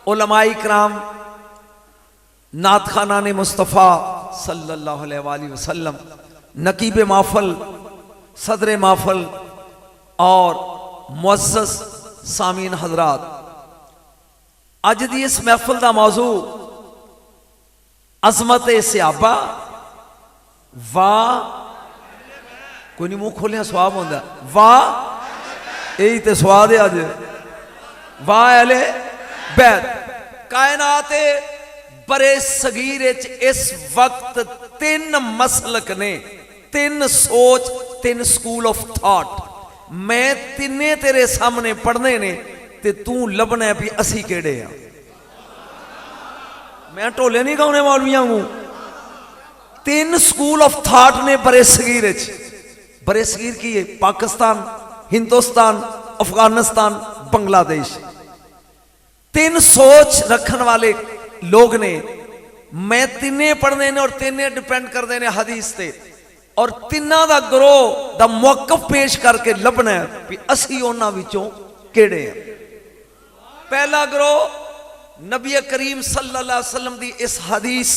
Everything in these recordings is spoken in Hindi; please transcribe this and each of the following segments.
उलमाए कराम, नात खाना ने मुस्तफ़ा सल्लल्लाहु अलैहि वसल्लम, नकीब महफल, सदर महफल और मुअज़्ज़ज़ सामीन हजरात, अज दी इस महफल का मौजू अज़मत सहाबा। वाह, कोई नहीं मुँह खोलिया स्वाब होंदा, वाह यही तो स्वाद है अज। वाह अहले बैत। कायनात बरे सगीर इस वक्त तीन मसलक ने, तीन सोच, तीन स्कूल ऑफ थॉट। मैं तिने तेरे सामने पढ़ने ने ते तू लभना है भी असी केड़े आ। मैं ढोले नहीं गाने मौलवियां को। तीन स्कूल ऑफ थॉट ने बरे सगीर। बरे सगीर की है पाकिस्तान, हिंदुस्तान, अफगानिस्तान, बांग्लादेश। तीन सोच रखने वाले लोग ने। मैं तिने पढ़ने ने और तिने डिपेंड करते हैं हदीस से, और तिना दा ग्रोह दा मौकफ पेश करके लभना है भी असी उन्हां विचों केड़े हैं। पहला ग्रोह नबी करीम सल्लल्लाहु अलैहि वसल्लम दी इस हदीस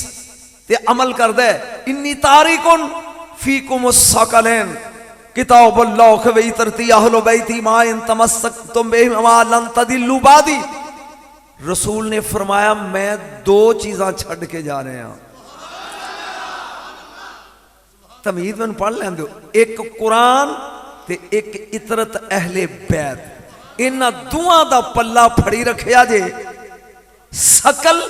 ते अमल करदा है। इन्नी तारिकुन फीकुम अस्सकलैन किताबुल्लाह व तरती अहलु बैती मा इन तमस्सकतुम बिही मा लन तदिल्लु बादी। रसूल ने फरमाया मैं दो चीज़ां छड़ के जा रहे हैं। तमीज़ मैनूं पढ़ लैन दो। एक कुरान ते एक इतरत अहले बैत। इन्हां दुआं दा पल्ला फड़ी रखिया जे। सकल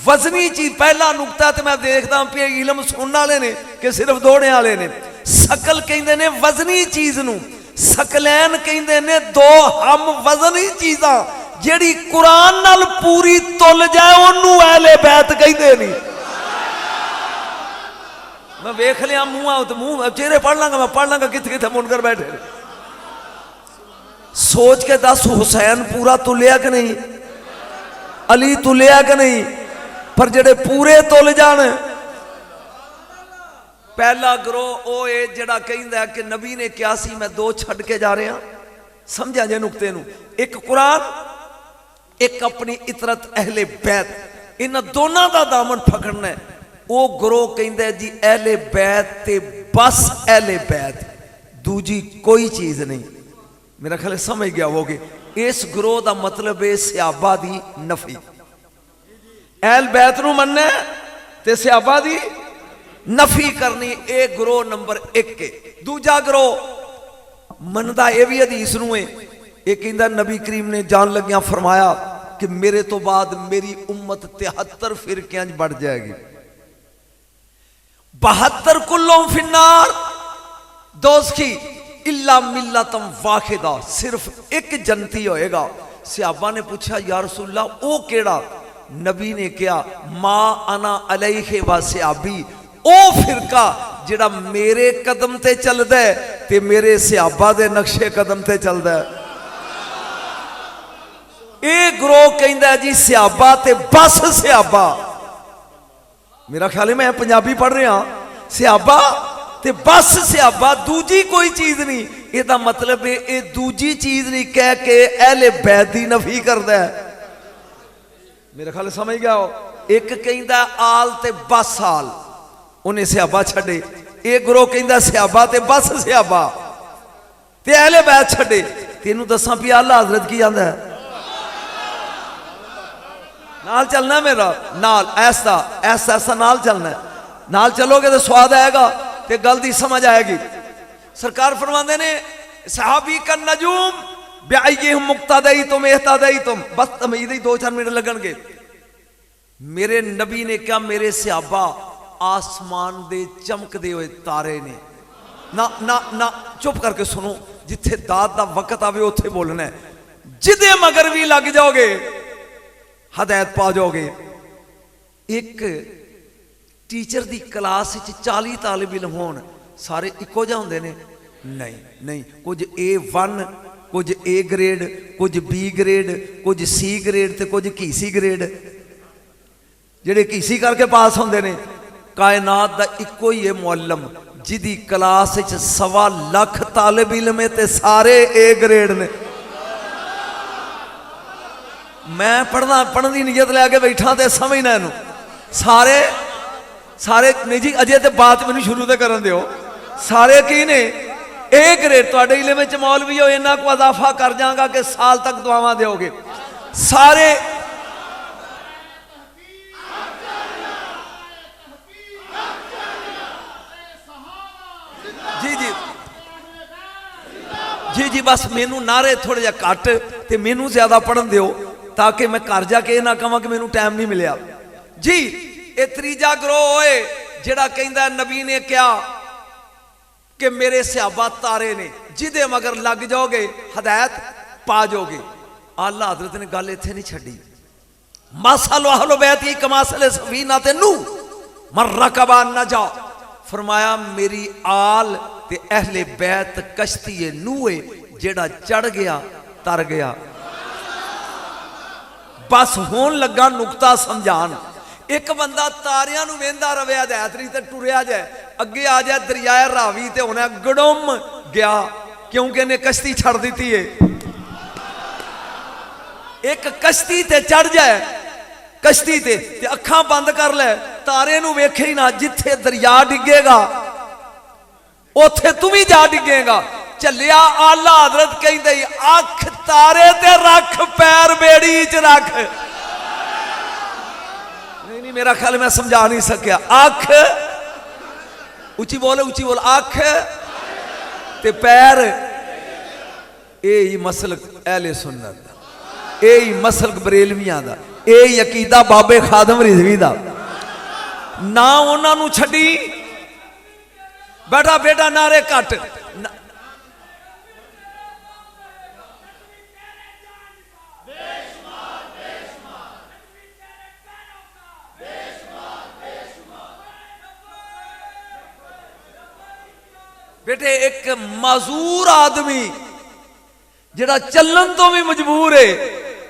वजनी चीज पहला नुकता तो मैं देखता पे इलम सुनने वाले ने कि सिर्फ दौड़ने वाले ने। सकल कहते ने वजनी चीज नूं, सकलैन कहते ने दो हम वजनी चीज़ां जेड़ी कुरान नाल पूरी तुल जाए ओनू अहले बैत कहते नहीं। मैं वेख लिया मुंह तो मुंह चेहरे पढ़ लांगा, मैं पढ़ लांगा किथे किथे मुनकर बैठे। सोच के दस हुसैन पूरा तुलिया कि नहीं, अली तुलिया कि नहीं, पर जेड़े पूरे तुल जान। पहला ग्रोह ओ ए जेड़ा कहंदा है कि नबी ने क्या सी मैं दो छड़ के जा रहा। समझा जे नुकते नूं। एक कुरान, एक अपनी इतरत अहले बैत। इन दोनों का दामन पकड़ना है। वो ग्रोह कहंदा जी अहले बैत ते बस अहले बैत, दूजी कोई चीज नहीं। मेरा ख्याल समझ गया होगे। इस ग्रोह का मतलब है सहाबा दी नफी। अहल बैत नूं मनना ते सहाबा दी नफी करनी। एक ग्रोह नंबर एक है। दूजा ग्रोह मनदा यह भी हदीस नूं है। एक कहंदा नबी करीम ने जान लग्या फरमाया कि मेरे तो बाद मेरी उम्मत 73 फिरकियां बढ़ जाएगी। 72 कुल्लों फिन्नार दोज़खी इल्ला मिल्लतम वाहिदा। सिर्फ एक जन्नती होएगा। सहाबा ने पूछा या रसूलल्लाह ओ केड़ा? नबी ने कहा मा अना अलैहि व सहाबी। ओ फिरका जिहड़ा मेरे कदम ते चलदा है ते मेरे सहाबा दे नक्शे कदम ते चलदा है। ये ग्रोह कहंदा जी सहाबा ते बस सहाबा। मेरा ख्याल है मैं पंजाबी पढ़ रहा। सहाबा ते बस सहाबा, दूजी कोई चीज नहीं। ਇਹਦਾ मतलब है ये दूजी चीज नहीं कह के अहले बैत दी नफी करदा है। मेरे ख्याल समझ गया हो। एक कहंदा आल ते बस आल, उन्हें सहाबा छड़े। एक ग्रोह कहंदा सहाबा ते बस सहाबा ते अहले बैत छड़े। तेनू दसा भी आला हजरत की आंदा है। नाल चलना मेरा, नाल ऐसा ऐसा ऐसा नाल चलना है। नाल चलोगे तो स्वाद आएगा ते गल दी समझ आएगी। सरकार फरमाते ने सहाबी का नजूम ब्याइहुम मुक्तदई तुम एहतदई तुम। बस तमीज़ ही 2-4 मिनट लगनगे। मेरे नबी ने क्या मेरे सहाबा आसमान दे चमकदे हुए तारे ने। ना ना ना चुप करके सुनो। जिथे दाद दा वक्त आवे उत्थे बोलना है। जिदे मगर भी लग जाओगे हदायत पा जाओगे। एक टीचर दी क्लास 40 तालिब इल्म होण, सारे इको जिहे हुंदे ने? नहीं नहीं, कुछ A1, कुछ A ग्रेड, कुछ B ग्रेड, कुछ C ग्रेड ते कुछ घीसी ग्रेड। जिहड़े घीसी करके पास होंदे ने। कायनात दा इको ही है मुअल्लम जिदी क्लास 1.25 लाख तालिब इल्म है ते सारे A ग्रेड ने। मैं पढ़न की नीयत लैके बैठा तो समझना इनू सारे सारे नहीं जी अजे तो बात मैंने शुरू तो करन दिओ सारे की ने एक ग्रेड तुहाडे इले में मौलवी हो इन्ना को अदाफा कर जाऊंगा कि साल तक दुआवां दोगे सारे जी जी जी जी बस मैनू नारे थोड़े जे घट ते मैनू ज्यादा पढ़न दिओ ताकि मैं घर जाके ना कहां कि मैनू टाइम नहीं मिलिया जी। ये तीजा ग्रोह होए जिहड़ा कहंदा नबी ने क्या कि मेरे सहाबा तारे ने जिदे मगर लग जाओगे हदायत पा जाओगे। आला हजरत ने गल इत्थे नहीं छड्डी मासल अहलो बैती कमासल सफीना ते नू मर रकबा नजा फरमाया मेरी आल ते अहले बैत कश्ती नूए जेड़ा चढ़ गया तर गया। बस होन लगा नुकता समझान एक बंदा तारियां नू वेंदा रवे हदायत नहीं ते टुरिया जाए अगे आ जाए दरियाए रावी ते होना गड़ुम गया क्योंकि इन्हें कश्ती छड़ दी है। एक कश्ती ते चढ़ जाए कश्ती ते अखा बंद कर ले तारे नू वेखे ही ना जिथे दरिया डिगेगा उथे तू भी जा डिगेगा। चलिया आला हजरत कहंदे अख तारे ते रख पैर बेड़ी च रख नहीं मेरा ख्याल मैं समझा नहीं सकिया अख उची बोल अख ते पैर यही मसलक अहले सुन्नत दा यही मसलक बरेलवियां दा यही अकीदा बाबे खादम रिजवी दा ना उन्हां नू छड्डी बैठा बेटा नारे कट बेटे एक माजूर आदमी जिहड़ा चलन तो भी मजबूर है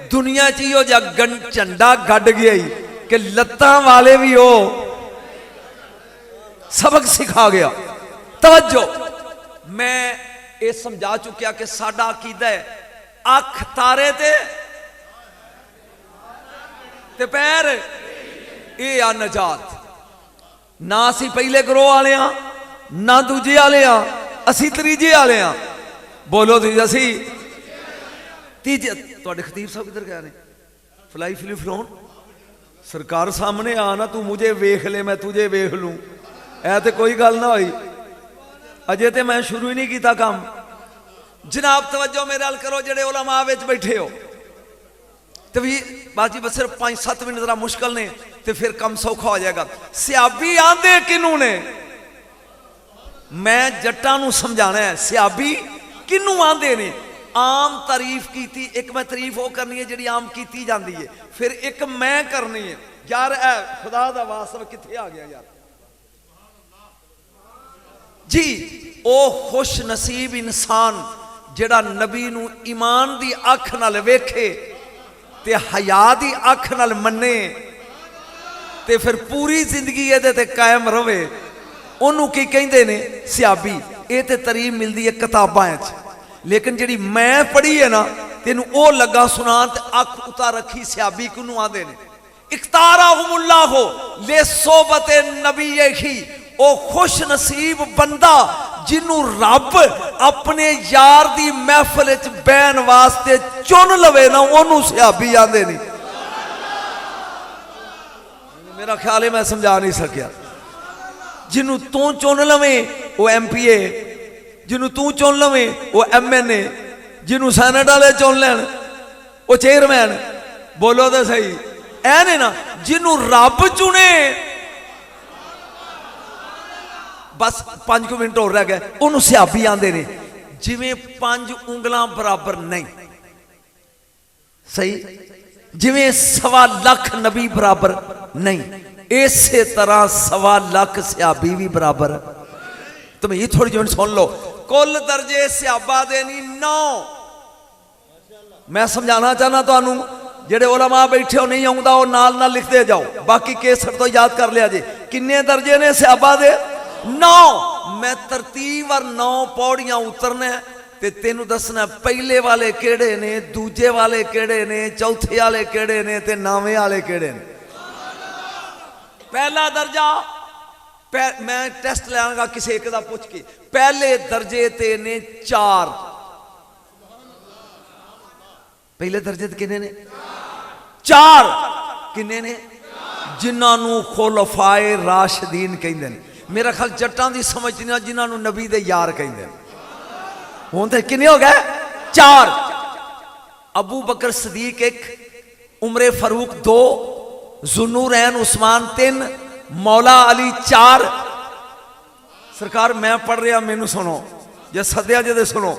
दुनिया च इहो जिहा झंडा गड गया ही कि लत्तां वाले भी हो सबक सिखा गया। तवज्जो मैं ये समझा चुकिया कि साडा अकीदा है अख तारे ते पैर ये आ नजात ना असी पहले ग्रोह वाले हाँ ना दूजे वाले हाँ असी तीजे वाले हाँ बोलो तुझे असी तीजे तुहाडे खतीब साहब किधर गए ने फलाई फिली फलाउन सरकार सामने आ ना तू मुझे वेख ले मैं तुझे वेख लूं ऐ ते कोई गल ना हुई अजे ते मैं शुरू ही नहीं किया काम। जनाब तवज्जो मेरे नाल करो जेड़े उलमा विच बैठे हो तो भी बाजी बस सिर्फ 5-7 मिनट जरा मुश्किल ने तो फिर कम सौखा हो जाएगा। सियाबी आंदे किनू ने मैं जट्टां नू समझाना है सियाबी किनू आंदे ने। आम तारीफ की एक मैं तारीफ वो करनी है जी आम की जाती है फिर एक मैं करनी है यार ए खुदा दा वास्ता कित्थे आ गया यार जी। ओ खुश नसीब इंसान जेड़ा नबी नू ईमान दी अख नाल वेखे ते हया दी अख नाल मन्ने ते फिर पूरी जिंदगी ये ते कायम रवे ओनू की कहंदे ने सियाबी। ये ते तारीफ मिलती है किताबां च लेकिन जी मैं पढ़ी है ना तेन ओ लगा सुना अख उता रखी सियाबी किनू आंदे ने। इख्तारहुमुल्लाहु ले सोबते नबी ही ओ खुश नसीब बंदा जिन्नू रब अपने यार दी महफिल च बहन वास्ते चुन लवे ना ओनू सियाबी आंदे ने। मेरा ख्याल है मैं समझा नहीं सकिया। जिन्नू तू चुन लवे वो MPA जिन्हों तू चुन लवे वो MNA जिन्हों सैनेट वाले चुन लैन वो चेयरमैन बोलो तो सही ऐ ने ना जिन्हों रब चुने बस 5 मिनट और रह गए उन्होंने सियाबी आंदे ने जिवें 5 उंगलां बराबर नहीं सही जिवें 1.25 लाख नबी बराबर नहीं इसे तरह 1.25 लाख सियाबी भी बराबर। तुम ये थोड़ी जी सुन लो कुल दर्जे सियाबा दे नहीं 9। मैं समझाना चाहना तुहानू जेड़े उलमा बैठे हो नहीं आउंदा वो नाल नाल लिखते जाओ बाकी केसर तो याद कर लिया जी किन्ने दर्जे ने सियाबा दे 9। मैं तरतीब और 9 पौड़ियां उतरने ते तेनू दसना पहले वाले केड़े ने, दूजे वाले केड़े ने, चौथे वाले केड़े ने ते नावे वाले केड़े ने। पहला दर्जा मैं टेस्ट लांगा किसी एक दा पूछ के, पहले दर्जे ते ने 4, पहले दर्जे ते किन्ने ने 4, किन्ने ने जिन्होंने खुलफाए राशिदीन कहते हैं। मेरा ख्याल जट्टां दी समझ नहीं जिन्होंने नबी दे यार कहते हैं। हुण ते किन्ने हो गए 4, अबू बकर सदीक 1, उमरे फारूक 2, जुन्नूरैन उस्मान 3, मौला अली 4। सरकार मैं पढ़ रहा मैनू सुनो, जे सद्या जे सुनो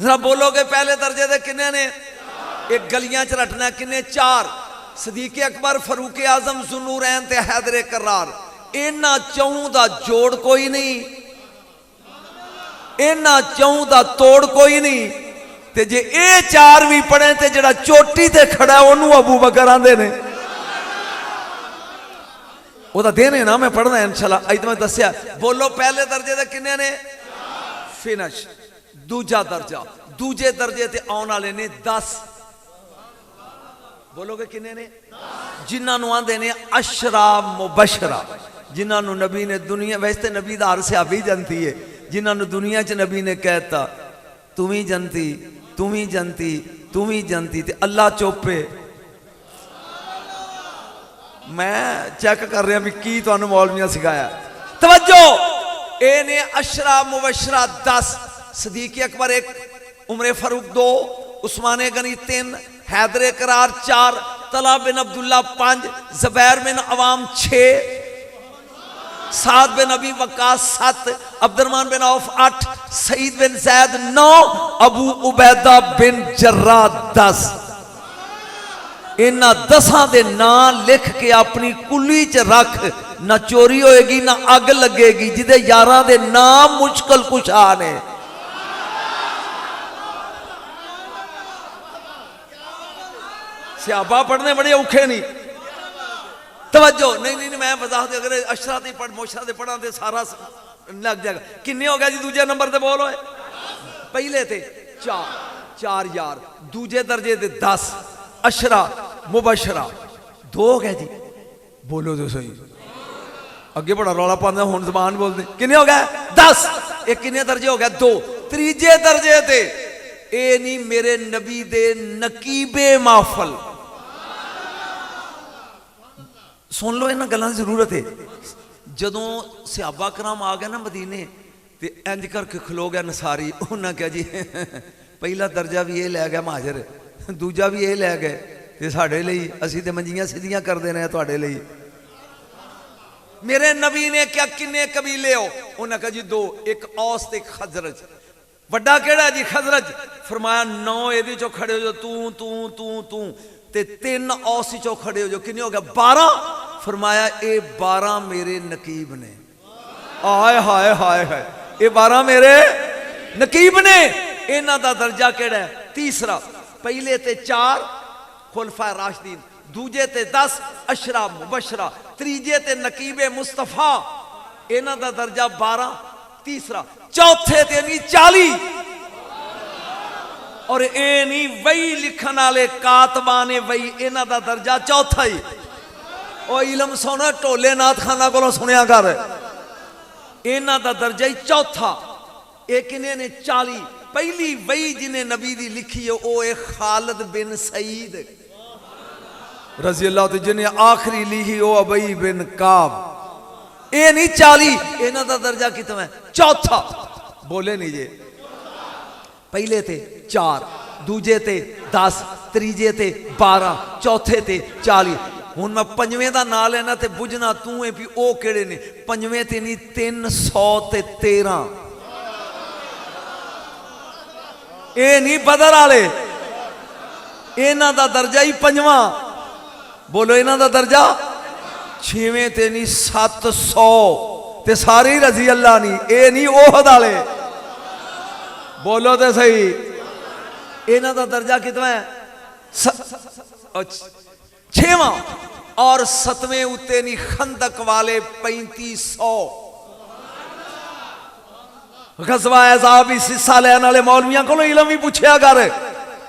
जरा बोलोगे पहले दर्जे दे किन्ने ने, एक गलियां च रटना किन्ने 4, सदीक अकबर, फरूक आजम, जुन्नूरैन ते हैदर करार। इन्हां चौं दा जोड़ कोई नहीं, इन्हां चौं दा तोड़ कोई नहीं। ते जे ये 4 भी पढ़े ते जेड़ा चोटी ते खड़ा ओनू अबू बकर आंदे ने। ओदा दिन है ना, मैं पढ़ना है इंशाल्लाह। अज मैं दस्या, बोलो पहले दर्जे दे किन्ने ने, फिनिश। दूजा दर्जा, दूजे दर्जे ते आने वाले ने 10, बोलोगे किन्ने ने, जिन्होंने आंदे ने अशरा मुबशरा, जिन्होंने नबी ने दुनिया, वैसे नबी दा हर सहाबी जनती है, जिन्होंने दुनिया च नबी ने कहता तू ही जनती, तू ही जनती, तू ही जनती, ते अल्लाह चोपे। मैं चेक कर रहा भी की तुहानू मौलवियां सिखाया। तवज्जो, ए ने अशरा मुबशरा 10, सदीक अकबर 1, उमरे फारूक 2, उस्मान गनी 3, हैदर करार 4, तला बिन अब्दुल्ला 5, जुबैर बिन अवाम 6, साद बिन अबी वक्कास 7, अब्दुर्रहमान बिन औफ 8, सईद बिन जैद 9, अबू उबैदा बिन जर्रा 10। इन्हां 10 दे नाम लिख के अपनी कुली च रख, ना चोरी होएगी ना अग लगेगी। जिदे यारां दे नाम मुश्किल कुशा ने। सियाबा पढ़ने बड़े औखे नहीं। तवज्जो, नहीं नहीं मैं वजाहत, अगर अशरा ते पढ़ मोशरा ते पढ़ा तो सारा लग जाएगा। किन्ने हो गया जी दूजे नंबर ते बोलो। पहले ते 4 यार, दूजे दर्जे ते 10 अशरा मुबशरा, 2 हो गया जी। बोलो तो सही, अगे बड़ा रौला पांदा हुण ज़बान बोलते। किन्ने हो गए 10, एक किन्ने दर्जे हो गया 2। तीजे दर्जे ते ए नहीं मेरे नबी दे नकीबे महफल। सुन लो, इन्हां गल्लां दी जरूरत है। जदों सहाबा कराम आ गए ना मदीने, ते इंज करके खलो गया नसारी। उन्हें कहा जी पहला दर्जा भी ये लै गया महाजर, दूजा भी ये लै गए, ते साडे लई असीं ते मंजियां सीधियां करदे ने तुहाडे लई। मेरे नबी ने क्या किन्ने कबीले हो? उन्हें कहा जी 2, एक औस ते एक खजरज। वड्डा केड़ा जी? खजरज। फरमाया 9 एदे चो खड़े हो जो, तू तू तू तू, ते 3 औस चो खड़े हो जो, किन्ने हो गया 12। फरमाया ये 12 मेरे नकीब ने। हाय हाय हाय हाय, ये 12 मेरे नकीब ने। इन्हां दा दर्जा केड़ा है? तीसरा। पहले ते 4 खुलफाए राशिदीन, दूजे ते 10 अशरा मुबशरा, तीजे ते नकीबे मुस्तफा, इन्हां दा दर्जा 12, तीसरा। चौथे ते नहीं 40। और ए नहीं वही लिखन वाले कातबा ने वही, इन्हां दा दर्जा चौथा ही। ओ इलम सोना ढोले नाथ खाना को सुनिया कर, इन्हां दा दर्जा ही चौथा। एक किन्ने ने 40। पहली वही जिन्हें नबी दी लिखी है वो है खालिद बिन सईद रजी अल्लाह, जिन्हें आखिरी लिखी वो अबई बिन काब। ये नहीं 40, इन्हां दा दर्जा कितना है? चौथा। बोले नहीं जे। पहले ते 4, दूजे ते 10, तीजे ते 12, चौथे ते 40। हुण मैं पंजवें दा नाम लेना ते बुझना तू है भी वो केड़े ने। पंजवें ते नहीं 313। ये नहीं बदर वाले, इन्हां दा दर्जा ही 5वां। बोलो इन्हां दा दर्जा 6वें ते नहीं 700, ते सारे ही रजी अल्लाह नहीं। ये नहीं ओहद वाले, बोलो तो सही। इन्हां दा दर्जा कितना है? 6वां। और 7वें उत्ते नहीं खंदक वाले 3500। गज़वा अहज़ाब भी हिस्सा लैन वाले मौलवियां को इलम भी पूछया कर।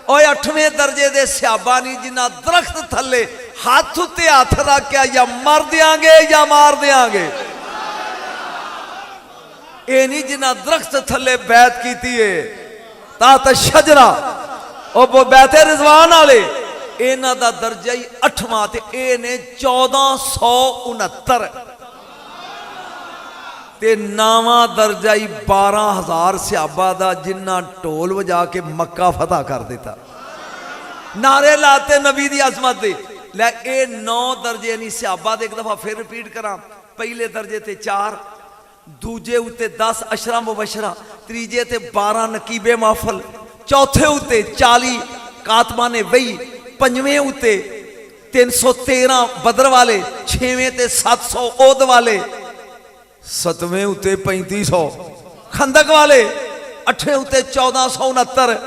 ओए 8वें दर्जे दे सहाबा नहीं जिन्ना दरख्त थले हाथ उत्ते हाथ रख के या मर देंगे या मार देंगे, ये नहीं जिन्ना दरख्त थले बैत की है तात शजरा वो बैते रिजवान वाले, इन्हां दा दर्जा ही 8वां ते ए ने 1469 ते 9वां दर्जा ही 12,000 सहाबा दा जिन्ना ढोल वजा के मक्का फतह कर दिता, नारे लाते नबी दी अजमत दे। लै ए 9 दर्जे नहीं सहाबा दे, एक दफा फिर रिपीट करा। पहले दर्जे ते 4, दूजे उत्ते 10 अशरा मुबशरा, तीजे ते 12 नकीबे महफल, चौथे उत्ते 40 कातबा ने वही, पंजवें उत्ते 313 बदर वाले, 6वें ते 700 ओद वाले, 7वें उत्ते 3500 खंदक वाले, 8वें उत्ते 1469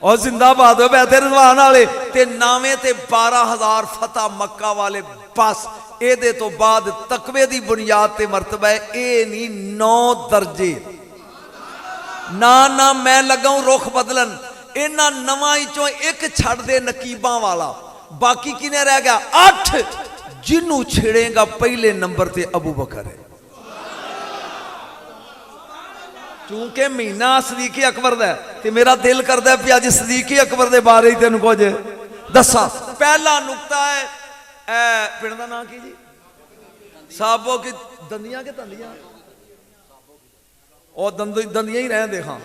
और जिंदाबाद बैठे रिजवान वाले, ते 9वें ते 12,000 फतह मक्का वाले। बस ए तो बाद तकवे दी बुनियाद ते मरतबा है, ए नहीं 9 दर्जे ना मैं लगाऊं रुख बदलन, इन्हां 9 चों एक छड़ दे नकीबां वाला, बाकी किने रह गया 8, जिन्नू छेड़ेगा पहले नंबर ते अबू बकर है। क्योंकि महीना सदीक अकबर दा ते मेरा दिल करदा है अज सदीक अकबर दे बारे ही तेन कुछ दसा। पहला नुकता है पिंड का नाम की जी, साबो की दंदियां के दंदियां और दंदियां ही रहन देखा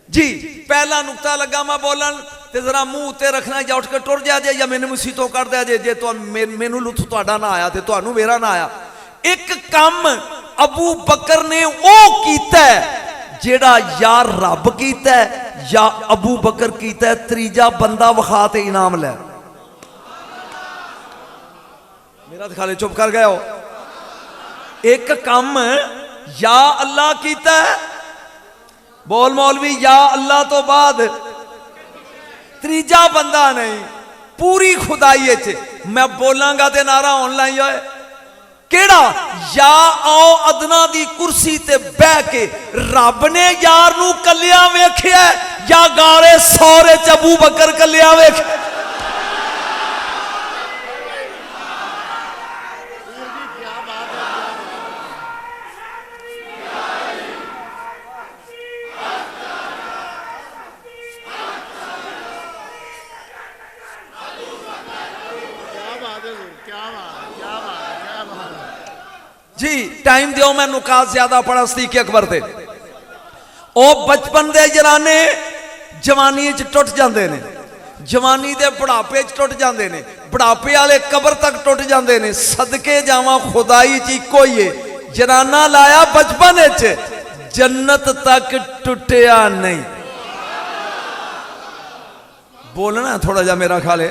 जी। पहला नुकता लगा मैं बोलन ते जरा मुंह उत्ते रखना, या उठ के टुर जा जे या मैनू मुसीतों कर दिया जे, जे तो मैनू लुत्फ तुहाडा ना आया ते तुहानू मेरा ना आया। एक काम अबू बकर ने ओ कीता जेड़ा या रब कीता या अबू बकर कीता, तीजा बंदा विखा ते इनाम लै। मेरा तो खाले चुप कर गए हो। एक काम या अल्लाह कीता, बोल मौलवी या अल्लाह तो बाद तीजा बंदा नहीं, पूरी खुदाई च मैं बोलांगा ते नारा ऑनलाइन होए केड़ा, या आओ अदना दी कुर्सी ते बह के रब ने यार नू कलिया वेख्या या गाले सौरे च अबू बकर कलिया वेख्या। जी टाइम दियो, मैं नुकात ज्यादा पढ़ा सदीक अकबर ते। ओ बचपन दे जराने जवानी च टुट जाते ने, जवानी दे बुढ़ापे च टुट जाते ने, बुढ़ापे वाले कबर तक टुट जाते ने। सदके जावा खुदाई च इको ही है, जराना लाया बचपन च जन्नत तक टुटिया नहीं। बोलना थोड़ा जा मेरा ख्याल है,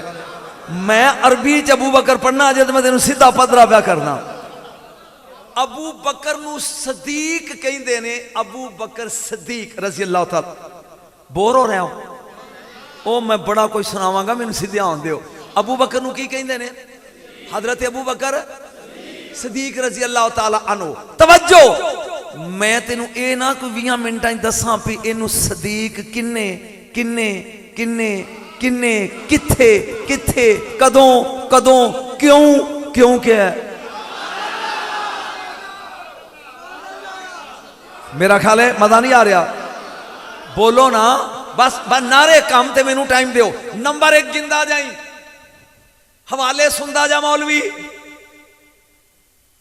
मैं अरबी च अबू बकर पढ़ना अजे तो मैं तेन सीधा पदरा प्या करना। अबू बकर नू सदीक कहते ने, अबू बकर सदीक रज़ी अल्लाह तआला। बोर हो रहे हो ओ मैं बड़ा कोई सुनावांगा, मैनू सीधे आन दियो। अबू बकर नू की कहते ने, हजरत अबू बकर सदीक रज़ी अल्लाह तआला अन्हु। तवज्जो, मैं तेनू ए ना कोई 20 मिनटां दसां भी इनू सदीक किन्ने किन्ने किन्ने किन्ने किथे किथे कदों कदों क्यों क्यों क्या है। मेरा ख्याल है मजा नहीं आ रहा, बोलो ना बस नारे काम ते मैनू टाइम दियो। नंबर 1 गिंदा जाई, हवाले सुनदा जा मौलवी।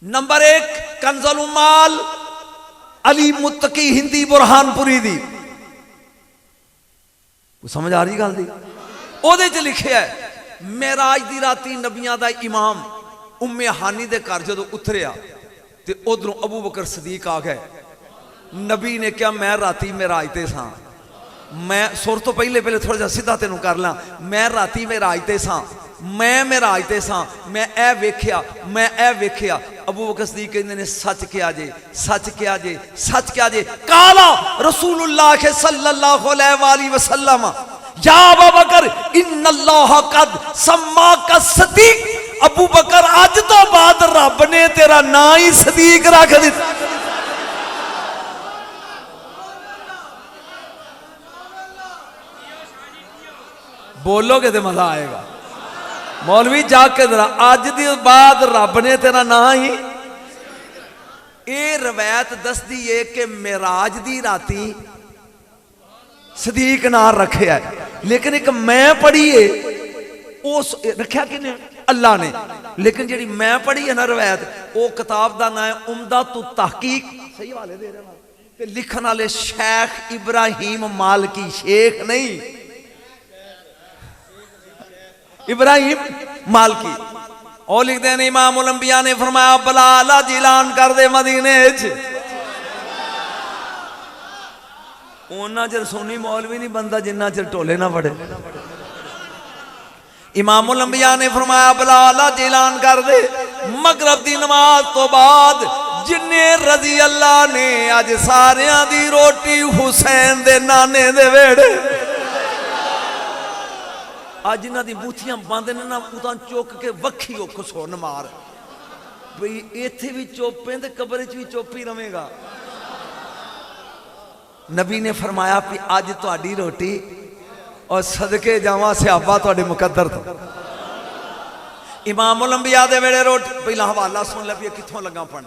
नंबर 1 कंजुल उम्माल अली मुत्तकी हिंदी बुरहानपुरी दी, समझ आ रही गल दी? ओदे च लिखे है, मेराज दी राती नबियां दा इमाम उम्मे हानी दे घर जदों उतरिया ते उधरों अबू बकर सदीक आ गए। नबी ने क्या मैं राती मेराज ते सां, मैं सुर तो पहले पहले थोड़ा जा सीधा तेनू कर ला। मैं राती मेराज ते सां, मैं मेराज ते सां, मैं ए वेख्या, मैं ए वेख्या। अबू बकर सदीक कहंदे ने सच क्या जे, सच क्या जे, सच क्या जे। काला रसूलुल्लाह सल्लल्लाहु अलैहि वसल्लम या अबू बकर इन्नल्लाह कद सम्माका सदीक। अबू बकर अज तो बाद रब ने तेरा ना ही सदीक रख दिता। बोलोगे तो मजा आएगा। मौलवी जाग के जरा, अज दी बाद रब ने तेरा ना ही ये रवायत दसदी है कि मेराज दी राती सदीक नाल रखे है, लेकिन एक मैं पढ़ी है उस रखा कि अल्लाह ने, लेकिन जी मैं पढ़ी है ना रवायत, वो किताब का नाम है उम्दा तु तहकीक, सही वाले दे रहे ते लिखन वाले शेख इब्राहिम मालकी, शेख नहीं इब्राहिम मालकी। और लिखते हैं इमाम उल अंबिया ने फरमाया बलाल अज ऐलान कर दे मदीने च, उन्ना चर सुन्नी मौलवी नहीं बनता जिन्ना चर टोले ना पड़े। इमाम उल अंबिया ने फरमाया बलाल अज ऐलान कर दे मगरब दी नमाज तो बाद जिन्ने रजी अल्लाह ने अज सारियां दी रोटी हुसैन दे नाने दे वेड़े, अज इन्हां दी बूथियां बंद ने ना, उतां चुक के वक्खी औख सुन मार बई इत्थे भी चुप है ते कब्र च भी चुप ही रवेगा। नबी ने फरमाया कि अज तुहाडी रोटी और सदके जावा सहाबा तुहाडे मुकद्दर तो। इमाम उल अंबिया दे वेले रोटी, पहला हवाला सुन ले भी कित्थों लगा पढ़न,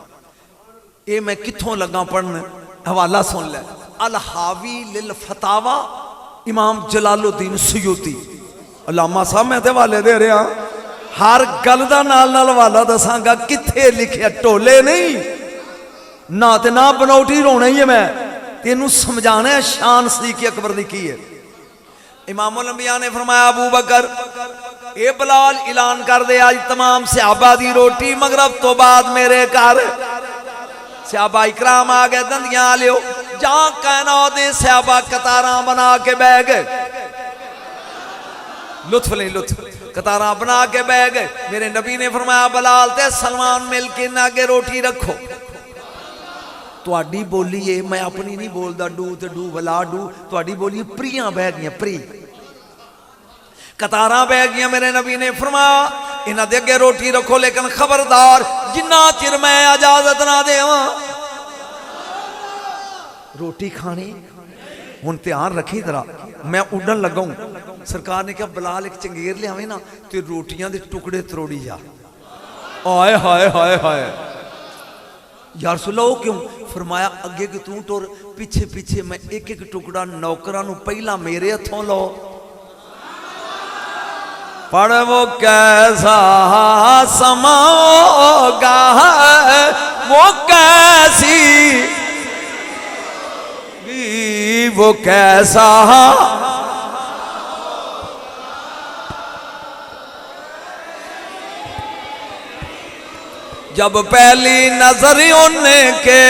ये मैं कित्थों लगा पढ़न, हवाला सुन ले। अल हावी लिल फतावा इमाम जलालुद्दीन सुयूती। अलामा साहब मैं तो हवाले दे रहा, हर गल का नाल हवाला दसांगा, कित्थे लिखे टोले नहीं ना ते ना बनौटी रोना ही है, मैं तेनू समझाना है शान सदीक़ अकबर दी की है। इमाम उल अंबिया ने फरमाया अबू बकर ए बलाल ऐलान कर दे आज तमाम सहाबा दी रोटी मगरब तो बाद मेरे घर। सहाबा इकराम आ गए, दंदियां लियो, जहां कहना दे सहाबा कतारां बना के बह गए, लुत्फ नहीं लुत्फ, कतारां बना के बह गए। मेरे नबी ने फरमाया बलाल ते सलमान मिल के ना आगे रोटी रखो, तुहाडी बोली है, मैं अपनी नहीं बोलता, डू ते डू बला डू, तुहाडी बोली प्रियां बह गई, प्री कतारां बह गई। मेरे नबी ने फरमाया इन्हां दे अगे रोटी रखो, लेकिन खबरदार जिन्ना चिर मैं इजाजत ना देवां रोटी खानी, हुण ध्यान रखी जरा, मैं उड़न लगा हूं। सरकार ने कहा बलाल एक चंगेर लियावे ना ते रोटियां दे टुकड़े तरोड़ी जा। हाय हाय हाय हाय यार सुलो क्यों? फरमाया अगे कि तू टुर, पीछे पीछे मैं एक एक टुकड़ा नौकरां नूं पहला मेरे हथों लो। पढ़ वो कैसा समा होगा, वो कैसी वो कैसा जब पहली नजर उनके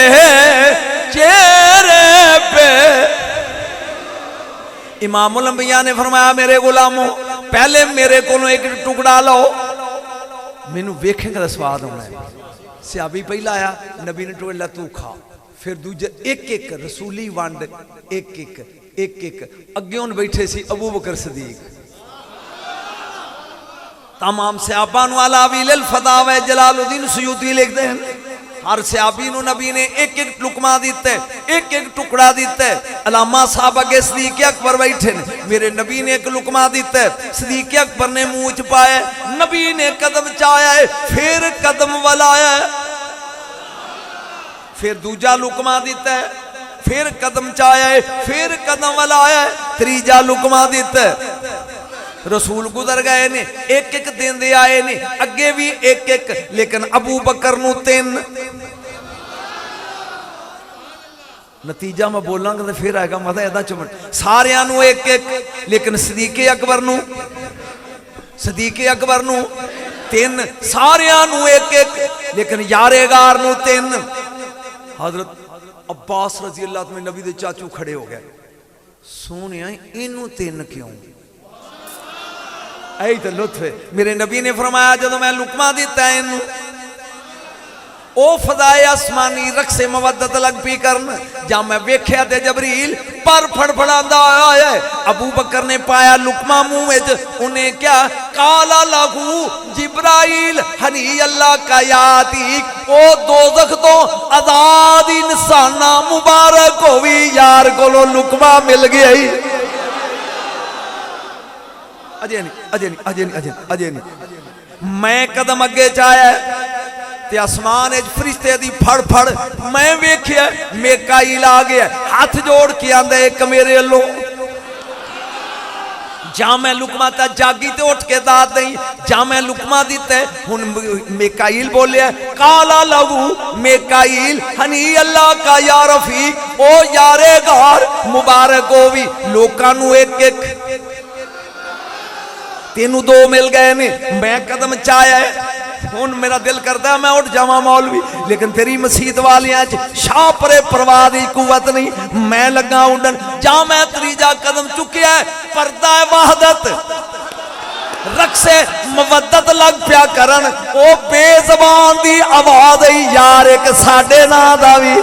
चेहरे पे। इमाम उल अंबिया ने फरमाया मेरे गुलामों पहले मेरे को एक टुकड़ा लो, मैनू वेखेगा तो स्वाद होना है। सहाबी पहला आया, नबी ने टुकड़ा तू खा, फिर दूजे एक एक रसूली वंड, एक एक एक एक अगे उन बैठे सी अबू बकर सदीक, तमाम सहाबा नूं अलाविल फदावा जलालुद्दीन सुयूती लिखते हैं हर सहाबी नूं नबी ने एक एक लुकमा दिता, एक एक टुकड़ा दिता। अलामा साहब अगे सदीक अकबर बैठे ने, मेरे नबी ने एक लुकमा दिता, सदीक अकबर ने मुंह च पाया, नबी ने कदम चाया है, फिर कदम वलाया, फिर दूजा लुकमा दिता है, फिर कदम चाया है, फिर कदम वलाया, तीजा लुकमा दिता। रसूल गुजर गए ने, एक एक देंदे आए ने, अगे भी एक एक, लेकिन अबू बकर नूं तीन। नतीजा मैं बोलांगा तो फिर आएगा मजा एदा चुमन, सारियां नूं एक एक, लेकिन सदीक अकबर नूं तीन, सारियां नूं एक एक, लेकिन यारेगार नूं तीन। हजरत अब्बास रजी अल्लाह में नबी दे चाचू खड़े हो गए, सोने इनू तीन क्यों? ऐ तो लुत्फ है। मेरे नबी ने फरमाया जो मैं लुकमा दिता है इनू, ओ फदाए आसमानी रक्से मवद्दत लग पी करन, जब मैं वेख्या ते जबरील पर फड़फड़ांदा आया है। अबू बकर ने पाया लुकमा मुंह विच, उन्हें क्या काला लहू जिब्राइल हनी अल्लाह का याती, ओ दोज़ख तो आजाद इंसाना मुबारक होवी, यार कोलो लुकमा मिल गया ही। अजे नहीं अजे नहीं अजे नहीं अजे नहीं। मैं कदम अगे चाया ते आसमान फरिश्ते दी फड़ फड़ मैं वेख्या मीकाईल आ गया हाथ जोड़ के आंदा एक मेरे अल्लो जा मैं लुकमा ता जागी ते उठ के दाद नहीं जा मैं लुकमा दिता हुन मीकाईल बोलिया काला लहू मीकाईल हनी अल्लाह का या रफीक ओ यारे गार मुबारक हो भी लोकां नू एक एक तेनू दो मिल गए ने मैं कदम चाया हुन मेरा दिल करता है मैं उठ जावा मौलवी लेकिन तेरी मसीत वालियां शाह परे परवाह दी कुवत नहीं मैं लगा उड़न जा मैं त्रीजा कदम चुकिया पर्दा वहदत रक्से मवद्दत लग पिया करन ओ बेज़बान दी आवाज आई यार एक साडे ना दा वी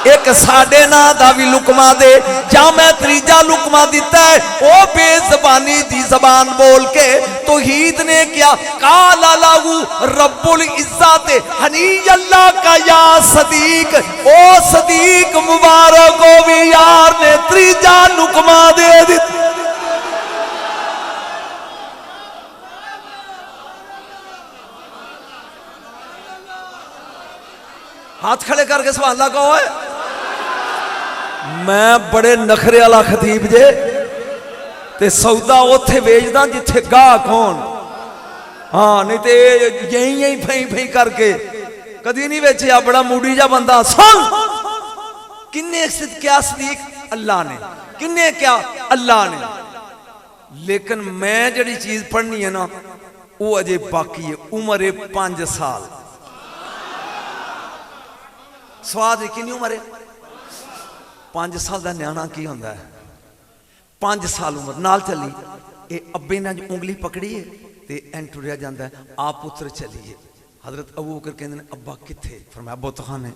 एक साडे ना दा भी लुकमा दे जा मैं त्रीजा लुकमा दिता है ओ बेज़बानी दी जबान बोल के तौहीद ने क्या काला लाहू रब्बुल इज्जत हनी अल्लाह का या सदीक ओ सदीक मुबारक हो भी यार ने त्रीजा लुकमा दे दिता। हाथ खड़े करके सवाल लगा है मैं बड़े नखरे वाला खतीब जे ते सौदा उथे वेचदा जिथे गाह कौन हाँ नहीं तो यही यही फई फई करके कदी नहीं वेचिया बड़ा मूडी जा बंदा सुन किन्ने क्या सदीक अल्लाह ने किन्ने क्या अल्लाह ने लेकिन मैं जड़ी चीज पढ़नी है ना वो अजे बाकी है उम्र है 5 साल स्वाद किन्नी उम्र है 5 साल का न्याणा की होंदा है 5 साल उम्र नाल चली ये अब्बे ने उंगली पकड़ी है ते एं टुरिया जाता है आप पुत्र चलिए हजरत अबू बकर कहते हैं अब्बा किथे फरमाया बुतखाने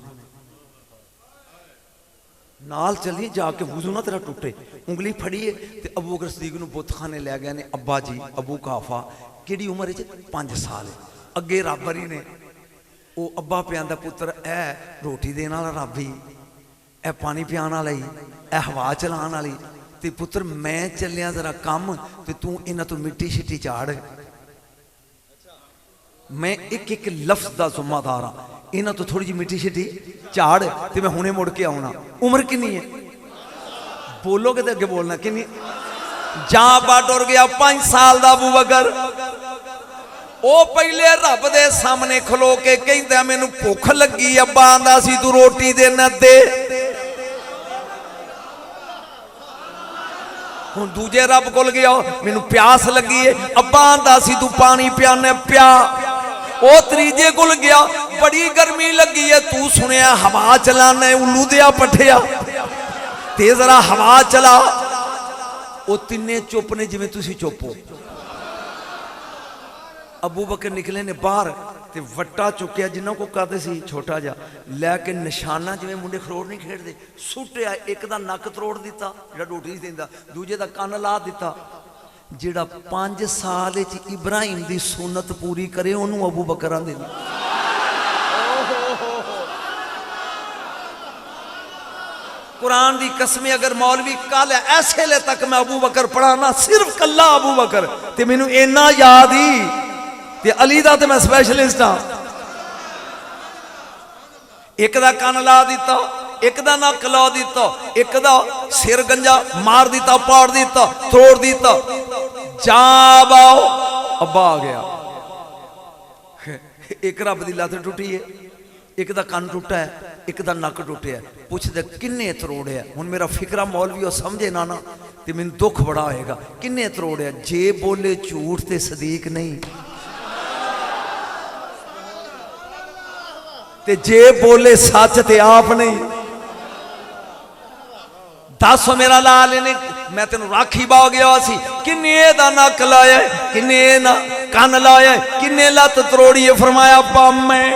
नाल चलिए जाके वुज़ू ना तेरा टुटे उंगली फड़ी है ते अबू बकर सदीक नूं बुतखाने ले गए ने अब्बा जी अबू काफा किहड़ी उम्र च 5 साल है अगे रब ने वो अब्बा पियांदा पुत्र ए रोटी देने वाला रब ही ए पानी पियान वाला ही ए हवा चलाने वाली ते पुत्र मैं चलिया जरा कम ते तू इन्हां तो मिट्टी शिट्टी चाड़ मैं एक एक लफ्ज का जिम्मेदार हाँ इन्हां तो थोड़ी जी मिट्टी शिट्टी झाड़ ते मैं हुणे मुड़ के आउणा उम्र कितनी है बोलोगे तो अगे बोलना कितनी जा अब्बा टुर गया 5 साल का अबू बकर ओ पहले रब दे सामने खलो के कहंदा मैनू भुख लगी अब्बा आंदा सी तू रोटी दे न दे हुण दूजे रब कोल गया मैनू प्यास लगी है अब्बा आंदा सी तू पानी पियाने पिया ओ त्रीजे कोल गया बड़ी गर्मी लगी है तू सुनिया हवा चलाने उल्लू दिया पठिया ते जरा हवा चला ओ तिन्ने चुप ने जिवें तुसीं चुप हो अबू बकर निकले ने बाहर ते वट्टा चुकिया जिन्हों को कहते सी छोटा जा लैके निशाना जिवें मुंडे खरोड़ नहीं खेड़ते सुटिया एक दा नक तरोड़ दिता जिहड़ा रोटी नहीं देंदा दूजे दा कन्न ला दिता जिहड़ा 5 साल इब्राहिम दी सुन्नत पूरी करे उन्होंने अबू बकर आंदे ने कुरान दी कसमें अगर मौलवी कल ऐसे ले तक मैं अबू बकर पढ़ाना सिर्फ कला अबू बकर ते मैनू इन्ना याद ही ते अली दा ते मैं स्पैशलिस्ट हाँ एक दा कन्न ला दिता एक दा नक ला दिता एक दा सिर गंजा मार दिता पाड़ दिता तोड़ दिता जा बाओ अब्बा आ गया एक रब दी लत्त टुटी है एक दा कन्न टुटा है एक दा नक टुटिया पुछदे किन्ने तरोड़िया हुण मेरा फिकरा मौलवी ओ समझे ना ते मैनूं दुख बड़ा होएगा किन्ने तरोड़िया जे बोले झूठ ते सदीक नहीं ते जे बोले सच ते आप नहीं दस मेरा लाल ने मैं तेन राखी बा गया सी किन्ने दा नक लाया किन्ने ना कन्न लाया किन्ने लत्त तरोड़ी है फरमाया अब्बा मैं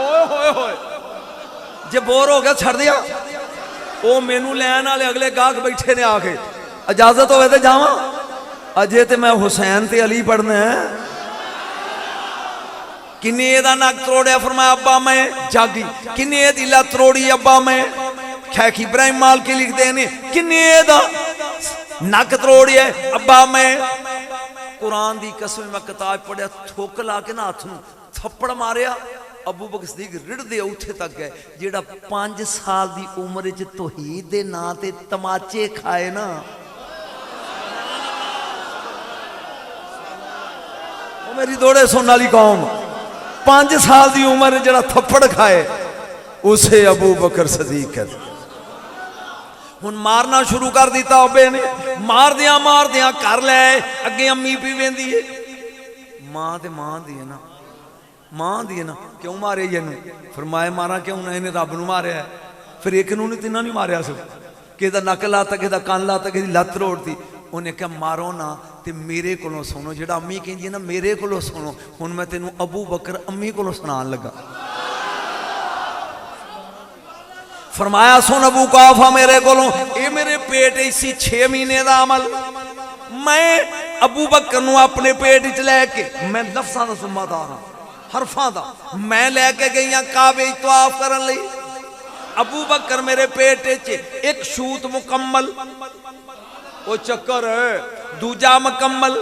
ओए होए होए जे बोर हो गया छड़ दिया ओ मैनू लैन वाले अगले गाहक बैठे ने आके इजाजत होवे ते जावां अजे ते मैं हुसैन ते अली पढ़ना है किन्ने दा नक तरोड़िया फरमाया अब्बा मैं जागी किन्ने दी लत्त तरोड़ी अब्बा मैं खैख इब्राहिम माल के लिखते हैं किन्ने दा नक तरोड़िए। अब्बा मैं कुरान दी कसम मैं किताब पढ़िया, थुक ला के ना हाथ नूं थप्पड़ मारिया। अबू बकर सदीक रिड़दे उत्थे तक गए जेड़ा 5 साल दी उम्र च तौहीद दे नां ते तमाचे खाए ना, वो मेरी दौड़े सुनने वाली कौम, 5 साल दी उम्र जेड़ा थप्पड़ खाए उसे अबू बकर सदीक कहते। हुण मारना शुरू कर दिता अब्बे ने, मार दिया कर लै। अगे अम्मी भी वेंदी है, मां ते मां दी है ना, मां दी है ना, क्यों मारे इनू? फरमाए मारा क्यों ना, इन्हें रब नूं मारिया। फिर एक नूं नहीं तिन्हां नहीं मारिया सब, किदा नक लाता, किदा कान लाता, किदी लत्त तोड़ती। उन्हें कहा मारो ना ते मेरे कोलों सुनो, जेड़ा अम्मी कहती है ना मेरे कोलों सुनो। हुण मैं तेनू अबू बकर अम्मी कोलों सुनान लगा। फरमाया सुन अबू काफा मेरे कोलों, ये मेरे पेट इसी 6 महीने का अमल, मैं अबू बकर नूं अपने पेट च लैके, मैं लफ्ज़ां दा सुम्मादार हां हरफां दा, मैं लैके गई हां काबे तवाफ करन लई। अबू बकर मेरे पेट च एक शूत मुकम्मल, वो चक्कर है दूजा मुकम्मल,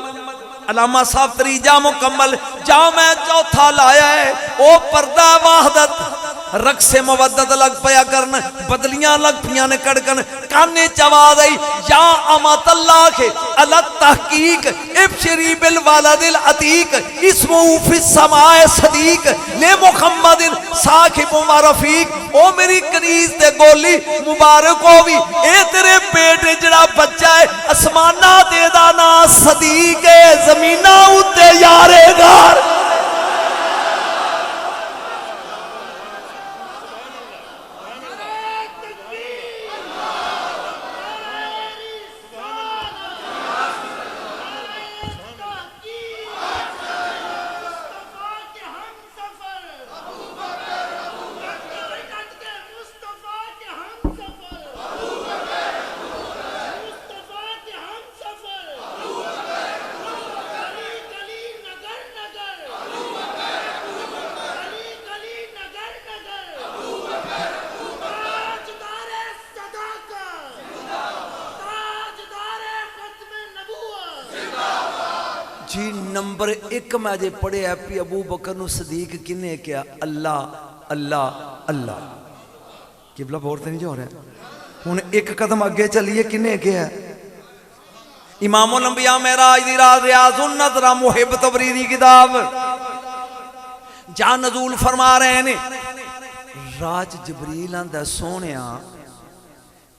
अलामा साहब तीजा मुकम्मल, जा मैं चौथा लाया है। ओ पर्दा वाहदत रक्से मुवद्दत लग पया करन, बदलियां लग पियां ने कड़कन, काने च आवाज आई या अमातल्लाह के अला तहकीक इब्शरी बिल वालदिल अतीक इस्मु फिस समाए सदीक ले मुहम्मदिन साहिब व रफीक। ओ मेरी कनीज ते गोली मुबारक होवी, ए तेरे पेट जड़ा बच्चा है आसमाना दे दा ना सदीक है, जमीना उत्ते यारेगार। जी नंबर 1 मैं अजे पढ़िया भी अबू बकर नूं सदीक किन्ने क्या? अल्लाह अल्लाह अल्लाह। किबला बोर तो नहीं जो रहा। हुण एक कदम अगे चलिए, किन्ने क्या? इमामुल अंबिया मेराज दी रात रियाजुन नज़रा मुहिब तबरीरी किताब जा नज़ूल फरमा रहे ने। राज जबरील आंदा सोहणिया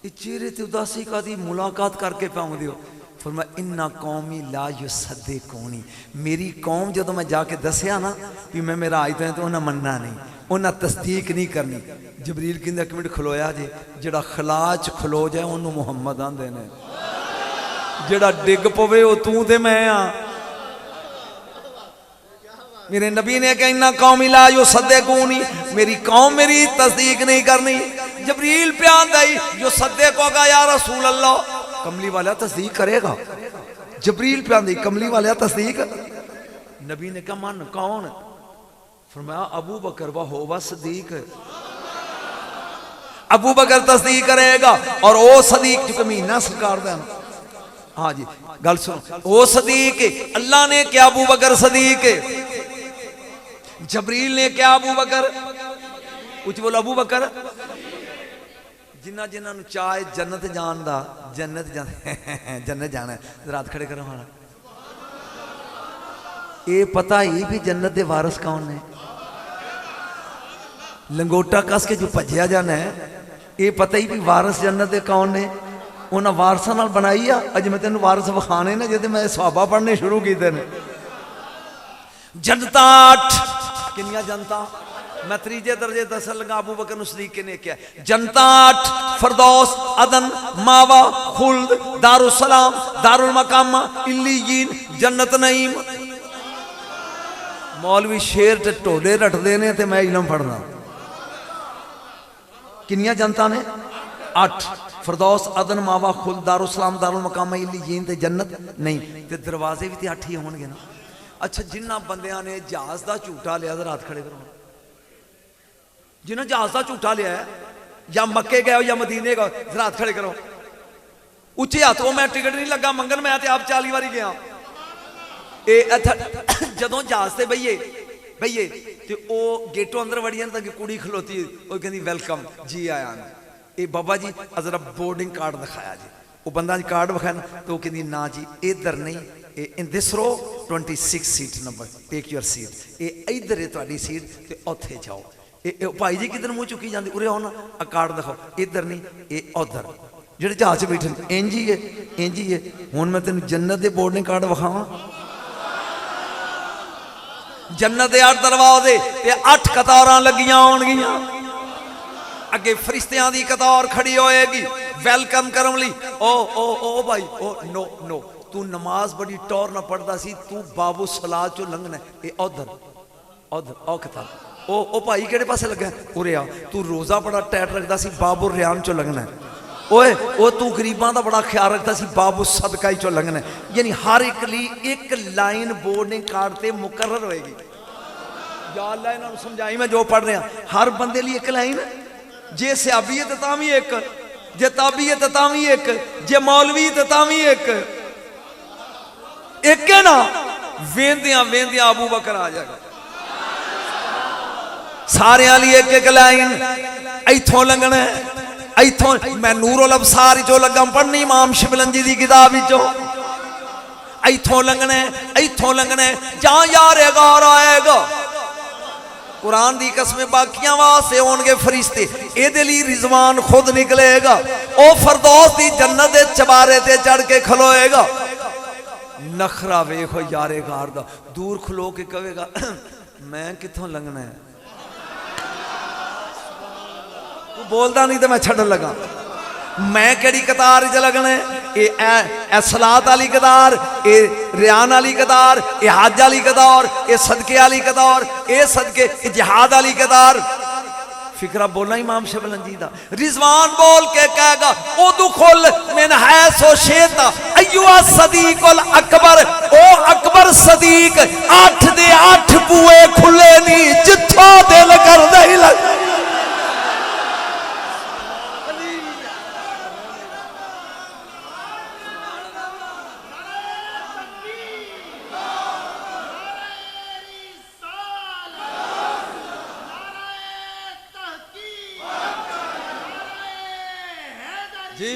चेहरे ते उदासी कादी, मुलाकात करके पाउंदे हो। फरमाया इन्ना कौमी ला युसद्दे कौनी, मेरी कौम जदों मैं जाके दसिया ना भी मैं मेरा आज तो उन्हें मनना नहीं, उन्हें तस्दीक नहीं करनी। जबरील कहंदा 1 मिनट खलोया जे, जेड़ा खला च खलो जाए उन्होंने मुहम्मद आंदे ने, जेड़ा डिग पवे वो तू ते मैं हाँ। मेरे नबी ने कहा इन्ना कौमी ला युसद्दे कौनी, मेरी कौम मेरी तस्दीक नहीं करनी। जबरील पे आंदा ही जो सद्दे को गा या रसूल अल्लाह, कमली वाला तस्दीक करेगा। जबरील पे आंदी कमली वाला तस्दीक। नबी ने कहा मन कौन? फरमाया अबू बकर व होवा सदीक, अबू बकर तस्दीक करेगा। और ओ सदीक जो महीना सरकार दा, हाँ जी गल सुनो, ओ सदीक अल्लाह ने क्या अबू बकर सदीक, जबरील ने क्या अबू बकर, कुछ बोलो अबू बकर। जिन्ना जिन्ना चाहे जन्नत जान दा, जन्नत जन्नत जाना है, रात खड़े करो हमारा ये पता ही भी जन्नत दे वारस कौन ने। लंगोटा कस के जो भजया जाना है, ये पता ही भी वारस जन्नत दे कौन ने। उन्हें वारसां नाल बनाई आ। अज मैं तेन वारस विखाने ना जिहदे मैं सहाबा पढ़ने शुरू किए ने। जनता 8 किनिया जनता, मैं तीजे दर्जे दसन लगा अबू बकर सदीक ने क्या? जनता 8 फरदौस अदन मावा खुल्द दारुसलाम दारुल मकामा इल्लीयीन जन्नत नईम। मौलवी शेर ते ढोले रटते ने ते मैं इलम पढ़ना। किनिया जनता ने? 8 फरदौस अदन मावा खुल्द दारुसलाम दारुल मकामा इल्लीयीन ते जन्नत नहीं। ते दरवाजे भी तो 8 ही होंगे ना। अच्छा जिन्ना बंदियां ने जहाज का झूठा लिया रात खड़े करो, जिन्हें जहाज का झूठा लिया है या मक्के गए या मदीने गए रात खड़े करो। उच्चे हाथ वो मैं टिकट नहीं लगा मंगन, मैं तो आप 40 बारी गया। जदों जहाज से बईए तो वो गेटों अंदर वड़ी जाने तक कुड़ी खलोती वो कहती वेलकम जी आया। ये बाबा जी जरा बोर्डिंग कार्ड दिखाया जी, वो बंदा कार्ड विखाया तो कहती ना जी इधर नहीं, in this row 26 seat number take your seat, ये इधर है तुम्हारी सीट तो उत्थे जाओ। भाई जी किधर मुँह चुकी जाती उरे आओ ना कार्ड दिखाओ, इधर नहीं ये उधर। जेडे जहाज से बैठे इंज ही है। हुण मैं तेन जन्नत के बोर्डिंग कार्ड विखावा, जन्नत के 8 दरवाजे ते 8 कतारां लगियां होणगियां, अगे फरिश्तियां दी कतार खड़ी होएगी वेलकम करन लई। ओ भाई ओ नो तू नमाज बड़ी टौर ना पढ़दा सी, तू बाबू सलाद चो लंघना ये उधर ओ कतार। ओ भाई केड़े पासे लगा उरे आ, तू रोजा बड़ा टाइट रखदा सी, बाबू रियान चो लंघना। ओए ओ तू गरीबां दा बड़ा ख्याल रखता सी, बाबू सदका ही चो लंघना। यानी हर एक लिए एक लाइन बोर्डिंग कार्ड ते मुकर्रर होएगी। या अल्लाह इन्हां समझाई मैं जो पढ़ रहा, हर बंदे लिए एक लाइन, जे सियाबी है तो तां भी एक, जे ताबी है तो तां भी एक, जे मौलवी तो तां भी एक है ना। वेंदियां अबू बकर आ जाएगा, सारे लिए एक लाइन। इथों लंघना इथों मैं नूरुल अबसार जो लगा पढ़नी इमाम शिबलंजी की किताब विचों, इथों लंघना जहां यार गौर आएगा। कुरान दी कसमें बाकियां वास्ते होणगे फरिश्ते, एदे लई रिजवान खुद निकलेगा, ओ फरदौस दी जन्नत दे चबारे ते चढ़ के खलोएगा। नखरा वेखो यारे गार दा, दूर खलो के कहेगा मैं किथों लंघना है, तू बोलता नहीं तो मैं छड़न लगा। मैं केड़ी कतार च लगना है, ये सलात वाली कतार, ये रियान वाली कतार, ये हज वाली कतार, ये सदके वाली कतार, ये सदके जिहाद वाली कतार। फिक्रा बोलना इमाम शिबलंजी दा, रिजवान बोल के कहेगा उदु खुल मिन है सो शेता अय्युहा सदीकुल अकबर, ओ अकबर सदीक 8 दे 8 बूए खुले नहीं जिथों दिल करदा ही लग। जी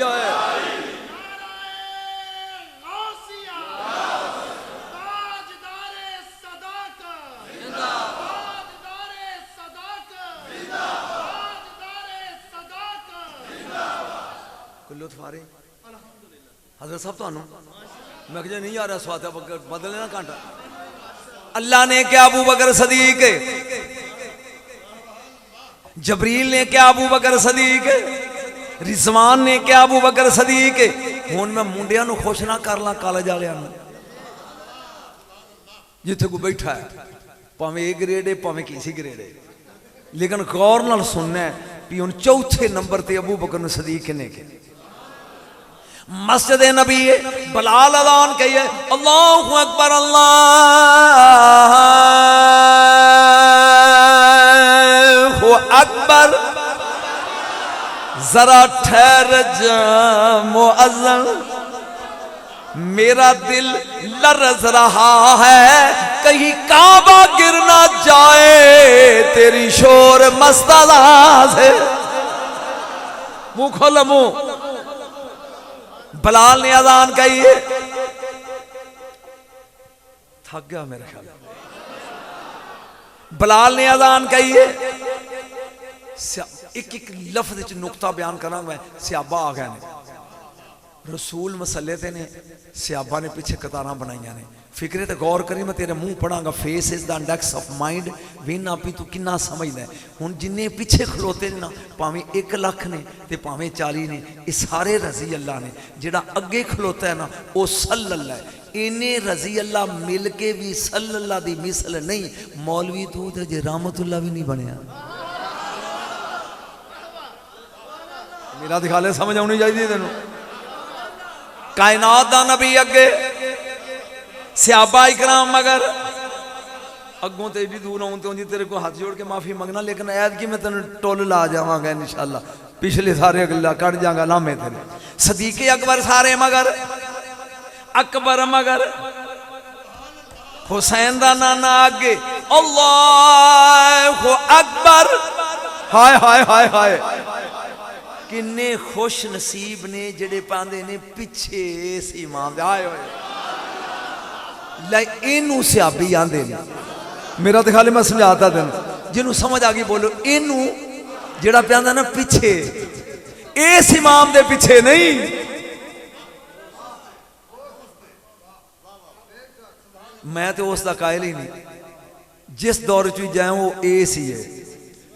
लुत्फ आ रही हजरत साहब तुहानू मैं कहा नहीं आ रहा स्वाद बदल लेना घंटा। अल्लाह ने क्या अबू बकर सदीक, जबरील ने क्या अबू बकर सदीक, रिजवान ने क्या अबू बकर सदीक। हुण मैं मुंडियां नूं खुश ना कर ला कॉलेज वालियां नूं, जिथे कोई बैठा है भावें ए ग्रेड है भावें किसी ग्रेड है, लेकिन गौर नाल सुनना है भी हुण चौथे नंबर ते अबू बकर सदीक ने के मस्जिद नबी बलाल अज़ान कहिए अल्लाहु अकबर अल्लाहु अकबर। जरा ठहर जा मुअज्जिन, मेरा दिल लरज रहा है कहीं काबा गिर ना जाए तेरी शोर मस्तादा से। मुंह खोलो मुंह। बलाल ने अजान कही है, थक गया मेरे ख्याल। बलाल ने अजान कही है, एक एक लफ्ज नुकता बयान करा मैं। सियाबा आ गए ने, रसूल मसले ते ने, सियाबा ने पीछे कतारां बनाइया ने। फिक्रे ते गौर करी, मैं तेरे मुंह पढ़ांगा। Face is the index of mind, वीना भी तू किन्ना समझदा है। हुण जिन्ने पिछे खलोते ना, भावें 1 लाख ने ते भावें 40 ने, ये सारे रजी अल्लाह ने। जिहड़ा अगे खलोता है ना वो सल्लल्लाह है। इन्ने रजी अल्लाह मिल के भी सल्लल्लाह दी मिसल नहीं। मौलवी तू ते जे रहमतुल्लाह भी नहीं बनया। मेरा दिखा ले, समझ आनी चाहिए तेन। कायनात दा नबी अगे, सियाबा इकराम मगर अगों तो एडी दूर आऊँ तो जी तेरे को हाथ जोड़ के माफी मंगना, लेकिन ऐद की मैं तेन टुल ला जावांगा इंशाअल्लाह। पिछले सारे गल्ला कट जागा लामे तेरे। सदीके अकबर सारे मगर, अकबर मगर, हुसैन दा नाना आगे, अल्लाह अकबर। हाय हाय हाय हाय, किन्ने खुश नसीब ने जेड़े पांदे ने पिछे इस इमाम दे। हाय हाय, इनू सियाबी आंदे ने। मेरा तो ख्याल मैं समझाता दिन, जिन्हों समझ आ गई बोलो। इनू जेड़ा पांदा ना पिछे, इस इमाम दे पिछे नहीं। मैं तो उसका कायल ही नहीं, जिस दौर च जाए वो एस ही है।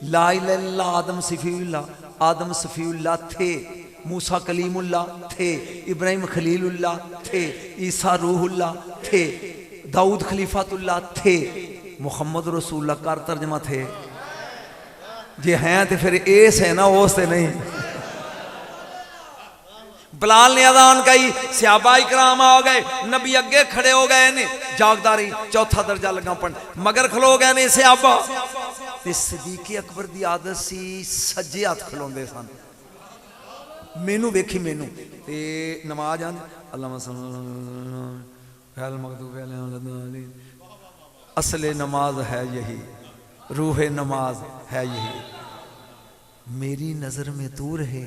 ला इलाहा इल्लल्लाह, आदम सफीउल्लाह, आदम सफीउल्लाह थे, मूसा कलीमुल्लाह थे, इब्राहिम खलीलुल्लाह थे, ईसा रूहुल्लाह थे, दाऊद खलीफातुल्लाह थे, मुहम्मद रसूलुल्लाह कर तर्जमा थे। जे हैं तो फिर एस है ना, ओस से नहीं। बिलाल ने अजान कही, सहाबा इकराम आ गए, नबी अगे खड़े हो गए ने, जागदारी चौथा दर्जा लगा पढ़, मगर खलो गए ने सहाबा। सदीके अकबर की आदत सी सज्जे हथ खलोंदे सन। मैनू वेखी, मैनू ते नमाज आंदी, असले नमाज है यही, रूहे नमाज है यही। मेरी नज़र में तू रहे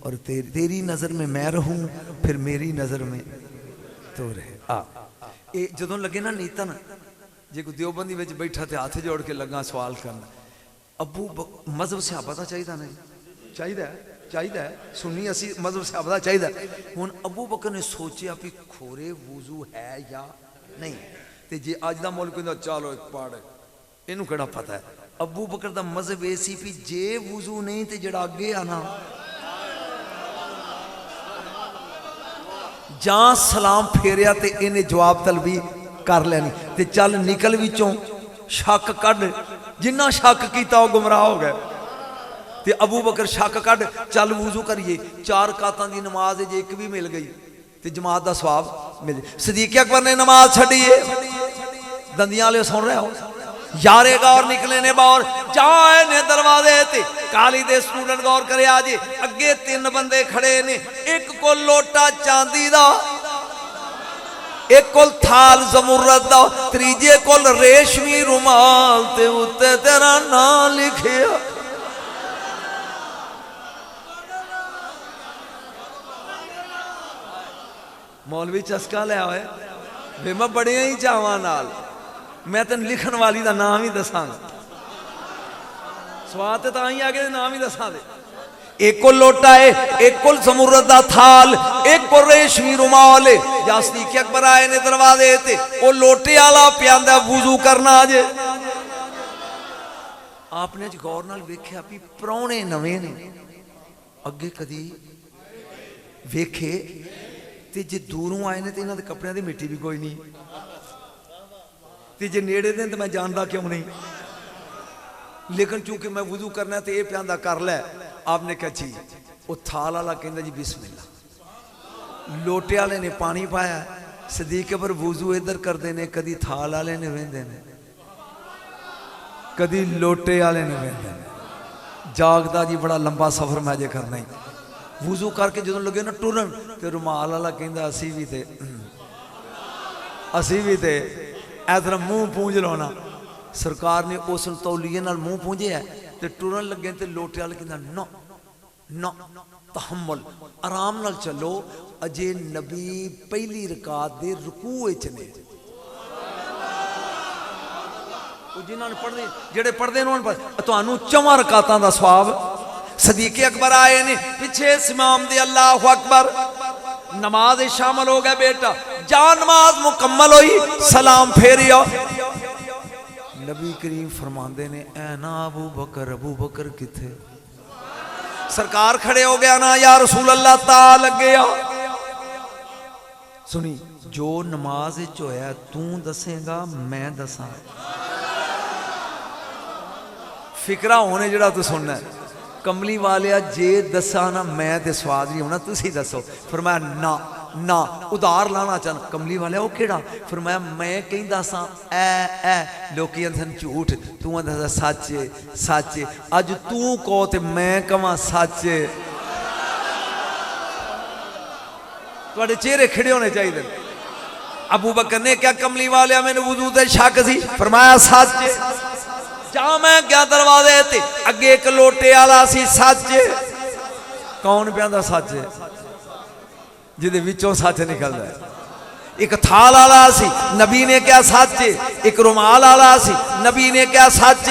और तेरी नज़र में मैं रहूं, फिर मेरी नज़र में तू रहे। ये जदों लगे ना नीतन, जे कोई देवबंदी में बैठा तो हाथ जोड़ के लगा सवाल करना, अबू मजहब सहाबा का चाहिए नहीं, चाहिए सुनी असी मजहब सहाबा का चाहिए। हुण अबू बकर ने सोचा भी खोरे वुजू है या नहीं, तो जे अज का मुल्क चलो पढ़, इनू केड़ा पता है। अबू बकर का मजहब ये सी भी जे वुजू नहीं तो जड़ा अगे आना जां सलाम फेरिया तो इन्हें जवाब तलबी कर लैनी, ते चल निकल विचों शक कढ़। जिन्ना शक किया वह गुमराह हो गया। ते अबू बकर शक कढ़, चल वुजू करिए, 4 रकातां दी नमाज जे एक भी मिल गई तो जमात का स्वाब मिल। सदीके अकबर ने नमाज छड़िए, दंदियां वाले सुन रहे हो, यारे गौर निकले ने बाहर, जाए ने दरवाजे ते काली दे स्टूडेंट गौर करे आजे, अगे 3 बंदे खड़े ने, एक को लोटा चांदी दा, एक को थाल जमुरत दा, तीजे को रेशमी रुमाल ते उत्ते तेरा नाम लिखिया। मौलवी चस्का लिया होए वे, मैं बड़े ही चावां नाल मैं तेन लिखन वाली का नाम ही दसांगा, स्वाद तो ही आगे नाम ही दसा दे। एक को लोटा है, एक को जमुरत दा थाल, एक को रेशमी रुमाल है। या सदीके अकबर आए ने दरवाजे ते, वो लोटे वाला प्यांदा वुजू करना जे। आपने गौर नाल वेख्या भी परौने नवे ने, अगे कदी वेखे ते जे दूरों आए ने तो इन्होंने कपड़े की मिट्टी भी कोई नहीं, ते जे नेड़े दे तो मैं जानता क्यों नहीं, लेकिन चूंकि मैं वुजू करना तो यह प्यांदा कर लै। आपने कहा जी, वो थाल वाला कहता जी बिस्मिल्लाह, लोटे वाले ने पानी पाया, सदीके पर वुजू इधर करते हैं, कदी थाल वाले ने वेंदे ने, कदी लोटे वाले ने वेंदे ने। जागदा जी बड़ा लंबा सफर मैं जे करना ही। वुजू करके जो लगे ना टुरन, तो रुमाल वाला कहता असी भी ते इधर मूँह पूंज लाना। सरकार ने उस तौलीए नाल मूँह पूंजे तो टुरन लगे, तो लोटे वाले कहता नो नो तहम्मुल, आराम नाल चलो, अजे नबी पहली रकात दे रुकू विच ने। जिन्होंने पढ़ने जेड़े पढ़ते तुहानू 4 रकातां दा स्वाब। सदीके अकबर आए ने पिछे इमाम दे, अल्लाह अकबर, नमाज शामिल हो गया। बेटा जा नमाज मुकम्मल हुई, सलाम फेरिया। नबी करीम फरमांदे ने, ऐ ना अबू बकर किथे? सरकार खड़े हो गया ना, या रसूल अल्लाह ता लगे आ। सुनी, जो नमाज विच होया तू दसेगा मैं दसा, फिकरा होने जड़ा तू सुनना। कमली वालिया जे दसा ना मैं तो स्वाद नहीं होना, तुसी दसो। फरमाया ना ना उधार लाना चाहन। कमली वाले वो केड़ा? फरमाया मैं कहंदा सा ए लोकी आंदे झूठ, तू आंदा सच सच। अज तू कहो ते मैं कहां सच। तुहाडे चेहरे खड़े होने चाहिए। अबू बकर ने क्या कमली वाले मैंने वुजू ते शक सी? फरमाया सच। जा मैं क्या दरवाजे ते अगे एक लोटे वाला सी, सच। कौन प्यांदा सच? जिदे विचों सच निकलदा है। एक थाल वाला सी, नबी ने क्या सच। एक रुमाल वाला सी, नबी ने क्या सच।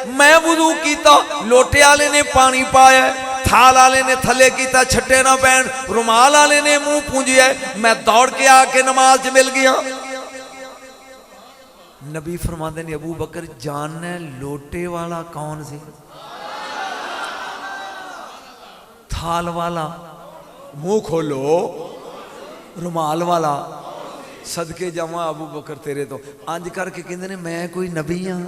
मैं वुजू कीता, लोटे वाले ने पानी पाया, थाल वाले ने थले किया छट्टे ना पैन, रुमाल वाले ने मुंह पूंजिया, मैं दौड़ के आके नमाज च मिल गया। नबी फरमाते ने अबू बकर जानना लोटे वाला कौन सी? थाल वाला? मुंह खोलो। रुमाल वाला? सदके जावा अबू बकर तेरे तो। अंज करके कहते ने मैं कोई नबी हाँ?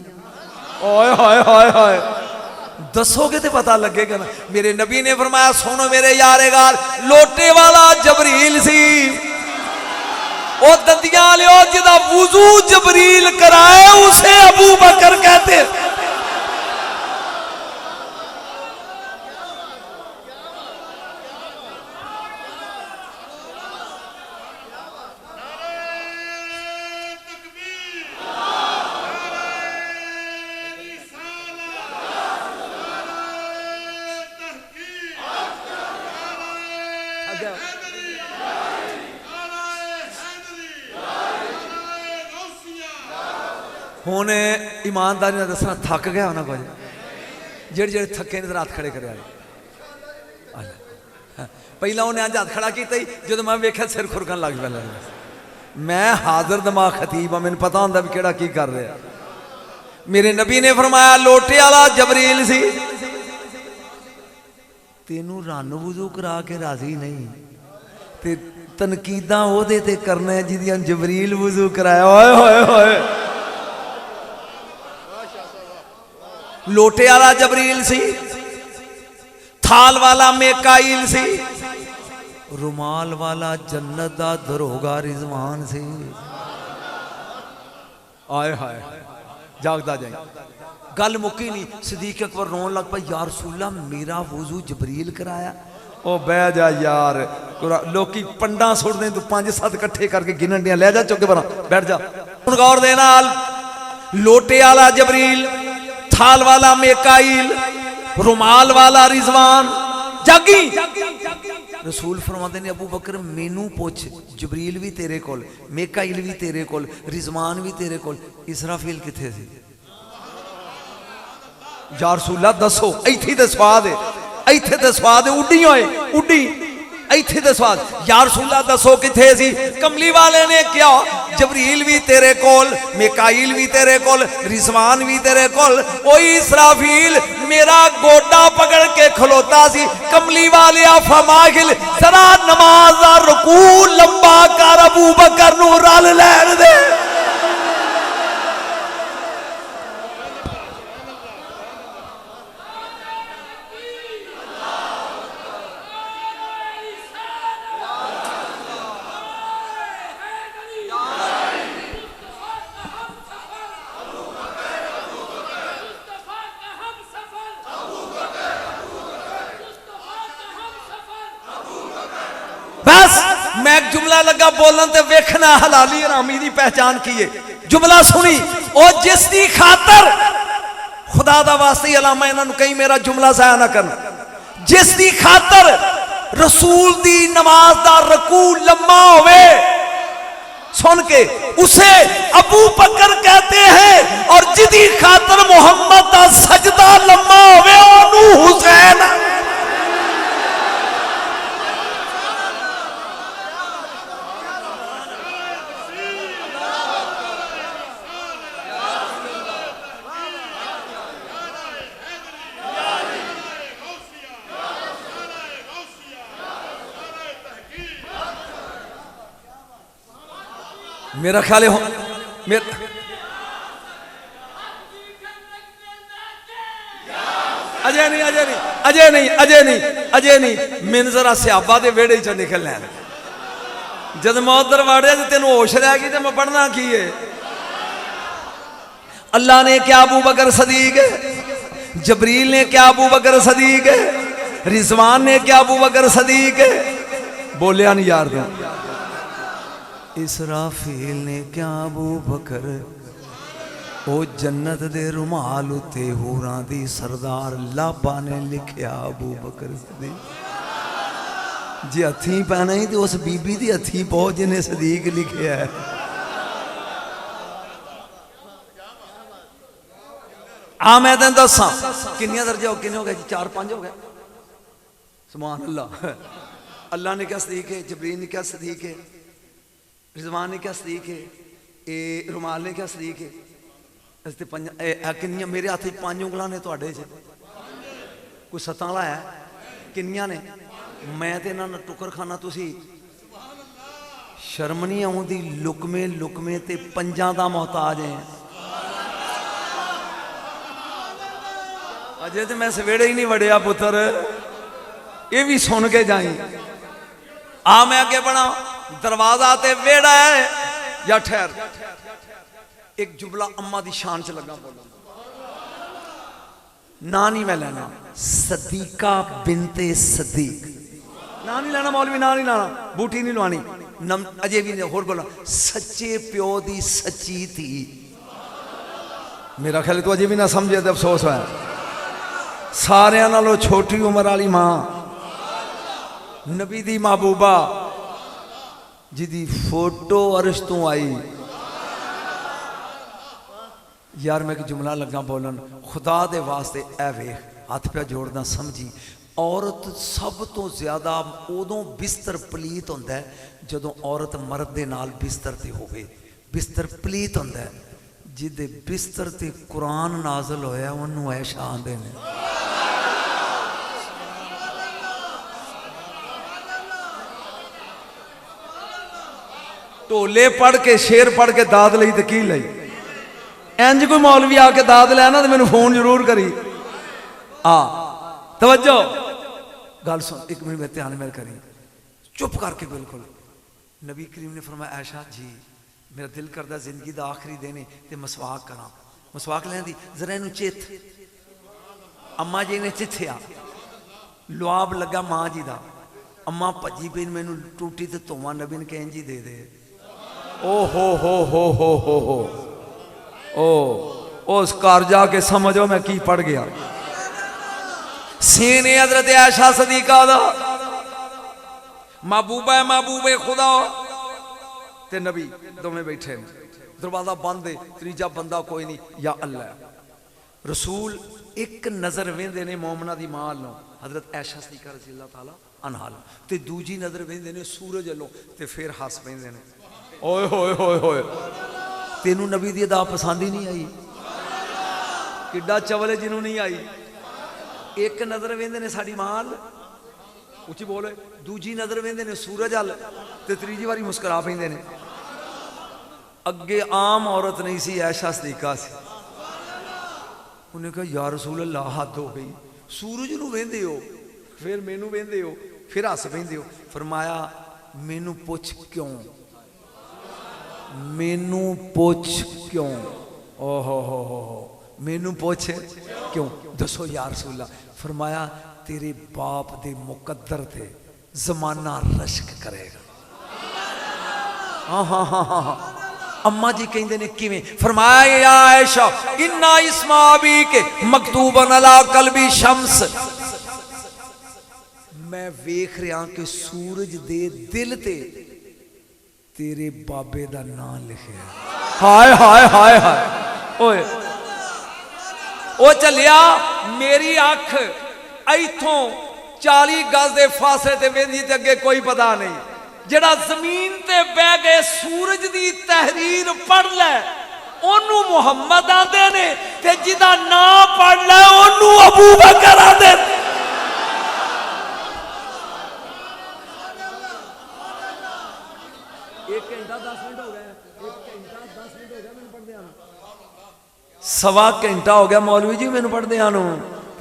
ओए हाय हाय हाय, दसोगे तो पता लगेगा ना। मेरे नबी ने फरमाया सुनो मेरे यारे गाल, लोटे वाला जबरील सी। ओ दंदियां लियो जिदा वुजू जबरील कराए उसे अबू बकर कहते। हुण ईमानदारी दसना थक गया होना कुछ? जेड़े जेड़े थके ने हाथ खड़े करे। पहला उन्हें अज हाथ खड़ा किया जो मैं वेख्या सिर खुरकन लग पा। मैं हाजिर दिमाग खतीब हाँ, मैंने पता होंगे भी केड़ा की कर रहा। मेरे नबी ने फरमाया लोटे वाला जबरील सी। तेनू रन वुजू करा के राजी नहीं ते तनकीदा ओहदे ते करना जिदियां जबरील वुजू कराया। ओए होए होए, लोटे वाला जबरील सी, थाल वाला मेकाइल सी, रुमाल वाला जन्नत दा दरोगा रिजवान सी। आए हाय, जागदा जाए। गल मुक्की नहीं। सदीक अकबर रोन लग पाई, यार रसूलल्लाह मेरा वुजू जबरील कराया। ओ बह जा यार, लोकी पंडा सुटदे तू 5-7 इकट्ठे करके गिनन दियां, ले जा चुके बना बैठ जा। हुण गौर दे नाल, लोटे वाला जबरील, थाल वाला मेकाइल, रुमाल वाला रिजवान। जागी रसूल फरमाते ने अबू बकर मैनू पूछ, जबरील भी तेरे कोल, मेकाइल भी तेरे कोल, रिजवान भी तेरे कोल, इसराफील किथे सी? या रसूला दसो, इत्थे ते स्वाद है, इत्थे ते स्वाद है। उड्डी होए उड्डी, इत्थे ते स्वाद। या रसूला दसो किथे सी? कमली वाले ने क्या? जबरील भी तेरे कोल, मेकाइल भी तेरे कोल, रिजवान भी तेरे कोल। ओई इसराफील मेरा गोडा पकड़ के खलोता सी। कमली वाले फरमाइल जरा नमाज दा रुकू लंबा कर, अबू बकर नू रल लैण दे। बस मैं एक जुमला लगा बोलन ते वेखना हलाली हरामी दी पहचान की है। जुमला सुनी, और जिसकी खातर खुदा दा वास्ते अलामा इन्होंने कहीं मेरा जुमला जाया ना करना, जिसकी खातर रसूल दी नमाज दा रकू लम्मा होवे सुन के उसे अबू बकर कहते हैं, और जिदी खातर मोहम्मद दा सजदा लम्मा होवे ओनू हुसैन। मेरा ख्याल है अजय नहीं अजय नहीं अजय नहीं अजय नहीं अजय नहीं, मैंने जरा सियाबा दे वेड़े च निकलना है। जब मैं उधर वाड़िया तो तेन होश रह गई तो मैं पढ़ना की है। अल्लाह ने क्या अबू बकर सदीक, जबरील ने क्या अबू बकर सदीक, रिजवान ने क्या अबू बकर सदीक, बोलिया नहीं यार तुम। इसराफील ने क्या अबू बकर, ओ जन्नत दे रुमाल उत्ते होरां दी सरदार लाभा ने लिखिया अबू बकर सदीक। जे हथी पैना ही तो उस बीबी दी हथी पहुंच जिन्हें सदीक लिखिया है। आ मैं तेन दसा किनिया दर्जे हो, किन्ने हो गए जी? 4-5 हो गए। सुभान अल्लाह। अल्लाह ने क्या सदीक है, जबरील ने क्या सदीक है, रिजवान ने क्या सदीक है, रुमाल ने क्या सदीक है। किनिया मेरे हाथ 5 उंगलां ने, तुहाडे च कोई 7 वाला है? किनिया ने? मैं तो इन्होंने टुकर खाना, तुसी शर्म नहीं आउंदी? लुकमे लुकमे ते 5 दा मोहताज है। अजे तो मैं सवेड़े ही नहीं वड़िया पुत्र, ये भी सुन के जाई। आ मैं अगे बढ़ा, दरवाजा ते वेड़ा है या ठहर। एक जुमला अम्मा दी शान च लगा बोलना, ना नहीं मैं लेना, सदीका बिनते सदीक, ना नहीं लेना मौलवी, ना नहीं लाना, बूटी नहीं लवानी, अजे भी नहीं। होर बोला, सच्चे प्यो दी सच्ची थी। मेरा ख्याल तो अजे भी ना समझे तो अफसोस है। सारे नालों छोटी उम्र वाली मां, नबी दी महबूबा, जिदी फोटो अर्श तो आई। यार मैं एक जुमला लगा बोलन, खुदा दे वास्ते ऐ वेख, हाथ पे जोड़ना समझी। औरत सब तो ज्यादा उदों बिस्तर पलीत होंदा है जदों औरत मर्द दे नाल बिस्तर ते होवे। बिस्तर पलीत होंदा है जिदे बिस्तर ते कुरान नाज़िल होया, उन्होंने ऐशा आंदे ने। ढोले पढ़ के शेर पढ़ के दाद लई तो की लई? इंज कोई मौलवी आके दाद लैना तो मैनू फोन जरूर करी। तवज्जो गल सुन, एक मिनट में ध्यान मेरे करी, चुप करके बिल्कुल। नबी करीम ने फरमाया, ऐशा जी मेरा दिल करता जिंदगी का आखिरी दिन है तो मसवाक करा। मसवाक लेंदी जरा इनू चिथ। अम्मा जी ने चिथया, लुआब लगा मां जी का। अम्मा भजी पे मैनू टूटी तो धोवा, नबी ने कह जी दे दे। ओ हो ओ उस घर जाके समझो मैं की पढ़ गया। सीने हजरत आयशा सदीका दा महबूबा है, महबूबे खुदा ते नबी दोवें बैठे ने, दरवाजा बंद है, तीजा बंदा कोई नहीं। या अल्लाह रसूल एक नजर वेंदे ने मोमना दी मां लो, हजरत आयशा सदीका रज़ी अल्लाह तआला अन्हा लो, ते दूजी नजर वेंदे ने सूरज लो, ते फिर हस पेंदे ने। ओए होए होए होए, तेनू नबी दी अदा पसंद ही नहीं आई? किड्डा चवल है जिन्हों नहीं आई। एक नजर वेंदे ने साड़ी माल, उची बोले, दूजी नजर वेंदे ने सूरज अल, ते तीजी बारी मुस्कुरा पेंदे ने। अगे आम औरत नहीं सी, ऐशा सदीका सी। उन्हें कहा या रसूल अल्लाह हद हो गई, सूरज नू वेंदे हो, फिर मैनू वेंदे हो, फिर हस पेंदे हो। फरमाया मैनू पुछ क्यों, मैनू पुछ क्यों? ओहो मैनू पूछ क्यों? दसो या रसूल अल्लाह। फरमाया तेरे बाप दे मुकद्दर ते जमाना रश्क करेगा। हाँ। अम्मा जी कहते ने किवें? फरमाया या आयशा इन्ना इस्मा अबी के मकतूबन अला कल्बी शम्स, मैं वेख रहा कि सूरज दे दिल ते तेरे बाबे दा नाम लिखे। हाय हाय हाय हाय, ओए ओ चलिया मेरी अख इथों 40 गज के फासले ते वेंदी ते अगे कोई पता नहीं। जेड़ा जमीन ते बह गए सूरज दी तहरीर पढ़ ले ओनू मुहम्मद आंदे ने, ते जिदा नाम पढ़ ले ओनू अबू बकर आंदे। एक घंटा 10 मिनट हो गए, सवा घंटा हो गया मौलवी जी मैनू पढ़दे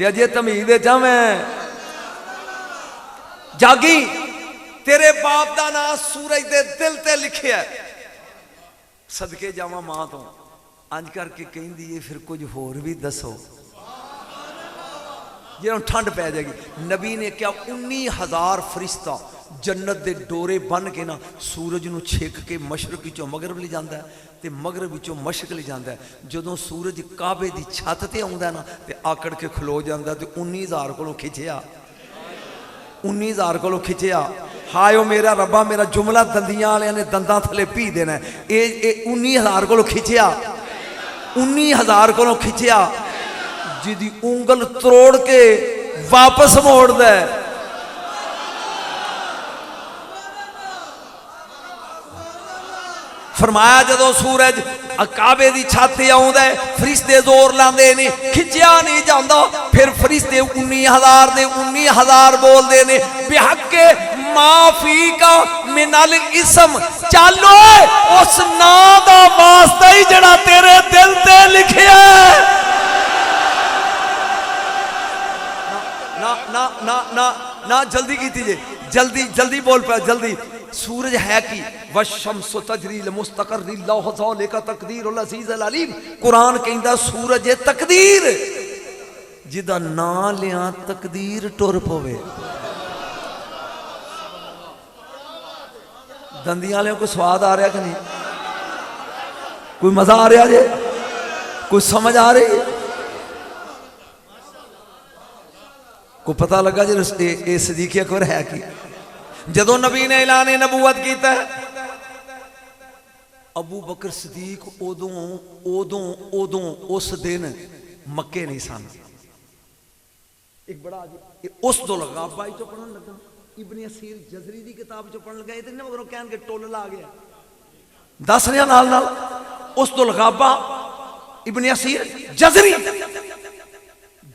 अजे तमीज चा मैं जागी तेरे बाप का नाम सूरज के दिल ते लिखिया। सदके जावा मां तो अंज करके कहती है फिर कुछ होर भी दसो जो ठंड पै जाएगी। नबी ने क्या 19,000 फरिश्ता जन्नत के डोरे बन के ना सूरज को छेक के मशरक चो मगरब ले जाता है तो मगरब चो मशरक ले जाता है। जो सूरज काबे की छत पर आता ना तो आकड़ के खलो जाता तो 19,000 को खिंचया 19,000 को खिंचया। हायो मेरा रब्बा मेरा जुमला दंदियां वाले ने दंदा थले पी देना। ये 19,000 को खिंचया 19,000 को खिंचया जिदी उंगल तरोड़ के वापस मोड़ दे। फरमाया जदों सूरज काबे की छत आउंदा है फरिश्ते जोर लांदे ने खिंचिया नहीं जाता। फिर फरिश्ते 19,000 दे 19,000 बोलते ने बिहक्के माफी का मिनल इसम चलो उस नाम का वास्ता ही जड़ा तेरे दिल ते लिखिया। ना ना ना ना ना जल्दी कीती जे जल्दी जल्दी बोल पाया जल्दी। सूरज है कि वशम्स तजरी लिमुस्तक़र्रि लह ज़ालिका तक़दीरुल अज़ीज़ुल अलीम। कुरान कहंदा सूरज है तकदीर जिदा ना लिया तकदीर टुर पवे। दंदियां वाले को स्वाद आ रहा कि नहीं? कोई मजा आ रहा जे? कुछ समझ आ रही है? को पता लगा जे सदीक़ अकबर है कि जदों नबी ने ऐलान नबूवत किया अबू बकर सदीक उदों उदों उदों उस दिन मक्के नहीं सन। एक बड़ा उस दो लगा बाई चो पढ़न लगा इब्ने असीर जजरी की किताब चो पढ़न लगा ये मगरों कहन के टोल ला गया दस रहा नाल नाल उस दो लगाबा इब्ने असीर जजरी।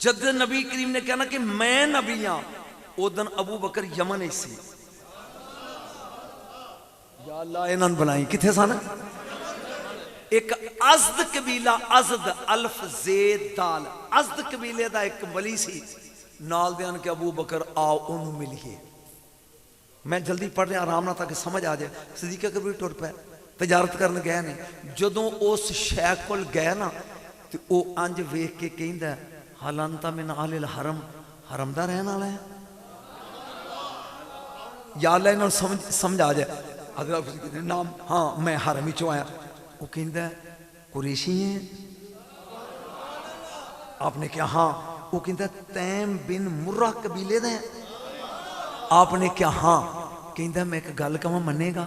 जद नबी करीम ने कहना कि मैं नबी हाँ उदन अबू बकर यमन सी। या अल्लाह इन्होंने बनाई किथे सन? एक अज़द कबीला अज़द अल्फ ज़ेद दाल अज़द कबीले का एक वली सी नाल दे के अबू बकर आओ उन्होंने मिलिए। मैं जल्दी पढ़ रहा आराम ना ताकि समझ आ जाए। सदीक़ अकबर भी टुर पाए तजारत करन गए ने जदों उस शैख कोल गए ना तो वह अंज वेख के कहंदा हालांता मिन आलिल हरम हरम दा रहने वाला है। या अल्लाह इन्होंने समझ आ जाए। अगर नाम हाँ मैं हरम ही चो आया वो कहता कुरैशी है। आपने क्या? हाँ। वो कहता तैम बिन मुर्रा कबीले दे। आपने क्या? हाँ। कहता मैं एक गल कहां मनेगा?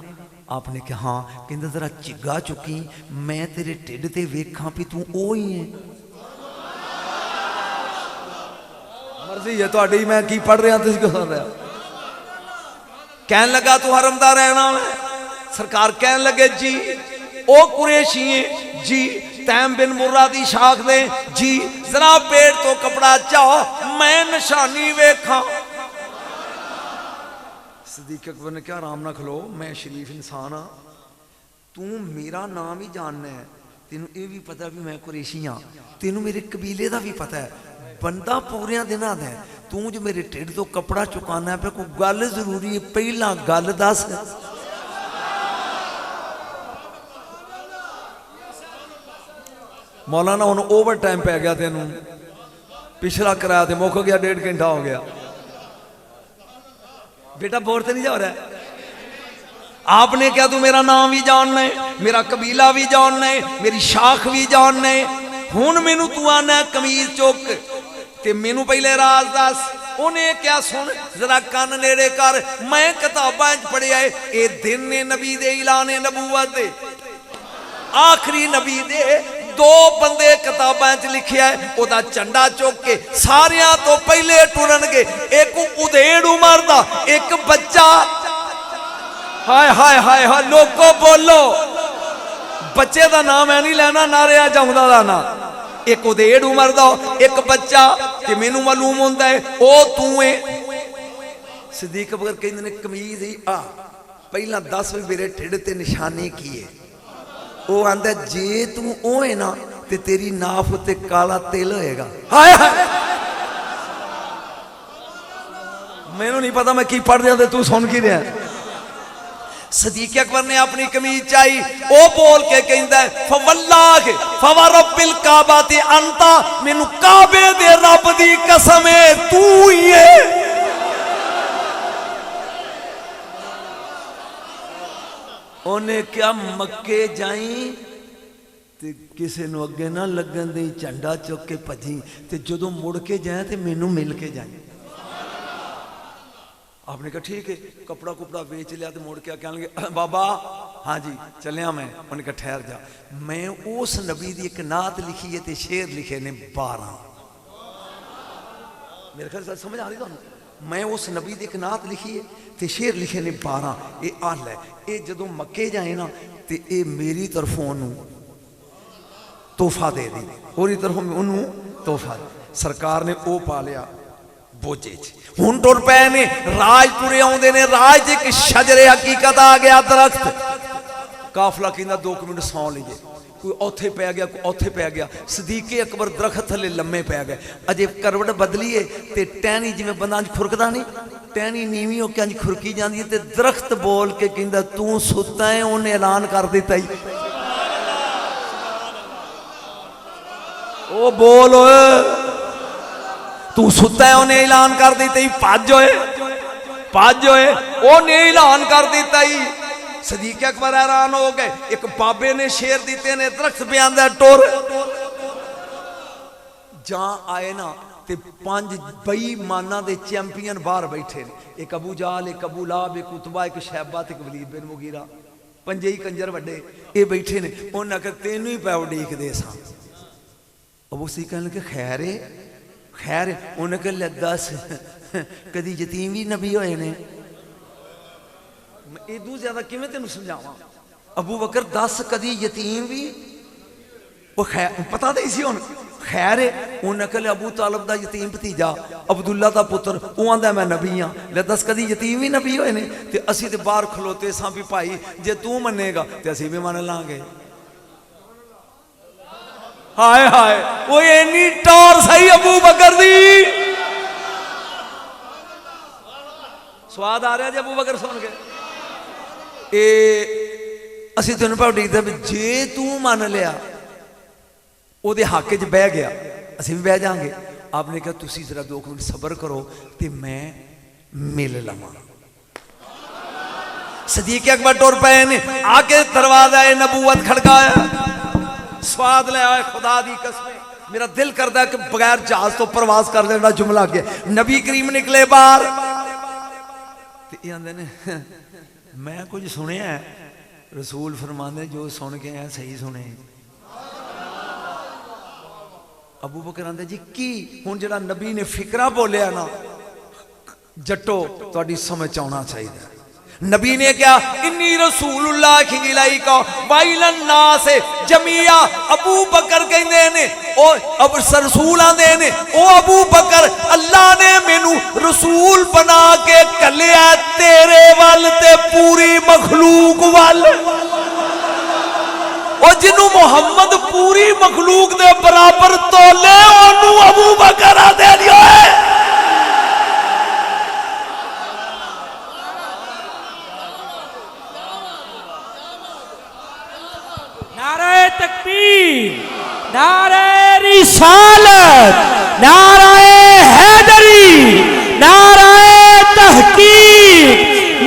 आपने क्या? हाँ। कहता जरा चिगा चुकी मैं तेरे ढिड ते वेखा भी तू ओ ही है। मर्जी है तुहाडी मैं की पढ़ रहा तुसीं क्यों सुन रहे हो? कहन लगा तू हरमदा रहना है। सरकार कहन लगे जी ओ कुरैशी जी तैम बिन मुर्रा दी शाख दे जी जरा पेट तो कपड़ा चाओ मैं निशानी वेखा। सदीक़ अकबर ने क्या आराम ना खलो मैं शरीफ इंसान हाँ तू मेरा नाम ही जानना है तेनू ये भी पता भी मैं कुरैशी हाँ तेनू मेरे कबीले का भी पता है बंदा पूरे दिनों का तू जो मेरे ढिड तो कपड़ा चुकाना पे कोई गल जरूरी है पहला गल दस। मौलाना हुण ओवर टाइम पै गया तेनू पिछला कराया तो मुक गया 1.5 घंटा हो गया। बेटा बोर तो नहीं जा रहा है? आपने क्या तू मेरा नाम भी जानना है मेरा कबीला भी जानना है मेरी शाख भी जानना है। हुण मैनू तू आना कमीज चुक ते मैनू पहले राज दस। उन्हें क्या सुन जरा कान नेड़े कर मैं किताबां पढ़िया है ये दिन ने नबी दे ऐलान नबूवत दे आखिरी नबी दे दो बंदे किताबां च लिखिया है ओदा झंडा चुक के सारियां तो पहले टुरनगे। एक उदेड़ उमर दा एक बच्चा हाय हाय हाय हाय लोगो बोलो बच्चे का नाम है नहीं लेना नारे जाऊंदा दा ना एक उदेड़ उमर दा एक बच्चा ते मैनू मालूम होंदा है ओ तू है। सदीक़ अकबर कहंदे ने कमीज ही आ पहला दस भी मेरे ढिड ते निशानी की है। वो आंदा जे तू ओ है ना ते तेरी नाफ उत्ते काला तिल होएगा। हाय हाय मैनू नहीं पता मैं की पढ़ रहा तू सुन की रहा। सदीक अकबर ने अपनी कमीज चाई, ओ बोल के कहंदा है फवल्लाह फवरब्बिल काबाती अंता, मैनू काबे दे रब दी कसम है तू ही है। ओने क्या मक्के जाई ते किसी नूं अगे ना लगन दे, झंडा चुक के भजी ते जदों मुड़ के जाए तो मैनू मिल के जाए। आपने कहा ठीक है, कपड़ा कुपड़ा बेच लिया तो मुड़ के क्या लगे बाबा हाँ जी चलिया मैं। उन्होंने कहा ठहर जा, मैं उस नबी की एक नात लिखी है तो शेर लिखे ने 12। मेरे ख्याल समझ आ रही तुहानू? मैं उस नबी की एक नात लिखी है तो शेर लिखे ने 12। ये हल है, ये जदों मक्के जाए ना तो ये मेरी तरफों तोहफा दे दी, ओरी तरफों उन्होंने तोहफा। सरकार ने वो पा लिया बोझे च। हुण टुर पे ने राज तुरे आउंदे ने, राज एक शजरे हकीकत आ गया दरख्त। काफला कहंदा 2 मिनट सौ लीजिए, कोई औथे पै गया कोई औथे पै गया। सदीके अकबर दरख्त थले लम्मे पै गए। अजे करवट बदलीए तो टहनी जिवें बंदा खुरकदा नहीं, टहनी नीवी होके अंज खुरकी जाती है तो दरख्त बोल के कहंदा तू सुता है। उन्हें ऐलान कर दिता ही ओ बोल तू सुता है। उन्हें ऐलान कर दिता ही भज होए उन्हें ऐलान कर दिता ही। सदीक अकबर हैरान हो गए। एक बाबे ने शेर दिते ने, दरख्त पे आंदा टुर। जहां आए ना ते 5 बेईमाना दे चैंपियन बाहर बैठे ने, एक अबू जाल, एक अबू लाब, एक उतबा, एक शैबा, एक वलीद बिन मुगीरा। 5 ही कंजर वड्डे ये बैठे ने। उन्हें आखिर तेनू ही पै उड़ीकदे सां। अबू सी कहन के खैर है खैर। उन्हें कहा दस कदी यतीम भी नबी होए ने? इदू ज्यादा किवें तेनू समझावां? अबू बकर 10 कदी यतीम भी? वो खैर पता तो इसी हुण खैर है। उन्हें कहा अबू तालब दा यतीम भतीजा अब्दुल्ला दा पुत्र, वो आंदा मैं नबी हाँ। ले 10 कदी यतीम भी नबी होए ने? ते असीं ते बाहर खलोते सां भी भाई जे तू मनेगा ते असीं भी मन लांगे। हाय हाय वो इन्नी टॉर सही अबू बकर दी। स्वाद आ रहा जी अबू बकर सुन के? असी तेन भाव डिगते भी जे तू मन लिया वो हक च बह गया असी भी बह जाएंगे। आपने कहा तुसी जरा 2 मिनट सबर करो तो मैं मिल लवां। सदीक अकबर टुर पे ने, आके दरवाजा नबूवत खड़काया। स्वाद ले आए खुदा दी कसम। मेरा दिल करता है कि बगैर जहाज तो प्रवास कर लेना। जुमला के नबी करीम निकले बाहर ते आंदे ने मैं कुछ सुनिया है। रसूल फरमांदे जो सुन के आया सही सुने। अबू बकर आंदे जी की? हुण जिहड़ा नबी ने फिकरा बोलिया ना जट्टो तुहाडी समझ आउणा चाहिए। नबी ने क्या इन्नी रसूलुल्लाह खिलाई का वाइलन नास जमिया। अबू बकर कहंदे ने ओ अब रसूल आंदे ने ओ अबू बकर अल्लाह ने मैनू रसूल बना के कलिया तेरे वल ते पूरी मखलूक वल। ओ जिन्नू मुहम्मद पूरी मखलूक दे बराबर तोले ओनू अबू बकर आंदे ने। नारे तकबीर, नारे रिसालत, नारे हैदरी, नारे तहकीक।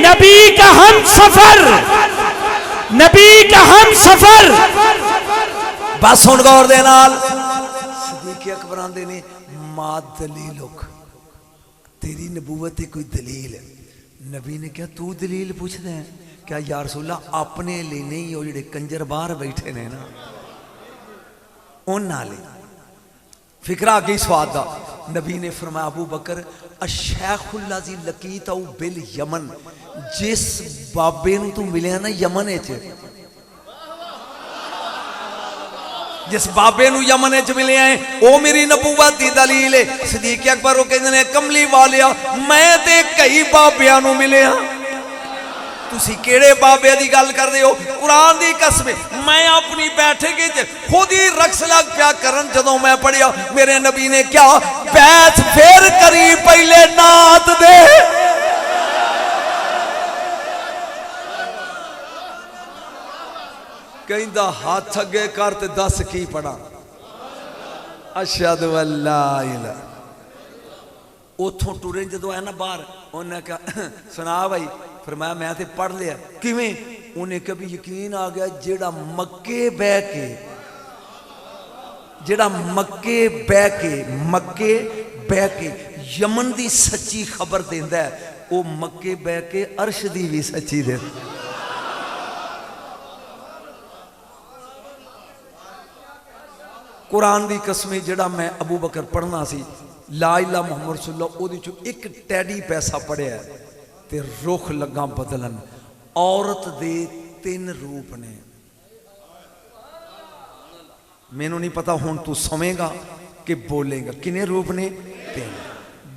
नबी का हम सफर, नबी का हम सफर। बस हुण गौर दे नाल सदीक अकबर आंदे ने मा दलीलुक, तेरी नबूवत कोई दलील है? नबी ने क्या तू दलील पूछदा है? क्या या रसूलल्लाह अपने लिए नहीं, वो जिहड़े कंजर बाहर बैठे ने ना उन्हां लई। फिक्रा आ गई स्वाद दा। नबी ने फरमाया अबू बकर अशैखुल्लाजी लकीत बिल यमन, जिस बाबे नूं तू मिलिया ना यमन च, जिस बाबे नूं यमन च मिलिया है वो मेरी नबूवत दी दलील है। सदीक अकबर वो कहंदे ने कमली वालिया मैं ते कई बाबियां नूं मिलिया। तुसी केड़े बाबे दी गल कर रहे हो? कुरान दी कसम मैं अपनी बैठक खुद ही रक्स लग पिया करन। जदों मैं पढ़िया मेरे नबी ने क्या बैठ फिर करी पहले नात दे। कहंदा हाथ अगे कर ते दस की पढ़ा। अशहदु अल्ला इलाहा। उथों टुरे जो है ना बाहर, उन्हें कहा सुना भाई, फिर मैं तो पढ़ लिया। किवें? उन्हें कभी यकीन आ गया जेड़ा मक्के बह के यमन की सच्ची खबर देंदा है, वो मक्के बह के अर्श की भी सच्ची दे। कुरान की कसमें जेड़ा मैं अबू बकर पढ़ना सी ला इला मुहम्मद रसूलुल्लाह, ओदे चो एक टैडी पैसा पढ़िया ते रुख लगा बदलन। औरत दे 3 रूप ने। मैनू नहीं पता हुण तू सुवेगा कि बोलेगा। किने रूप ने? 3।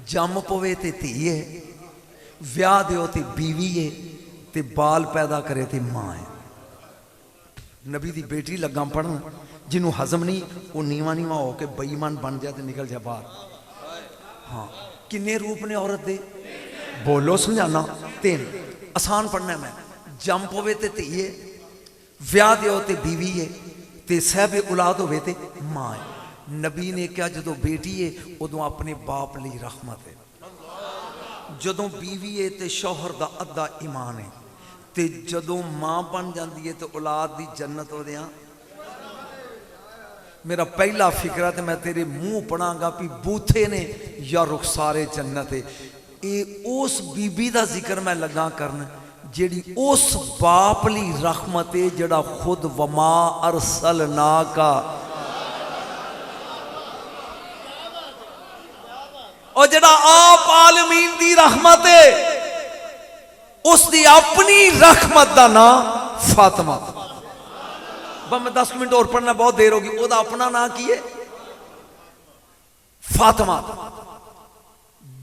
जम पवे ते धी है, ब्याह दिओ ते बीवी है, ते बाल पैदा करे ते मां है। नबी दी बेटी लगा पढ़न, जिन्हों हजम नहीं वो नीवा नीवा होके बेईमान बन जाए तो निकल जाए बाहर। हाँ, किन्ने रूप ने औरत दे? बोलो समझाना। 3 आसान पढ़ना मैं। जम पवे ते धी है, ब्याह दिओ ते बीवी है, ते सहब औलाद होवे ते मां है। नबी ने क्या जो बेटी है उदों अपने बाप लई रहमत है, जदों बीवी है तो शौहर का अद्धा ईमान है, ते जदों मां बन जाती है तो औलाद की जन्नत हो दिया। मेरा पहला फिक्र है तो मैं तेरे मुंह पढ़ांगा भी बूथे ने या रुखसारे जन्नत है। ये उस बीबी का जिक्र मैं लगा करन जेड़ी उस बाप ली रहमत है जड़ा खुद वमा अरसलना का, और जड़ा आप आलमीन दी रहमत है, उसकी अपनी रहमत का नाम फातिमा। मैं 10 मिनट और पढ़ना, बहुत देर होगी। ओदा अपना नाम की है? फातिमा।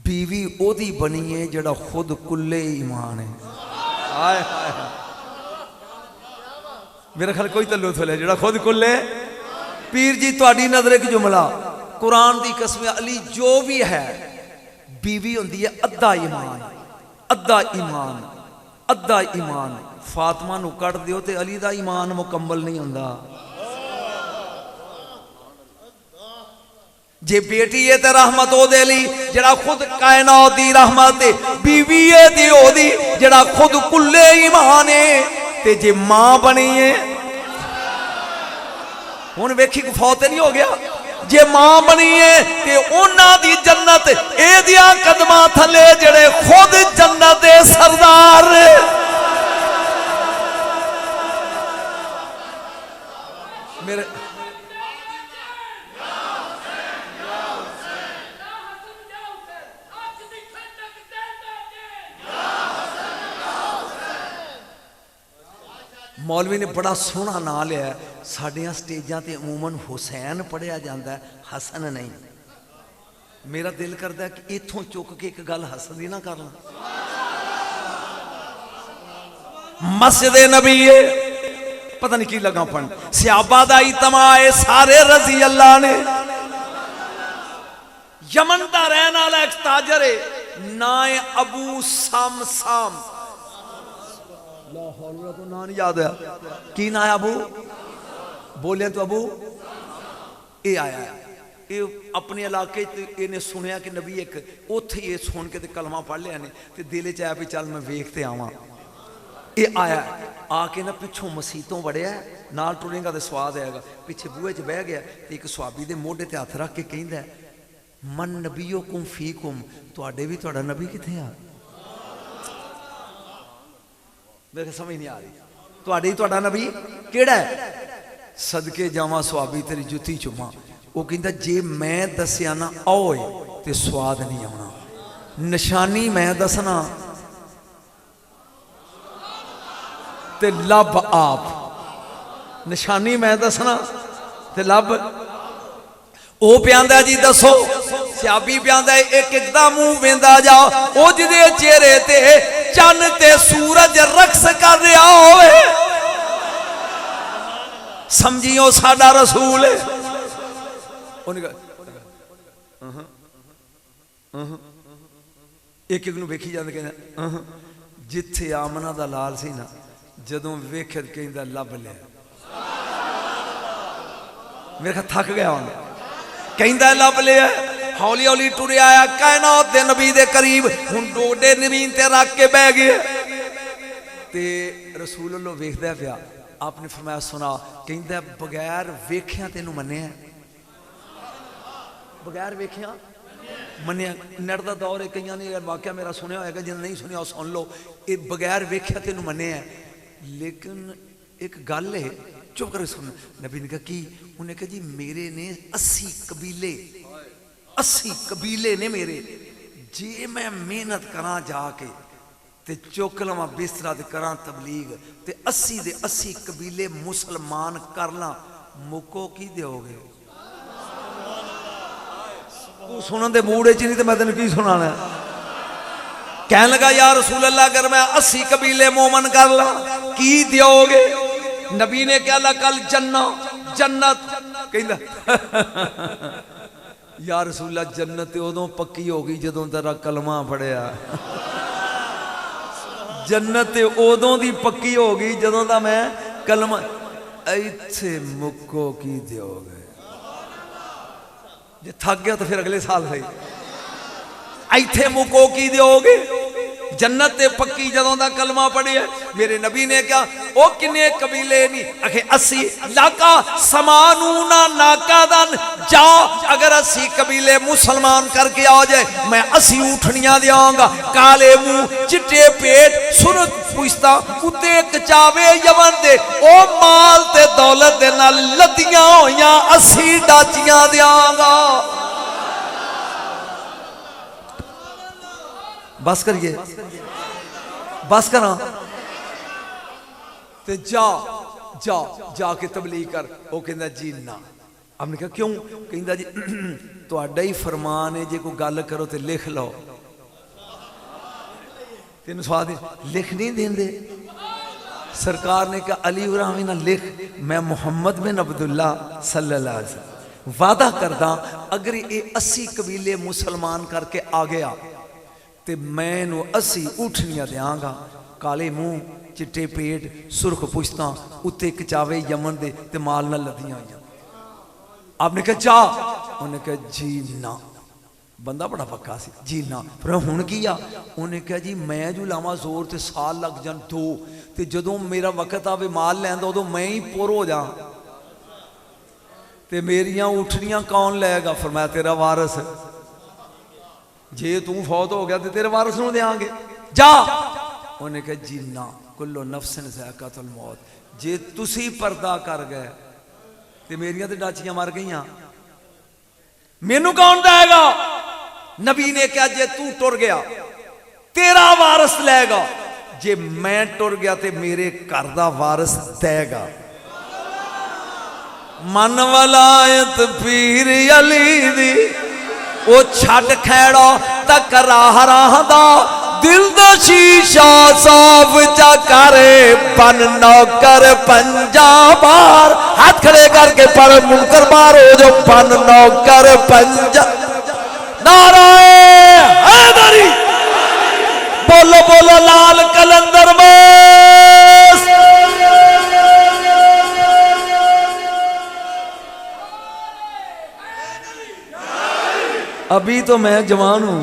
बीवी ओदी बनी है जड़ा खुद कुल्ले ईमान है। हाय हाय, मेरा ख्याल कोई तल्लु थोले जड़ा खुद कुल्ले। पीर जी तुहाडी नजर एक जुमला, कुरान की कसम अली जो भी है बीवी होंदी है अद्धा ईमान, अद्धा ईमान, अद्धा ईमान। फातिमा नू कट दियो ते अली दा ईमान मुकम्मल नहीं होंदा। जे बेटी है ते रहमत ओदे लई जड़ा खुद कायनात दी रहमत है, बीवी है दी ओदी जड़ा खुद कुल्ले ईमान है। ते जे मां बनी है, हुण वेखी को फौत नहीं हो गया। जे मां बनी है ते उन्हां दी जन्नत ए दियां कदमां थले जड़े खुद जन्नत दे सरदार। मेरे मौलवी ने बड़ा सोहना नाम लिया। साडियां स्टेजां ते अमूमन हुसैन पढ़िया जाता है, हसन नहीं। मेरा दिल करता है कि इथों चुक के एक गल हसन दी ना कर ला। मस्जिद नबी है, पता नहीं की लगा पढ़, सहाबा दा इत्माए सारे रजी अल्लाह ने। यमन दा रहने वाला एक ताजर है, ना है अबू साम साम। तो ना नहीं याद है की ना है अबू, बोले तो अबू। ये आया ये अपने इलाके इन्हें सुनिया कि नबी एक उथे ये सुन के कलमा पढ़ लिया ने, ते दिल च आया भी चल मैं वेखते आवा। ये आया आके ना पिछों मसीतों वड़िया, नाल टुरेगा तो स्वाद आएगा। पिछे बूहे च बह गया तो एक सुहाबी दे मोढे ते हथ रख के कहंदा मन नबीओ कुम फी कुम, तुहाडे भी तुहाडा नबी किथे आ? मेरे समझ नहीं आ रही, तुहाडे ही तुहाडा नबी केड़ा है? सदके जावां सुहाबी तेरी जुत्ती चुमा। वो कहंदा जे मैं दसिया ना आओ ते स्वाद नहीं आना, निशानी मैं दसना ते लब आप, निशानी मैं दसना ते लब ओ प्यांदा। जी दसो, सियाबी प्यांदा एक एक दा मुंह वेंदा जा, ओ जिदे चेहरे ते चन्न ते सूरज रक्स कर रहा होवे, समझियो साडा रसूल है। एक एक नूं वेखी जांदे, कहंदा जिथे आमना दा लाल सी ना, जदों वेखे कहंदा लब लिया। मेरे ख्याल थक गया होंगे, कहता लभ लिया, हौली हौली टुर आया कायनात दे नबी दे करीब, हुण डोडे नवीन ते रख के बह गए ते रसूल अल्लाह वेखदा पिया। आपने फरमाया सुना, कहता बगैर वेख्या तेनू मन्निया, बगैर वेख्या मन्निया। नेट का दौर है, कई ने वाक्य मेरा सुनिया होगा, जिन्हें नहीं सुनिया सुन लो, ये बगैर वेख्या तेनू मन्निया। लेकिन एक गल है, चुप कर सुन। नबी ने कहा कि, उन्हें कहा जी मेरे ने 80 कबीले, 80 कबीले ने मेरे, जे मैं मेहनत करा जाके ते चुक लवा बिस्तरा ते करा तबलीग ते 80 दे 80 कबीले मुसलमान कर ला, मुको की दोगे? तू सुनन दे मूड च नहीं तो मैं तेन की सुनाना। कह लगा यार रसूल अल्लाह, अगर मैं 80 कबीले मोमन कर ला की दोगे? नबी ने क्या ला कल जन्नत जन्नत, कहंदा यार रसूल अल्लाह जन्नत उदों पक्की हो गई जदों तेरा कलमा पढ़िया, जन्नत उदों दी पक्की हो गई जदों दा मैं कलमा। इत्थे मुक्को की दोगे? जे थक गया तो फिर अगले साल सही, इत्थे मुक्को की दोगे? जन्नत ते पक्की जदों दा कलमा पढ़िया। मेरे नबी ने क्या ओ किन्ने कबीले नहीं आखे 80 लाका समानूना नाकादन, जा अगर 80 कबीले मुसलमान करके आ जाए मैं 80 ऊठनियां देंगा, काले मुंह चिट्टे पेट सुरत पुछता उत्ते कचावे यमन दे, ओ माल ते दौलत दे नाल लदियां होइयां 80 डाचियां देंगा। बस करिए, बस करा ते जा जा जाके तबलीग कर। वो कहता जी ना। हमने कहा क्यों? कहता जी तुहाडा ही फरमान है, जे कोई गल करो तो लिख लो। तेन स्वाद लिख नहीं देंदे। सरकार ने कहा अली उरामी ना लिख, मैं मुहम्मद बिन अब्दुल्ला सल्लल्लाहु अलैहि वसल्लम वादा करदा, अगर ये 80 कबीले मुसलमान करके आ गया ते मैं इनू 80 ऊठनियां देंगा, काले मुंह चिट्टे पेट सुरख पुछता उत्ते कचावे यमन दे ते माल न लदियां हुई। आपने कहा जा, उन्हें कहा जी ना। बंदा बड़ा पक्का सी, जी ना। पर हुण की आ? उन्हें कहा जी मैं जो लावा जोर ते साल लग जान 2, ते जदों मेरा वक्त आवे माल लैंदा उदों मैं ही पुर हो जा, ते मेरियां ऊठनियां कौन लैगा? फरमाया तेरा वारस, जे तू फौत हो गया तो तेरे वारस नूं देंगे, जा। उन्हें कहा जी ना, कुल्लो नफ्सिन ज़ाइक़ातुल मौत, जे तुसी पर्दा कर गए तो मेरियां तो डाचियां मर गई, मैनू कौन देगा? नबी ने कहा जे तू टुर गया तेरा वारस लेगा, जे मैं टुर गया तो मेरे घर दा वारस देगा। मन वलायत पीर अली दी, वो छड़ खैड़ा तक राह दा, दिल दा शीशा साफ चा करे, बन नौकर पंजा बार। हाथ खड़े करके पर मुनकर बार हो जो, बन नौकर पंजा। नाराए हैदरी, बोलो बोलो लाल कलंदर बस। अभी तो मैं जवान हूं,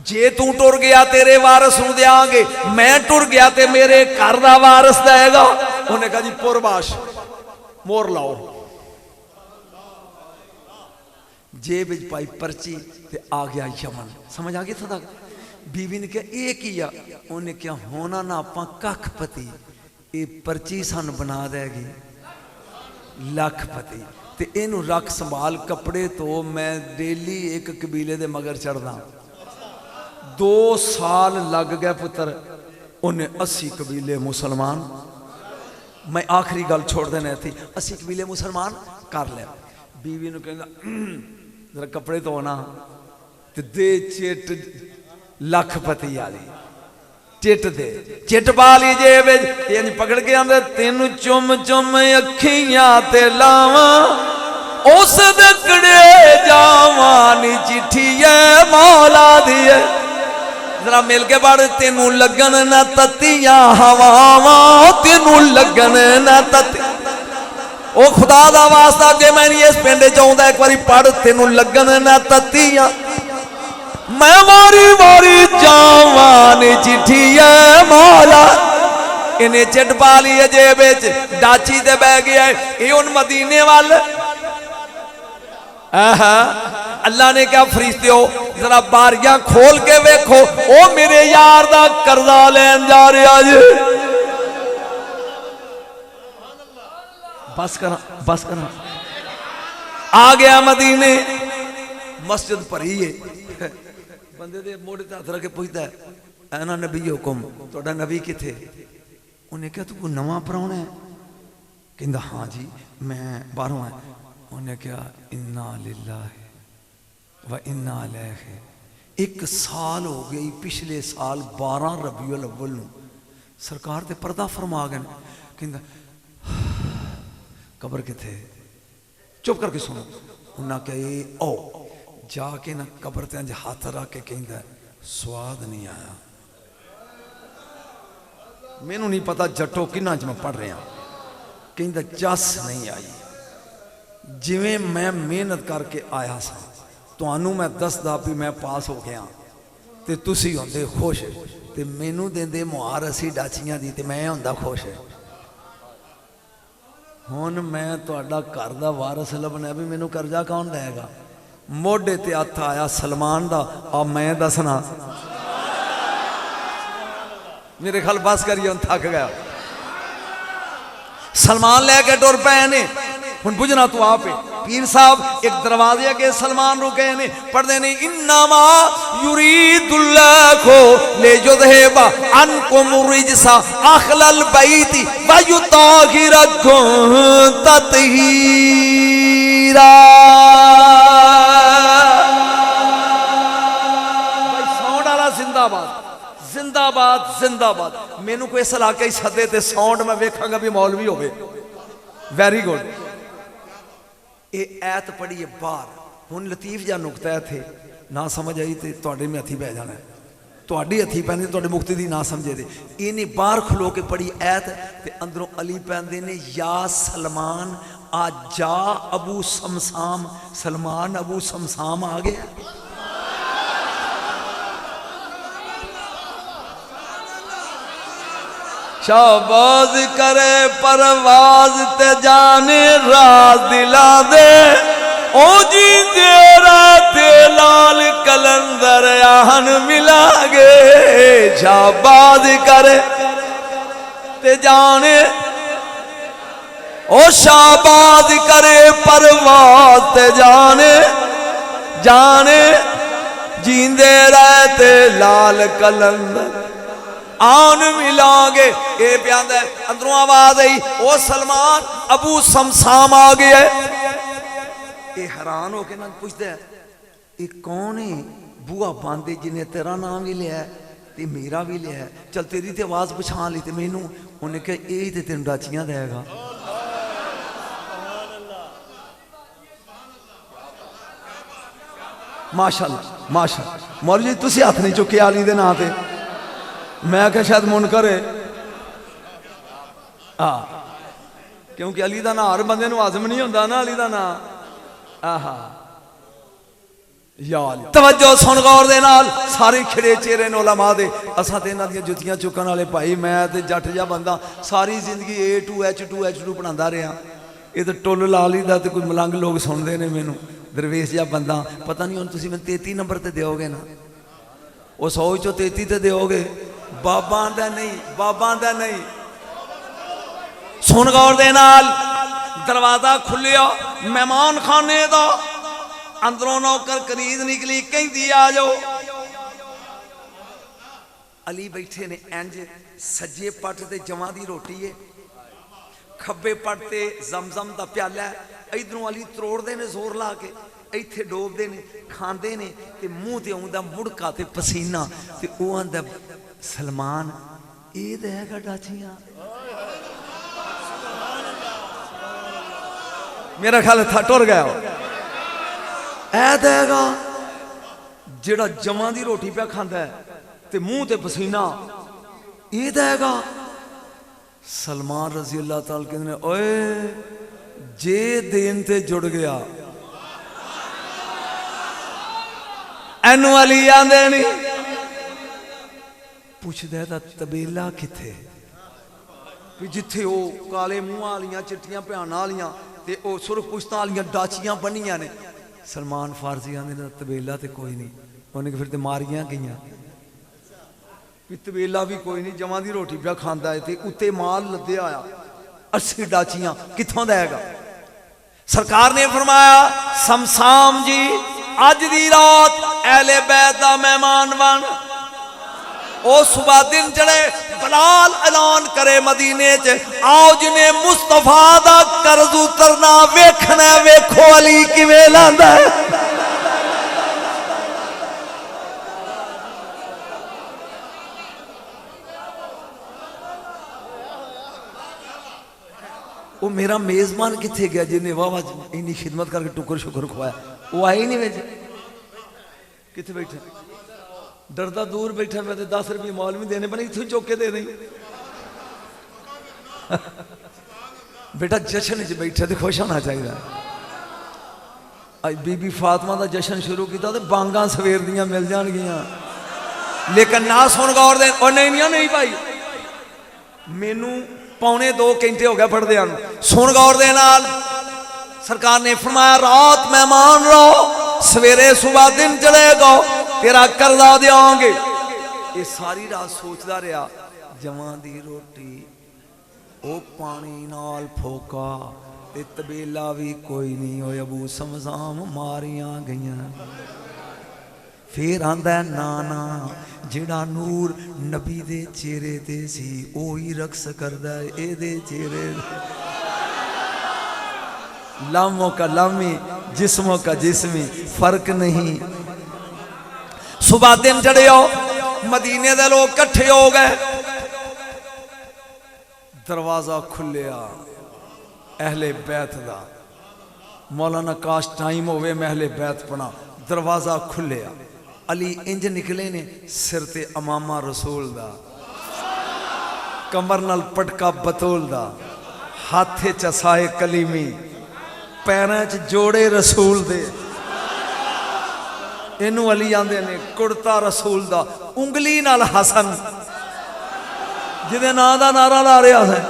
जे तू टुर गया तेरे वारस नूं देंगे, मैं टुर गया ते मेरे घर दा वारस देगा। उन्हें कहा जी पुरबाश मोर लाओ, जेब विच पाई पर्ची ते आ गया यमन। समझ आ गई इत्थों तक? बीवी ने कहा ये की आ? उन्हें क्या होना ना आपां कखपति, ये पर्ची सानू बना देगी लखपति, ते इनू रख संभाल कपड़े तो मैं डेली एक कबीले दे मगर चढ़दा। 2 साल लग गए पुत्र, उन्हें 80 कबीले मुसलमान। मैं आखिरी गल छोड़ देना थी, 80 कबीले मुसलमान कर लिया। बीवी ने कहना जरा कपड़े धोना, ते दे चिट लखपति वाली चिट दे, चिट पा ली जेब पकड़ के आंदे, तेन चुम चुम अखियां ते लावा, उस दकड़े जावा नी चिट्ठी है मौला दी है। जरा मिल के पढ़। तेनू लगन ना तत्तियां हवावां, तेनू लगन ना तत्ती। ओ खुदा दा वास्ता जे मैं नहीं इस पिंड च आउंदा एक बारी पढ़। तेनू लगन ना तत्तियां मैं मारी मारी जावान चिट्ठी है मौला। इन्हें चिट पा ली है जेब च, डाची ते बह गया ये उन मदीने वाल। अल्लाह ने क्या फरिश्ते हो जरा बारियां खोल के वेखो, ओ मेरे यार दा कर्जा लैन जा रहा जी। बस करा बस करा। आ गया मदीने, मस्जिद भरी है। बंदे दे मोड़े ते हथ रख के पूछता है, ऐना नबी हुकुम, तुहाडा नबी किथे? उन्हें क्या तू कोई नवा पराउणा है? कहंदा हाँ जी मैं बाहरों है। उन्हें क्या इन्ना लिल्लाहि व इन्ना अलैहि। एक साल हो गई, पिछले साल 12 रबीउल अव्वल नूं सरकार ते पर्दा फरमा गए। कहंदा कबर किथे? चुप करके सुनो। उन्हें क्या ओ जाके ना कबर ते अंज हाथ रख के कहंदा स्वाद नहीं आया। मैनू नहीं पता जट्टो किन्ना च मैं पढ़ रहा। कहंदा जस नहीं आई। जिवें मैं मेहनत करके आया सा तुहानू मैं दसदा भी मैं पास हो गया ते तुसी होंदे खुश ते मैनू देंदे मुहार असी डाचियां दी ते मैं होंदा खुश। हुण मैं तुहाडा घर दा वारस लभना भी मैनू कर्जा कौन देगा? मोढे ते हथ आया सलमान दा। आ मैं दसना मेरे ख्याल बस करिए थक गया। सलमान लैके टुर पे ने। हुण बुझना तू आप पीर साहब एक दरवाजे अगे सलमान रुके ने, पढ़ते ने इन्नमा युरीदुल्लाहु लियुज़हिबा अन्कुम रिजसा अहलल बैति व युताहिरकुम तत्हीरा। भाई साउंड वाला जिंदाबाद जिंदाबाद जिंदाबाद। मैनू कोई इस इलाके ही सदे ते साउंड मैं वेखांगा भी मौलवी होवे। Very good. ये ऐत पढ़ी है बाहर। हुण लतीफ जा नुकता है थे ना समझ आई तो तुहाडे में हथी पै जाना है। तुहाडी हथी पैंदे तुहाडे मुक्ति दी ना समझे दे। इन्हें बाहर खलो के पढ़ी ऐत ते अंदरों अली पैंदे ने या सलमान आ जा अबू समसाम। सलमान अबू समसाम आ गया। शाबाज करे परवाज ते जाने राज दिला दे। ओ जी तेरा ते लाल कलंदर आहन मिला गे। शाबाज करे ते जाने ओ शाबाज करे परवाज ते जाने जाने जींदे रहते लाल कलंदर आन मिलांगे। ये प्याद अंदरों आवाज आई ओ सलमान अबू समसाम आ गया। ये हैरान होके ना पूछता है ये कौन है? बुआ बांदे जिन्हें तेरा नाम भी लिया ते मेरा भी लिया। चल तेरी तो आवाज पछाण ली। मैनू उन्हें कहा यही तो तेन डाचियां देगा। माशाअल्लाह माशाअल्लाह। मौलवी जी तुसी हथ नहीं चुके अली दे नां ते। मैं क्या शायद मुनकर है क्योंकि अली का ना हर बंदे हाजम नहीं होंदा ना अली का ना। आहा या तवज्जो सुन गौर दे नाल। सारे खिड़े चेहरे ने उलमा दे। असां ते इन्हां दियां जुत्तियां चुकन वाले भाई मैं ते जट जा बंदा सारी जिंदगी A2H2 पढ़ांदा रहा। ये तो टुल ला लीदा ते कोई मलंग लोग सुनते ने मैनू दरवेश जा बंदा। पता नहीं हुण तुसीं मैनूं 33 नंबर ते दिओगे ना। वो 100 चों 33 ते दिओगे। बाबा दा नहीं बाबा दा नहीं। सुन गौर दे नाल। दरवाजा खुलिया मेहमान खाने दा। अंदरों नौकर करीज निकली कहती आ जाओ। अली बैठे ने इंज सज्जे पट ते जवां दी रोटी है, खब्बे पट ते जमजम दा प्याला है। इधरों अली त्रोड़ते ने जोर ला के इत्थे डोबते ने खांदे ने ते मूँह ते आउंदा मुड़का ते पसीना ते ओह आंदा सलमान ये तो है डाचियां। मेरा ख्याल था टुर गया ऐ देगा जेड़ा जमां दी रोटी पे खांदा है ते मुंह ते पसीना ये देगा। सलमान रजी अल्लाह ताला कहते ओए जे देन ते जुड़ गया एनू अली आंदे नहीं पुछदा दा तबेला किथे भी जिथे वो काले मूँह वालियां चिट्टियां भैन वालियां ते वो सुरख पुश्तां वालियां डाचियां बनियां ने। सलमान फारसी आंदे ने तबेला ते कोई नहीं, उन्हें फिर ते मारियां गईयां भी तबेला भी कोई नहीं, जमां दी रोटी पिया खांदा है ते उत्ते माल लद्या आया 80 डाचियां कित्थों देगा। सरकार ने फरमाया समसाम जी अज दी रात अहले बैत दा मेहमान बन। ओ सुबह दिन चढ़े बलाल ऐलान करे मदीने च आओ जिन्हें मुस्तफा दा कर्ज उतरना वेखना वेखो अली किवें लांदा है। वो मेरा मेजबान किथे गया जिन्हें वाह वाह इन्नी खिदमत करके टुकर शुकर खुआया, वो आए ही नहीं बेचे किथे बैठे डरदा दूर बैठा। मैं 10 रुपये मौल भी देने बने इतों चौके दे नहीं बेटा जश्न च बैठे तो खुश होना चाहिए। अज बीबी फातिमा का जश्न शुरू किया तो बांगा सवेर दियां मिल जाएगियां, लेकिन ना सुन गौर दे और नहीं भाई मैनू 1.25 घंटे हो गए पढ़दे सुन गौर दे नाल। सरकार ने फरमाया रात मेहमान रहो सवेरे सुबह दिन चलेगा तेरा कर्जा देंगे। ये सारी रात सोचता रहा जवां दी रोटी ओ पानी नाल फोका ते तबेला भी कोई नहीं हो अबू समसाम मारियां गईयां। फिर आंदा नाना जिहड़ा नूर नबी दे चेहरे ते सी ओही रक्स करदा ए दे चेहरे लामों का लामी जिस्मों का जिस्मी फर्क नहीं। सुबह दिन चढ़े हो मदीने दे लोग कट्ठे हो गए, दरवाजा खुलिया अहले बैत दा। मौलाना काश टाइम होवे मैं अहले बैत पढ़ा। दरवाजा खुलिया अली इंज निकले ने सिर ते अमामा रसूल दा, कमर नाल पटका बतूल दा, हाथे च साए कलीमी, पैरों च जोड़े रसूल दे। इनू अली आंदे ने कुर्ता रसूल दा, उंगली नाल हसन जिदे नां दा नारा ला रहा है।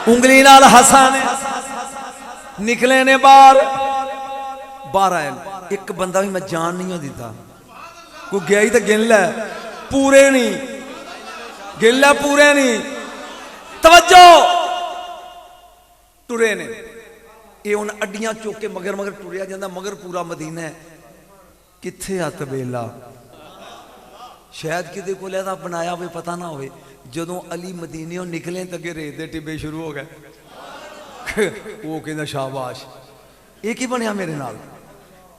उंगली नाल हसन निकले ने बाहर आए। एक बंदा भी मैं जान नहीं दिता, कोई गया ही तो गिन लै पूरे नहीं, गिन लै पूरे नहीं। तवज्जो टुरे ने ये हुण अड्डियां चुक के मगर मगर टुरिया जांदा, मगर पूरा मदीना है। किथे आ तबेला शायद किते कोल ऐसा बनाया होवे पता ना होवे। जदों अली मदीने निकले तो अगे रेत के टिब्बे शुरू हो गए। वो कहता शाबाश ये की बनया मेरे नाल।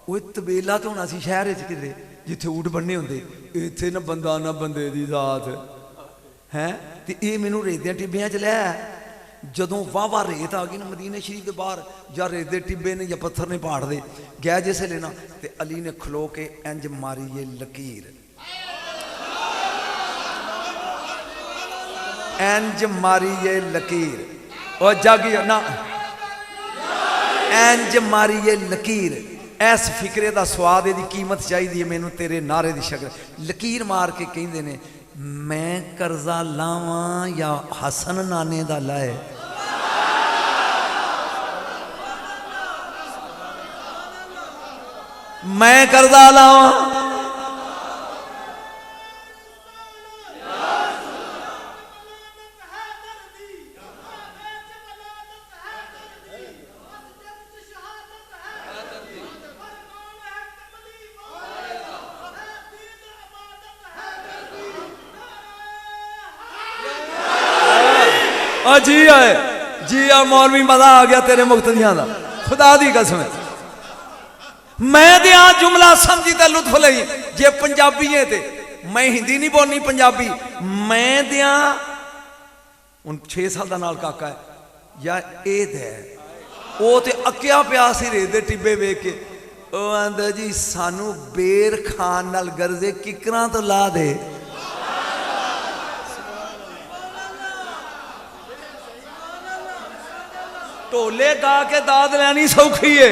वो तबेला तो होना सी शहर कि जिथे ऊट बनने होंगे, इत्थे ना बंदा ना बंदे दी जात है। तो ये मैनू रेत के टिब्बियां च लिया। जदों वाह रेत आ गई ना मदीने शरीफ के बाहर, या रेत के टिब्बे ने या पत्थर ने पाड़ दे गया जिसे लेना, तो अली ने खलो के इंज मारी ये लकीर, इंज मारी ये लकीर और जागी ना, इंज मारी ये लकीर। इस फिक्रे का स्वाद यदि कीमत चाहिए मैनू तेरे नारे की शक्ल। लकीर मार के कहते ने मैं कर्जा लावा या हसन नाने दा लाए। मैं कर्जा लावा जी आए जी आ मौलवी मजा आ गया तेरे मुक्तदियां दा खुदा दी कसम। मैं दिया जुमला समझी ते लुत्फ लई जे पंजाबी है ते मैं हिंदी नहीं बोलनी पंजाबी, मैं दिया हूँ 6 साल का नाल काका है या ए दे वो तो अक्या पिया सी रेत दे टिब्बे वेख के आंदा जी सानू बेर खान नाल गर्जे किकरां तो ला दे। ढोले गा के दाद लैनी सौखी है।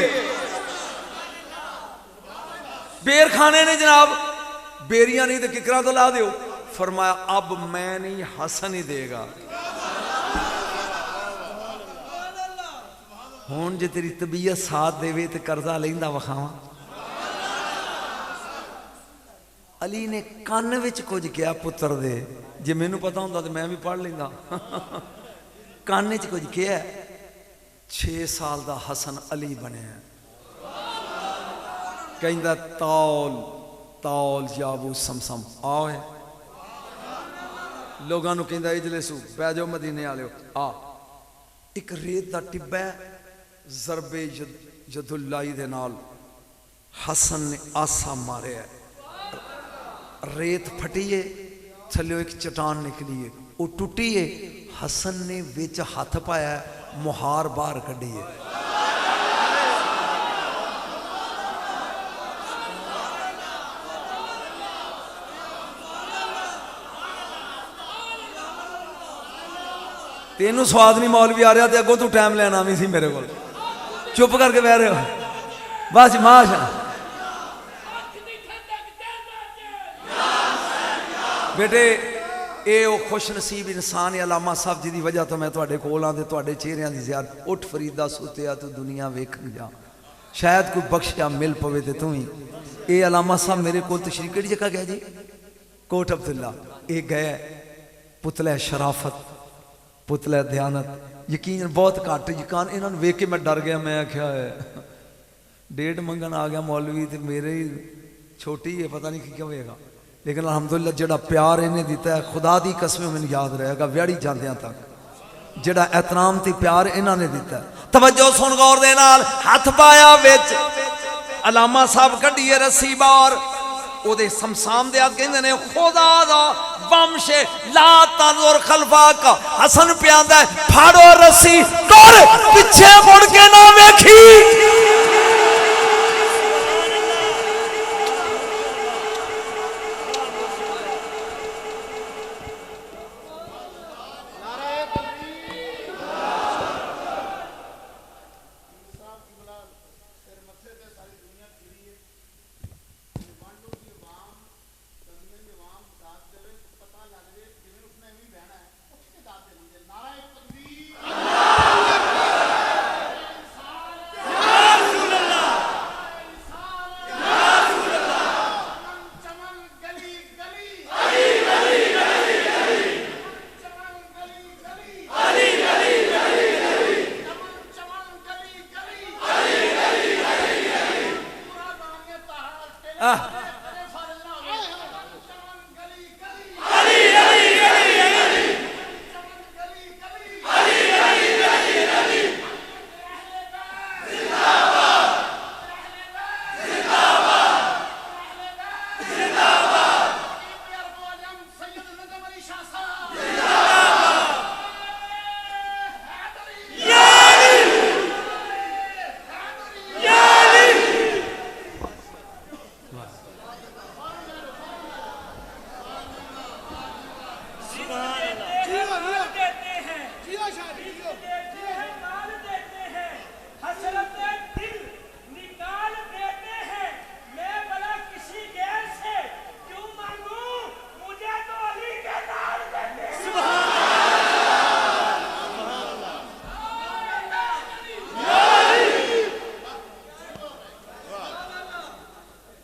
बेर खाने ने जनाब बेरियां नहीं तो किकरां तो ला दो। फरमाया अब मैं नहीं हसन ही देगा। हुण जे तेरी तबीयत साथ देवे तो कर्जा लेंदा वखावा। अली ने कान विच कुछ किया पुत्र दे, जे मैनू पता होंदा तो मैं भी पढ़ लेंदा। कान च कुछ किया, 6 साल का हसन अली बने। कहंदा तौल तौल याबू समसम आओ। लोगों को कहंदा इजलिसू बह जाओ मदीने वाले आ। एक रेत का टिब्बा जरबे जदुल्लाई दे नाल हसन ने आसा मारे, रेत फटी है, थल्ले एक चट्टान निकली है, वो टुटी है। हसन ने विच हाथ पाया, मुहार बाहर कढ़ी है। तेनू स्वाद नहीं मौलवी आ रहा तो अगों तू टाइम लेना भी सी मेरे को। चुप करके बह रहे हो बस माश। बेटे ये वो खुश नसीब इंसान अलामा साहब जी की वजह तो मैं तुहाडे कोल आं ते तुहाडे चेहरिਆਂ की ज़ियारत। उठ फरीदा सुतिया तू दुनिया वेखन जा, शायद कोई बख्शिया मिल पवे ते तू ही। ये अलामा साहब मेरे को तशरीफ किहड़ी जगह गया जी? कोट अब्दुल्ला। ये गए पुतला शराफत, पुतला दयानत। यकीन बहुत घट यकीन इन्होंने वेख के मैं डर गया। मैं आख्या है डेढ़ मंगन आ गया मौलवी तो मेरे ही छोटी है, पता नहीं क्या होएगा। लेकिन अलहमदुलिल्लाह जेड़ा प्यार इन्हें दिता है खुदा दी कसम मैंने याद रहेगा व्याड़ी जांदियां तक। जेड़ा एहतराम ते प्यार इन्होंने दिता है। तवज्जो सुन गौर दे नाल। हाथ पाया विच अलामा साहब कढ़िए रस्सी बार ओदे समसाम दे हाथ कहंदे ने खुदा दा वंश ला तनजुर खलफाक। हसन प्यांदा फाड़ो रस्सी टुर पीछे मुड़ के ना वेखी।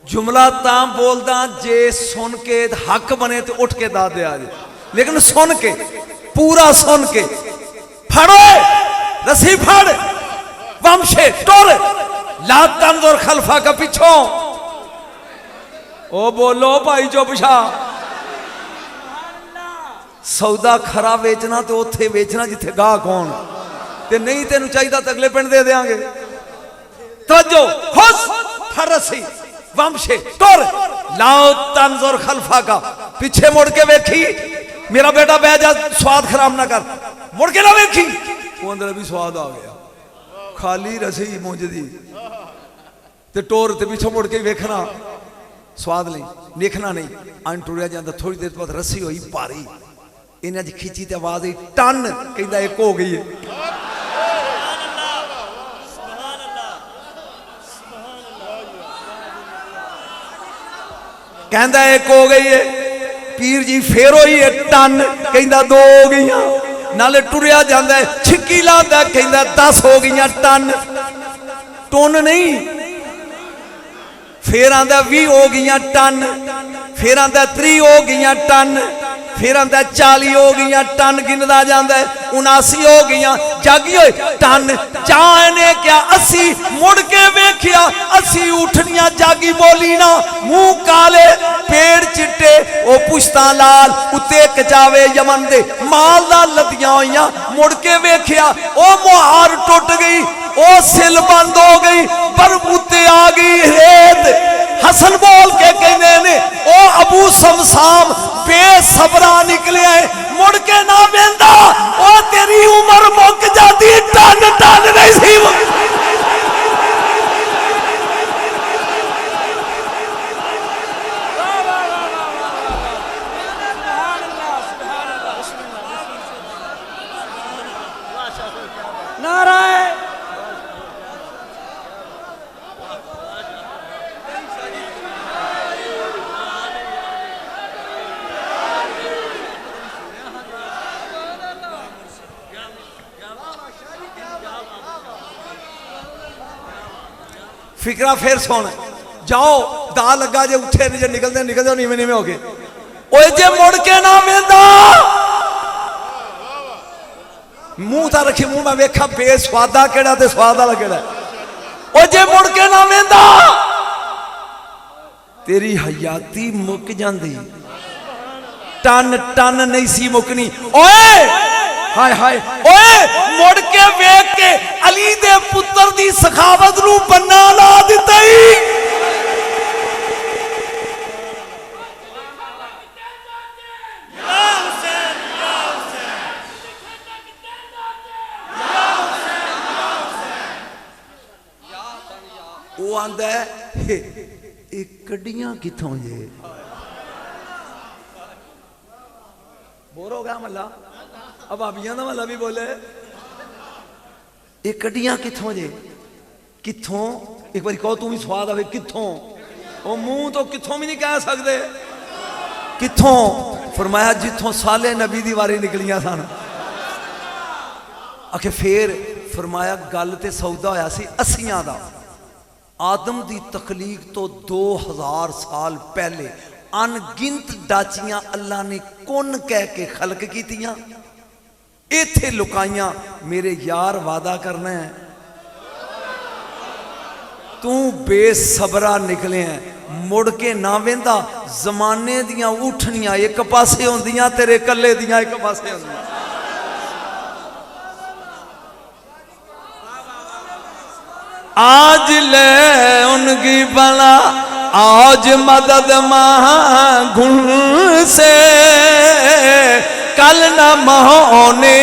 जुमला तां बोलदा जे सुन के हक बने तो उठ के दाद दे आ जाए। लेकिन सुन के पूरा सुन के फड़ो रस्सी फड़ वंशे टोर ला तंजुर खलफा का पीछों। ओ बोलो भाई चुप छा। सौदा खरा बेचना तो उत्थे बेचना जिथे गाह कौन ते नहीं तेन चाहिए तो अगले पिंड दे देंगे। तवज्जो खुश फड़ रस्सी वंशे टोर लाओ तंजुर खलफा का। पिछे मुड़ के वेखी मेरा बेटा बह जा स्वाद खराब ना कर मुड़ के ना वेखी वो अंदर भी स्वाद आ गया खाली रसी मुंज दी ते टोर ते पिछों मुड़ के वेखना स्वाद नहीं देखना नहीं अन टुरिया जाता थोड़ी देर बाद रस्सी हुई भारी इन्हें खिंची तो आवाज आई टन कहता एक हो गई है कहता एक हो गई है पीर जी फिर होई है टन कहता दो हो गई नाले टुरिया जाता है छिक्की लाता कहता 10 हो गई टन टन नहीं फिर आंदा 20 हो गई टन फिर आंदा 30 हो गई टन फिर आंदा 40 हो गई टन गिनदा जांदा है 79 हो गई जागी होए टन चाहने क्या 80 मुड़ के वेखिया 80 उठनिया जागी बोली ना मुंह काले पेड़ चिट्टे ओ पुश्ता लाल उत्ते कचावे यमन दे माल दा लदियां होइयां मुड़ के वेखिया ओ मुहार टुट गई ओ सिल बंद हो गई पर उत्ते आ गई रेत हसन बोल के कहने ने ओ अबू समसाम बेसबरा निकले आए मुड़ के ना वेंदा ओ तेरी उम्र मुक जाती टन टन नहीं सी फिक्रा फिर सुन जाओ दा लगा जे उठे जे निकलते निकलते नीवे नीवे हो गए ओए जे मुड़ के ना वेंदा मुंह ता रखी मुंह में वेखा बेस्वादा केड़ा ते स्वाद वाला केड़ा ओ जे मुड़ के ना वेंदा तेरी हयाती मुक जांदी टन टन नहीं सी मुकनी ओए हाय हाय ओए मुड़ के वेख के अली दे पुत्र दी सखावत नू बन्ना ला दिता ही वो आंदा है कड्डियां किथों जे बोर हो गया मल्ला अब भाभियां का मतलब भी बोले ये कड्डियां किथों जे किथों एक बार कहो तू भी स्वाद आवे किथों वो मुंह तो किथों भी नहीं कह सकते किथों फरमाया जिथों साले नबी दी वारी निकलियां सन आखे फिर फरमाया गल ते सौदा होया सी 80 दा आदम दी तखलीक तो 2000 साल पहले अनगिनत डाचियां अल्लाह ने कुन कह के खलक कीतियां इथे लुकाइयां मेरे यार वादा करना है तू बेसबरा निकले हैं मुड़ के ना वेंदा जमाने दियां उठनियां एक पासे होंदियां तेरे कल्ले दियां एक पासे होंदियां आज ले उनकी बला आज मदद महागुण से कल न होने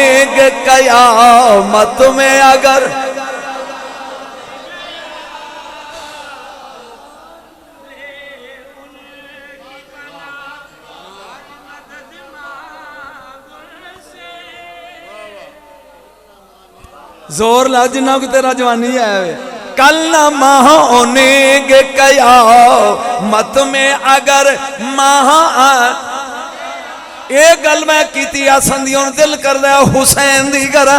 कयामत में अगर जोर ला जिन्ना को तेरा जवानी है कल न होने कयामत में अगर महा ये गल मैं की संदियों दिल कर दिया हुसैन दी करा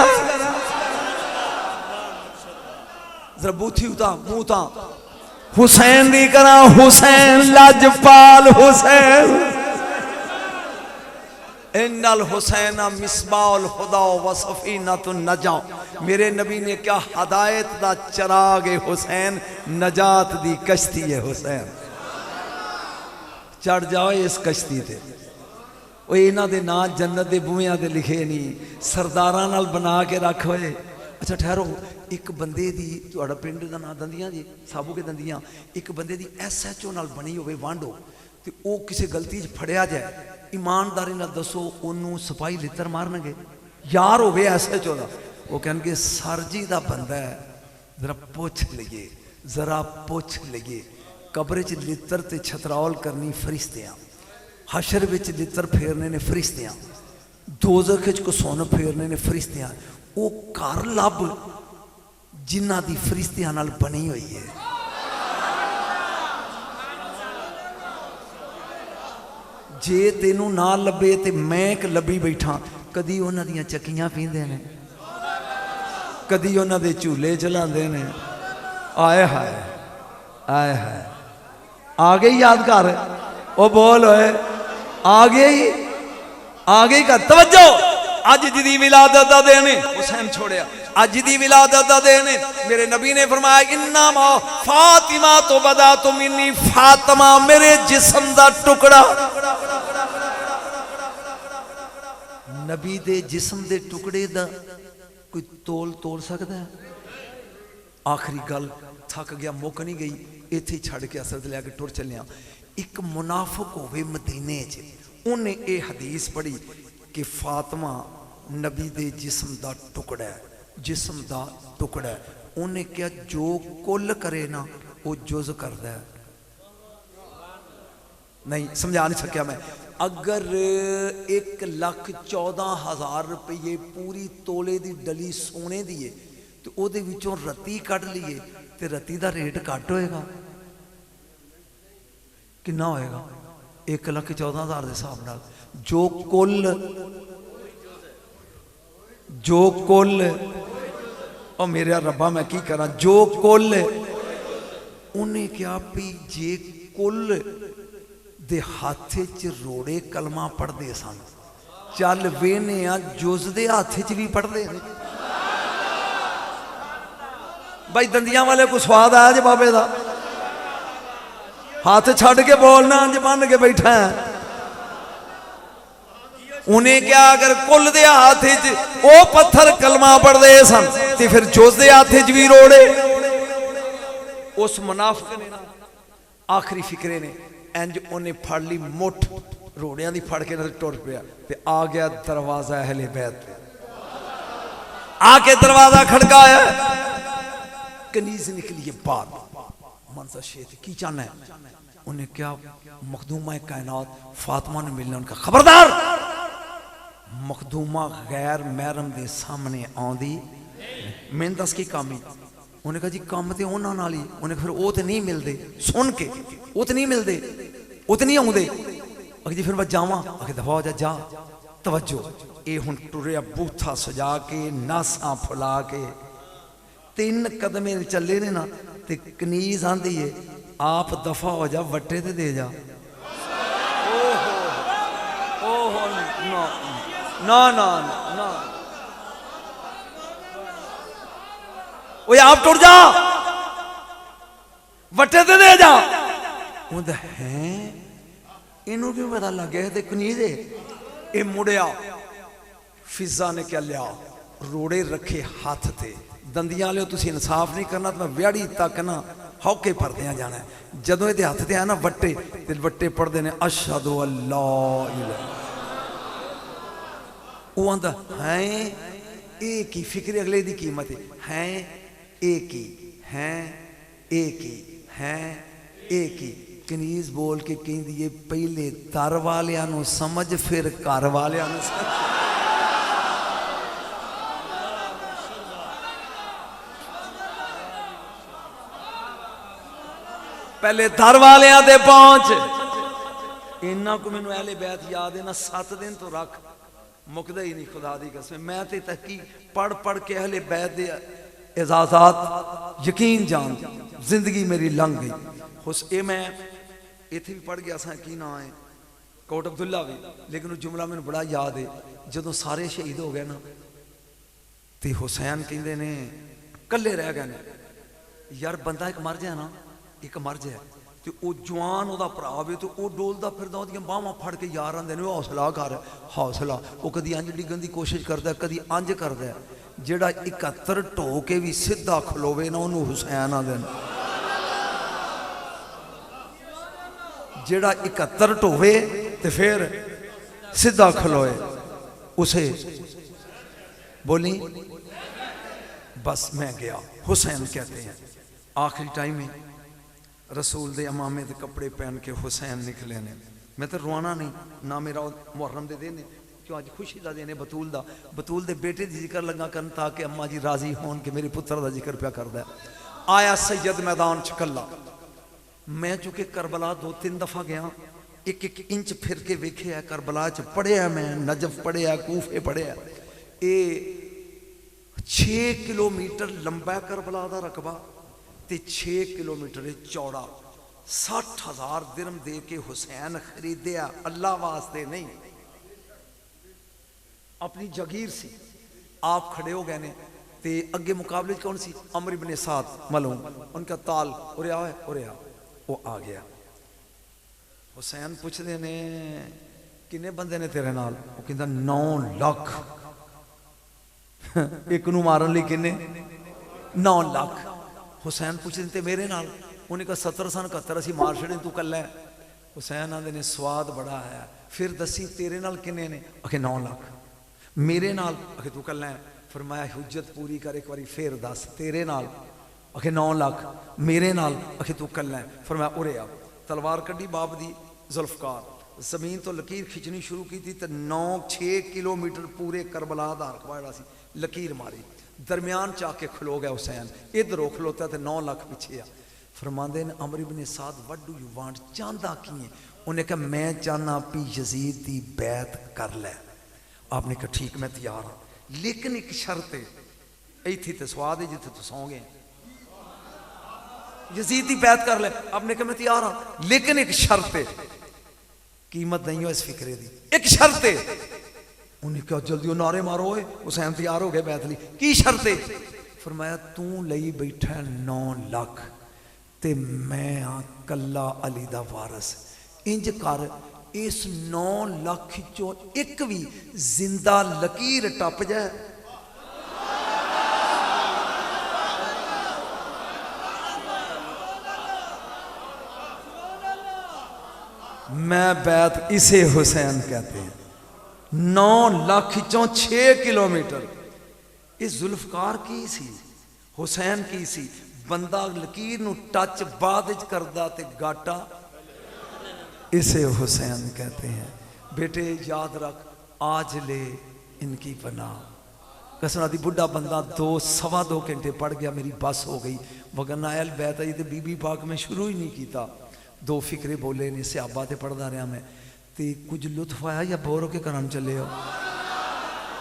जरा बूथी उता मुंह ता हुसैन दी करा हुसैन लजपाल हुसैन इन्नल हुसैन मिसबाउल खुदा व सफीनतुन नजा मेरे नबी ने क्या हदायत दा चराग हुसैन नजात दी कश्ती है हुसैन चढ़ जाओ इस कश्ती ते वो इन्हां दे नाम जन्नत दे बूहियां ते लिखे नहीं सरदारां नाल बना के रख होए अच्छा ठहरो एक बंदे दी तुहाड़ा पिंड दा नाम दंदियां जी साबू के दंदियां एक बंदे दी SHO नाल बनी होवे वांडो तो वो किसी गलती फड़िया जाए, ईमानदारी नाल दसो उन्होंने सिपाही लित्र मारनगे? यार हो ऐसे चौदह वो कहेंगे सर जी का बंदा है, जरा पुछ लीए, जरा पुछ लीए। कब्र च लित्र ते छतरौल करनी फरिश्तियां, हशर विच लित्र फेरने ने फरिश्तियां, दोज़ख च घसुन फेरने ने फरिश्तियां। वो घर लभ जिन्हां दी फरिश्तियां नाल बनी हुई है। जे तेनू ना लभे तो मैं एक लभी बैठा, कदी उन्हां दियां चक्कियां पींदे ने, कदी उन्हां दे झूले चलाते ने। आए हाय आए हाय, आ गई यादगार, ओ बोल होए आ गई कर। तवज्जो, अज दी विलादत दा दिन है, हुसैन छोड़िया, अज दी विलादत दा दिन है। मेरे नबी ने फरमाया इन्नमा फातिमा तो बदा तो मिन्नी, फातिमा मेरे जिस्म दा टुकड़ा। नबी दे जिस्म दे टुकड़े दा कोई तोल सकता है? आखिरी गल, थक गया, मुक नहीं गई, इत्थे छड़ के असर लैके टुर चलिया। एक मुनाफिक होवे मदीने च, उन्हें ये हदीस पढ़ी कि फातिमा नबी दे जिस्म दा टुकड़ा है, जिस्म दा टुकड़ा है। उन्हें क्या जो कुल करे ना वो जुज करता है। नहीं समझा नहीं सकिया मैं। अगर 1,14,000 रुपये पूरी तोले की डली सोने दी है तो ਉਹਦੇ ਵਿੱਚੋਂ रत्ती कढ़ लीए तो रत्ती का रेट घट होएगा, कितना होएगा? 1,14,000 के हिसाब नाल जो कुल और मेरे रब्बा मैं की करा, जो कुल उन्हें क्या भी जे कुल दे हाथ च रोड़े कलमा पढ़ते सन, चल वेने आ जुज दे हाथ च भी पढ़ते हैं। भाई दंदियां वाले को स्वाद आया जे बाबे दा, हाथ छड़ के बोलना अंज बन के बैठा है। उन्हें क्या अगर कुल दे हाथ च ओ पत्थर कलमा पढ़ते सन तो फिर जुज दे हाथ च भी रोड़े। उस मुनाफिक ने आखिरी फिक्रे ने इंज उन्हें फड़ ली मुठ रोड़ियां दी, फड़ के टुर पिया ते आ गया दरवाजा अहले बैत पे। आके दरवाजा खड़काया, कनीज निकली है बात, मनसा शेख की चाहना है? उन्हें क्या मखदूमा कायनात फातिमा ने मिलना, उनका खबरदार मखदूमा गैर महरम के सामने आँदी, मैंने दस की काम ही। उन्हें कहा जी काम तो उन्होंने नाल ही। उन्हें फिर वो तो नहीं मिलते, सुन के वो तो नहीं मिलते, वो तो नहीं आते। अगर जी फिर मैं जावा, अगर दफा हो जा। तवज्जो, ये हुण टुरिया बूथा सजा के नासा फुला के 3 कदमे चले ने ना, तो कनीज आंदी है आप दफा हो जा, वट्टे ते दे जा। ओहो ना ना ना ना, आप टुट जा, वट्टे ते दे जा। है इनू क्यों पता लग गया ते कनीज है? ये मुड़िया, फिजा ने क्या लिया, रोड़े रखे हाथ ते, दंदियां लियो तुसी इंसाफ नहीं करना तो मैं व्याड़ी तक ना हौके भरदियां जाना है। जदों ये हाथ ते आया ना वट्टे, ते वट्टे पढ़ते ने अशहदु अल्ला इलाहा। वो आंदा है एक ही फिक्र अगले दी कीमत है, एक ही है, एक ही है, एक ही। कनीज बोल के कहती है पहले दर वालियां नूं समझ फिर घर वालियां नूं समझ। पहले दर वालियां दे पहुंच। इन्ना को मैनू अहले बैत याद है ना, 7 दिन तो रख मुकदा ही नहीं खुदा दी कसम। मैं तो तहकीक पढ़ पढ़ के अहले बैत दे एजाजात यकीन जान जिंदगी मेरी लंघ गई। हुस ए मैं इत्थे भी पढ़ गया सा, की ना है कोट अब्दुल्ला भी, लेकिन वो जुमला मैंने बड़ा याद है। जदों सारे शहीद हो गए ना तो हुसैन कहते ने कल्ले रह गए ने, यार बंदा एक मर जाए ना, एक मर जाए तो वो जवान वह भरा हो तो वह डोलता फिर बाहवां फड़ के यार आते हैं हौसला कर हौसला। वो कभी अंज डिगन की कोशिश करता, कभी अंज करता। जोड़ा 71 ढो के भी सीधा खलोवे ना, उन्होंने हुसैन आते हैं। जेड़ा 71 ढोवे तो फिर सीधा खलोए उसे बोली बस मैं गया। हुसैन कहते हैं आखिरी टाइम में रसूल दे अमामे के कपड़े पहन के हुसैन निकले ने। मैं तो रोना नहीं ना, मेरा मुहर्रम दे दिन क्यों अज खुशी का दिन है बतूल दे बेटे की जिक्र लगा कर ताकि अम्मा जी राजी होन कि मेरे पुत्र का जिक्र प्या करदा। आया सैयद मैदान च कला। मैं चूंकि करबला 2-3 दफा गया, एक एक इंच फिर के वेख्या करबला च पढ़िया, मैं नजफ पढ़िया, कूफे पढ़िया। ये 6 किलोमीटर लंबा करबला का रकबा ते 6 किलोमीटर चौड़ा। 60,000 दिरहम दे के हुसैन खरीदया, अल्लाह वास्ते नहीं, अपनी जगीर सी। आप खड़े हो गए ने ते अगे मुकाबले कौन सी? अमर इब्ने साद मलूम, उनका ताल उरे आ वो आ गया। हुसैन पूछते ने किन्ने बंदे ने तेरे नाल? वो कहता 9 लाख। एक नू मारन लई किन्ने? 9 लाख। हुसैन पूछते ते मेरे नाल? उन्हें कहा 70 सन 71 असी मार छड़े, तू कल्ला है। हुसैन आंदे ने स्वाद बड़ा है। फिर दसी तेरे नाल किन्ने ने? आखे 9 लाख। मेरे नाल? आखे तू कल्ला है। फरमाया हुज्जत पूरी कर, एक बारी फिर दस तेरे नाल? आखे 9 लाख। मेरे नाल? आखे तू कल्ला है। फरमाया उरे आ। तलवार कड्डी बाप दी जुल्फकार, जमीन तो लकीर खिंचनी शुरू की थी तो 9-6 किलोमीटर पूरे करबला दा रकबा सी, लकीर मारी, दरम्यान चा के खलो गया हुसैन। इधर हो खलोता तो 9 लाख पिछे आ। फरमांदे ने अमर इब्ने साद व्हाट डू यू वांट, चाहता की है? उन्हें कहा मैं चाहना भी यजीद की बैत कर लै। आपने कहा ठीक मैं तैयार हाँ, लेकिन एक शर्त है। इत्थे तो स्वाद है जिथे तू सौ गए, यजीद की बैत कर ले। आपने कहा मैं तैयार हाँ, लेकिन एक शर्त है। कीमत नहीं हो इस फिक्रे की, एक शर्त है। उन्हें कहा जल्दी नारे मारो। हुसैन तैयार हो गए बैत ली। की शर्त है? फरमाया तू लई बैठा 9 लाख ते मैं हाँ कला अली दा वारस। इंज कर इस 9 लाख चो एक भी जिंदा लकीर टप जाए, मैं बैत। इसे हुसैन कहते हैं। 9 लाख चो 6 किलोमीटर। इस जुल्फकार की सी? हुसैन की सी। बंदा लकीर नू टच बाद करदा ते गाटा, इसे हुसैन कहते हैं। बेटे याद रख, आज ले इनकी पनाह। कसना दी बुढ़ा बंदा 2-2.25 घंटे पढ़ गया, मेरी बस हो गई। वगरना अहल बैत आई तो बीबी पाक में शुरू ही नहीं किया। 2 फिक्रे बोले ने, सहाबा ते पढ़दा रहा मैं, ते कुछ लुत्फ आया या बोर होके घर चले हो?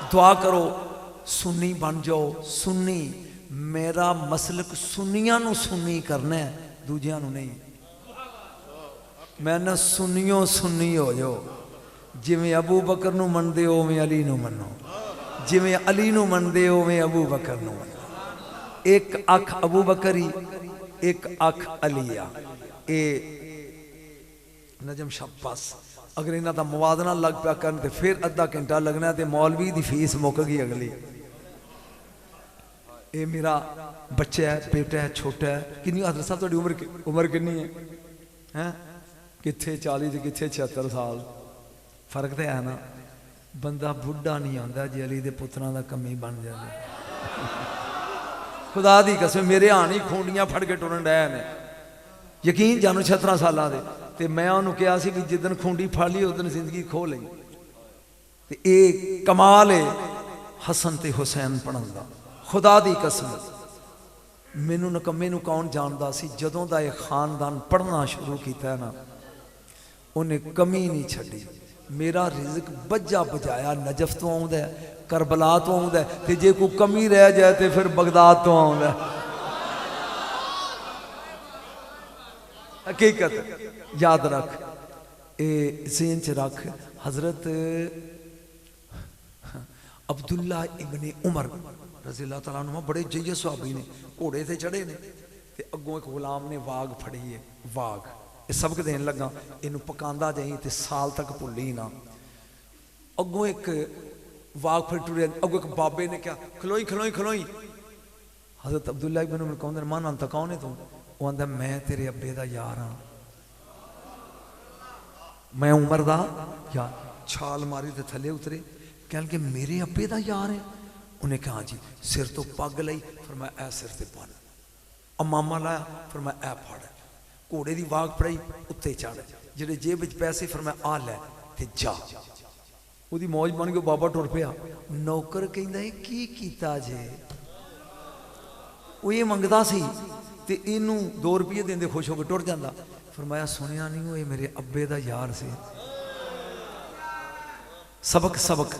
दुआ करो सुन्नी बन जाओ। सुन्नी मेरा मसलक सुन्नियां नू सुन्नी करना है, दूजियां नू नहीं। मैं ना सुन्नियों सुन्नी हो जाओ। जिमें अबू बकर नू मनदे हो उवें अली नू मनो, जिमें अली नू मनदे हो उवें अबू बकर नू मनो। एक अख अबू बकरी, एक अख अली आ। ए नजम शाबाश। अगर इन्हों का मुवादना लग पिया कर तो फिर अद्धा घंटा लगना, तो मौलवी की फीस मुक गई अगली। ये मेरा बच्चा है, बेटा है, छोटा है। कितनी हजरत साहब थोड़ी उम्र कितनी है? कितने 40 तो कितने 76 साल। फर्क तो है ना। बंदा बुढ़ा नहीं आता जे अली दे पुत्रां दा कमी बन जाए। खुदा दी कसम मेरे आनी खूंडियां फड़ के टुरन डे ने। यकीन जानो 76 साल दे। ते मैं उन्होंने कहा भी जिदन खूंडी फड़ ली उस दिन जिंदगी खो ली। ते ये कमाल है हसन ते हुसैन पढ़न दा। खुदा दी कसम मैनू नकम्मे नू कौन जानता सी? जदों दा ये खानदान पढ़ना शुरू किया है ना, उन्हें कमी नहीं छड़ी। मेरा रिजक बजा बजाया नजफ तो आउंदा है, करबला तो आउंदा है, ते जे कोई कमी रह जाए तो फिर बगदाद तो आउंदा है। हकीकत याद रख, ए ज़हन च रख। हजरत अब्दुल्ला इब्ने उमर रज़ी अल्लाह तआला अन्हु बड़े जय्यद सहाबी ने, घोड़े से चढ़े ने, ते अगों एक गुलाम ने वाग फड़ी है। वाग ये सबक देन लगा, इनू पकांदा जाई ते साल तक भुली ना। अगों एक वाग फड़ टुरे, अगों एक बाबे ने क्या खलोई खलोई खलोई। हजरत अब्दुल्ला इब्ने उमर कहंदे मन अंत कौन है तू? वो आंदा मैं तेरे अब्बे दा यार हाँ। मैं उमर दा यार। छाल मारी तो थले उतरे, कहन के मेरे अब्बे दा यार है। उन्हें कहा हाँ जी। सिर तो पग लाई, फिर मैं ए सिर से बन, अमामा लाया, फिर मैं ए फड़, घोड़े की वाग पड़ाई, उत्ते चढ़, जेडे जेब विच पैसे फिर मैं आ लै ते जा। ਉਹਦੀ मौज बन गई, बाबा टुर पिया। नौकर कहंदा है की कीता जे, वो ये मंगदा सी ते इनू 2 रुपये देंदे खुश होकर टुर जांदा। फरमाया सुनिया नहीं, वो मेरे अब्बे दा यार से। सबक सबक।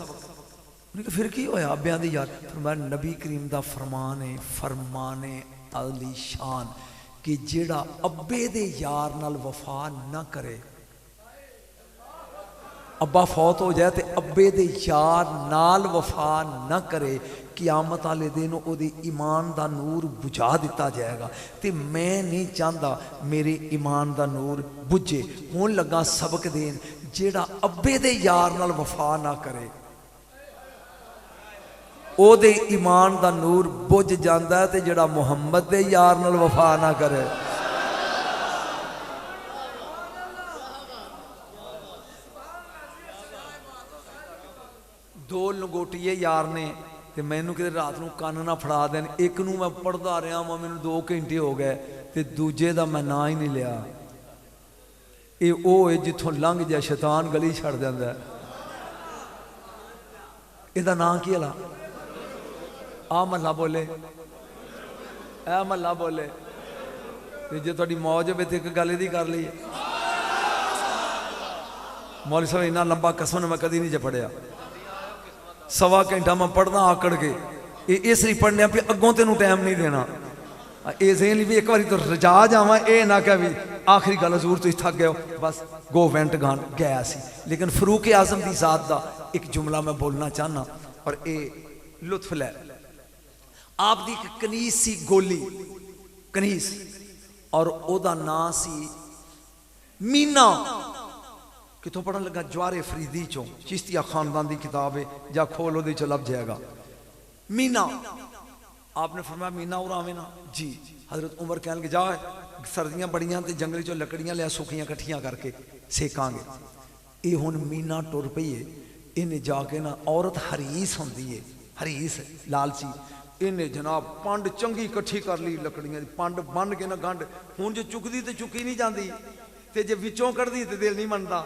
उन्हें फिर की होया अब्बियां दी यार। फरमाया नबी करीम दा फरमान है अली शान कि जेड़ा अब्बे दे यार नाल वफा ना करे, अब्बा फौत हो जाए तो अब्बे दे यार नाल वफा ना करे, क़यामत वाले दिन ओहदे ईमान दा नूर बुझा दिता जाएगा। तो मैं नहीं चाहता मेरे ईमान दा नूर बुझे। हुण लगा सबक देन, जेड़ा अब्बे दे यार नाल वफा ना करे ओहदे ईमान दा नूर बुझ जाता है, तो जेड़ा मुहम्मद दे यार नाल वफा ना करे। दो लंगोटिए यार ने ते मैनू कि रात को कन्न ना फड़ा देन। एक नू मैं पढ़ता रहा वहाँ, मैनू 2 घंटे हो गए, तो दूजे का मैं ना ही नहीं लिया। ये वो है जिथों लंघ जाए शैतान गली छड़ जाता है। इसका नाम की हला आ महला बोले, ए महला बोले। जो थोड़ी मौज हो तो एक गल यदी कर ली। मौलवी साहब इन्ना लंबा कसम ने मैं कभी नहीं पढ़िया। 1.25 घंटा मैं पढ़ना आकड़ के, इसलिए पढ़ने भी अगों तेन टाइम नहीं देना। इस भी एक बार तो रजा जावा, ये ना कह भी आखिरी गल हजूर तुम थक गए हो बस गो वेंट गान गया सी। लेकिन फरूक आजम की जात का एक जुमला मैं बोलना चाहना और ये लुत्फ लै। आपकी एक कनीस सी गोली, कनीस, और ओदा नाम सी मीना। कितों पढ़न लगा? जवारे फरीदी चो, चिश्तिया खानदान की किताब है, जा खोल वो लभ जाएगा। मीना, आपने फरमाया मीना उरा आवे ना जी। हजरत उमर कह लगे जा, सर्दियां बड़ियां तो जंगल चो लकड़ियां लिया सुखियां कट्ठियां करके सेकांगे। ये हुण मीना टुर पई है, इन्हें जाके ना, औरत हरीस होंदी है, हरीस लालची, इन्हें जनाब पंड चंगी कट्ठी कर ली लकड़ियां दी, पंड बन के ना गंढ। हुण जो चुकदी तो चुकी नहीं जाती, ते जे विचों कढ़दी तो दिल नहीं मनता।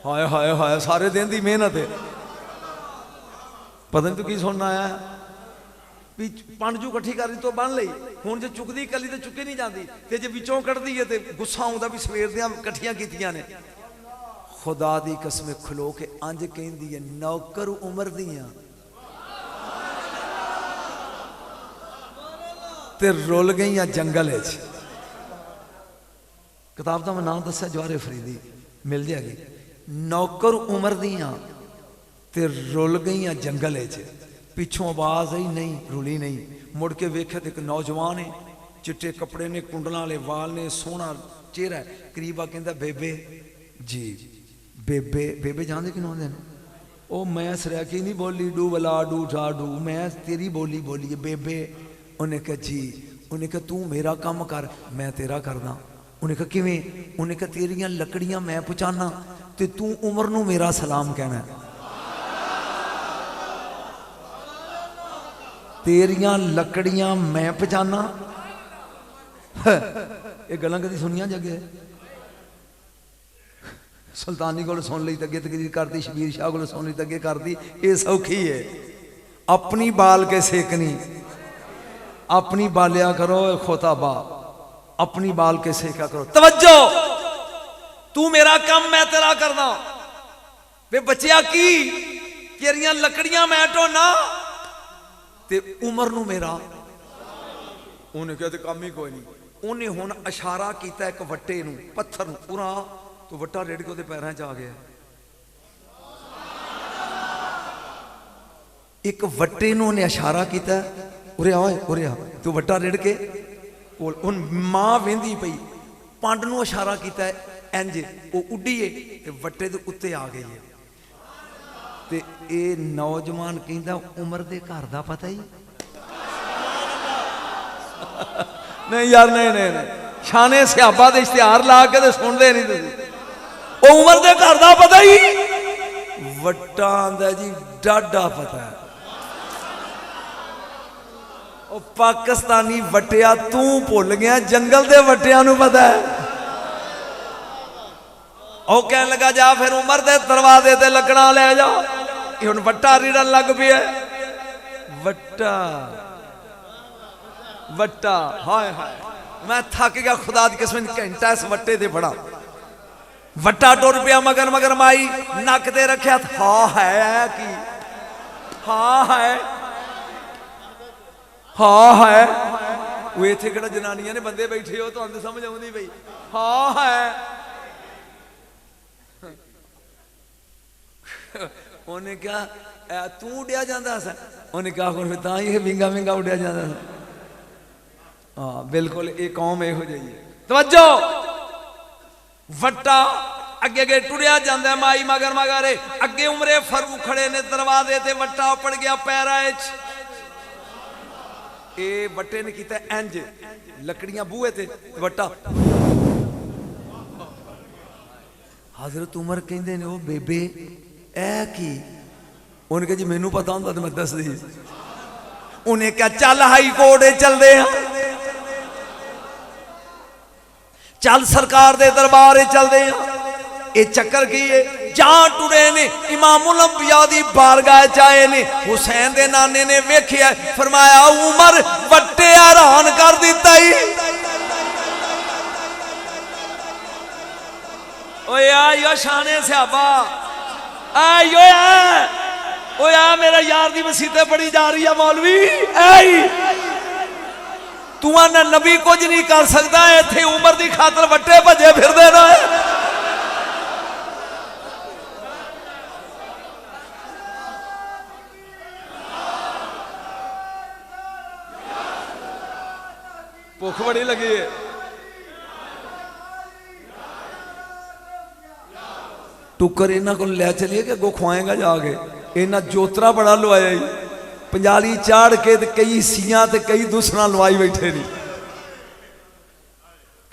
हाय हाय हाय, सारे दिन की मेहनत है। पता नहीं तू की सुनना आया भी पंड जू कट्ठी कर ली तो बन ली। हुण जो चुकदी कली तो चुकी नहीं जाती, ते जे विचों कढ़दी है तो गुस्सा आउंदा भी सवेर दियां कट्ठियां कीतियां ने। खुदा दी कसम खलो के अंज कहंदी है नौकर उमर दियां ते रुल गईयां जंगल च। किताब का मैं नाम दसा जवारे फरीदी, मिल जाएगी। नौकर उमर दियां ते रुल गईयां जंगल च। पिछों आवाज आई नहीं, रुली नहीं। मुड़ के वेख्या तो एक नौजवान है, चिट्टे कपड़े ने, कुंडलां वाले वाल ने, सोहना चेहरा है। करीबा कहता बेबे जी, बेबे बेबे जानते कि आते हैं? ओ मैं सरैकी नहीं बोली, डू बला डू ठा डू, मैं तेरी बोली बोली है बेबे। उन्हें कहा जी। उन्हें कहा तू मेरा काम कर, मैं तेरा करदा। उन्हें कहा किवें? उन्हें कहा तेरियां लकड़ियां मैं पहुँचाना तो तू उमर नू मेरा सलाम कहना है। तेरियां लकड़ियां मैं पहुँचाना। ये गल्लां कदी सुनिया जगे? सुल्तानी को सुन ली तगे तकरीर करती, शबीर शाह को सुन ली तगे करती। ये सौखी है, अपनी बाल के सेकनी, अपनी बालिया करो खोताबा, अपनी बाल के सेका करो। तवज्जो, तू मेरा काम मैं तेरा करना। वे बच्चिया की तेरियां लकड़ियां मैं ढोना ते उमर नू मेरा। उन्हें कहते काम ही कोई नहीं। उन्हें हुण इशारा किया एक वट्टे नू, पत्थर नू, पूरा तो वट्टा रेड़ के पैरों च आ गया। एक वट्टे नू उन्हें इशारा किया, उरे आ उरे आ। तो वट्टा रेड़ के हुण मां वेंदी पई, पंड नू इशारा किया इंज, वो उड्डीए ते वट्टे दे उत्ते आ गई है। ते ये नौजवान कहंदा उमर दे घर दा पता ही नहीं यार, नहीं नहीं नहीं, शाने सियाबा दे इश्तिहार ला के ते सुनदे नहीं तुसीं। ਉਹ ਉਮਰ ਦੇ ਘਰ ਦਾ ਪਤਾ ਹੀ ਵੱਟਾਂ ਦਾ ਜੀ ਡਾਢਾ ਪਤਾ ਹੈ। ਉਹ ਪਾਕਿਸਤਾਨੀ ਵੱਟਿਆ ਤੂੰ ਭੁੱਲ ਗਿਆ, ਜੰਗਲ ਦੇ ਵੱਟਿਆਂ ਨੂੰ ਪਤਾ ਹੈ। ਉਹ ਕਹਿਣ ਲੱਗਾ ਜਾ ਫਿਰ ਉਮਰ ਦੇ ਦਰਵਾਜ਼ੇ ਤੇ ਲੱਗਣਾ ਲੈ ਜਾ। ਇਹ ਹੁਣ ਵੱਟਾ ਰੀੜਨ ਲੱਗ ਪਿਆ। ਵੱਟਾ ਵੱਟਾ ਹਾਏ ਹਾਏ मैं थक गया खुदा दी कसम, घंटा इस वट्टे ते बड़ा वट्टा टुर पिया मगर मगर माई नक ते रखिया हाँ है की हाँ है हाँ है। वो इत्थे किहड़ा जनानियां ने बंदे बैठे हो तुहानू समझ आउंदी पई हाँ है। उन्हें क्या तू उड़िया जांदा सा? उन्हें कहा तां ही विंगा विंगा उड़िया जांदा सा। हाँ बिल्कुल ये कौम यहो जी है। तवज्जो वट्टा अगे अगे टुरिया जांदा माई मगर मगर अगे उमरे फरूक खड़े ने दरवाजे ते वट्टा पड़ गया पैरा च। ए वट्टे ने कीता इंज लकड़ियां बूहे ते वट्टा हजरत उमर कहंदे ने ओ बेबे ए की? उन्हें कहा जी मैनू पता होंदा तो मैं दस दी। उन्हें क्या चल हाई कोर्ट चलदे हैं, चल सरकार दे दरबार चलते हैं। ये चक्कर की है जहां टुरे ने इमामुल अंबिया दी बारगाह चाहे ने हुसैन दे नाने ने वेखिया फरमाया उमर वट्टे हैरान कर दिता ही। ओए आयो शाने स्याबा आयो ओए आ मेरा यार दी मसीते पड़ी जा रही है मौलवी आई तू आना नबी कुछ नहीं कर सकता इत्थे उमर की खातर वट्टे भजे फिर देना है। भुख बड़ी लगी है। टुकर इन्हों को लै चलिए कि अगों खुआएगा जाके। इन्हें जोतरा बड़ा लवाया ही पंजाली चाड़ के कई सियां ते कई दूसरा लवाई बैठे नहीं।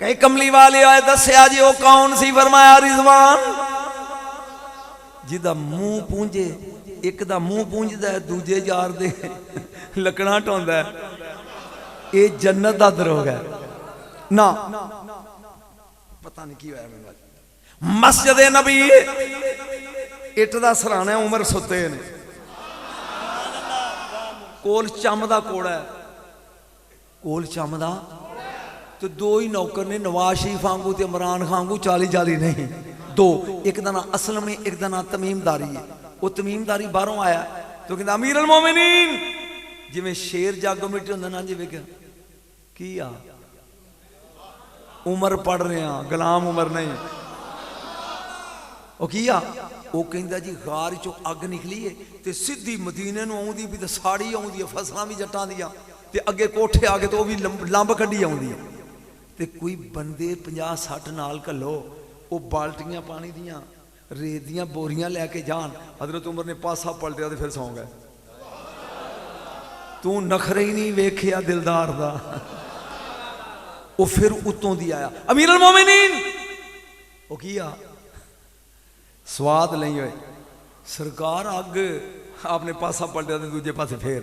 कई कमली वाले आए दसिया जी वो कौन सी? फरमाया रिजवान जिदा मुंह पूंजे एक दा मुंह पूंजदा है दूजे यार दे लकड़ा ढोंदा है। ये जन्नत दा दरोग है ना पता नहीं की होया मैनूं। मस्जिद नबी इट दा सराहना उमर सुते ने कोल चम दा कोड़ा है कोल चम दा तो दो ही नौकर ने नवाज शरीफ वांगू ते इमरान खान वांगू 40 नहीं दो। एक दा नाम असलम ने एक दा नाम तमीमदारी है। वो तमीमदारी बाहरों आया तो कहता अमीर अल मोमिनीन जिवें शेर जागो मिट्टी होंदा ना जिवें की आ उमर पढ़ रहे हैं गुलाम उमर नहीं वो की आ वो कहता जी गार चो अग निकली है तो सीधी मदीने नूं आउंदी भी तो साड़ी आउंदी है फसलां भी जट्टां दियां ते अगे कोठे आ गए तो भी लंब कड्डी आउंदी है ते कोई बंदे 50-60 नाल घल्लो वो बाल्टियां पानी दियां रेत दियां बोरियां लैके जान। हजरत उमर ने पासा पलटिया तो फिर सौ गए। तू नखरे ही नहीं वेखिया दिलदार दा। वो फिर उत्तों दी आया अमीर अल मोमिनीन वो किया स्वाद नहीं हुए सरकार अग आपने पासा पलटिया तो दूजे पासे फिर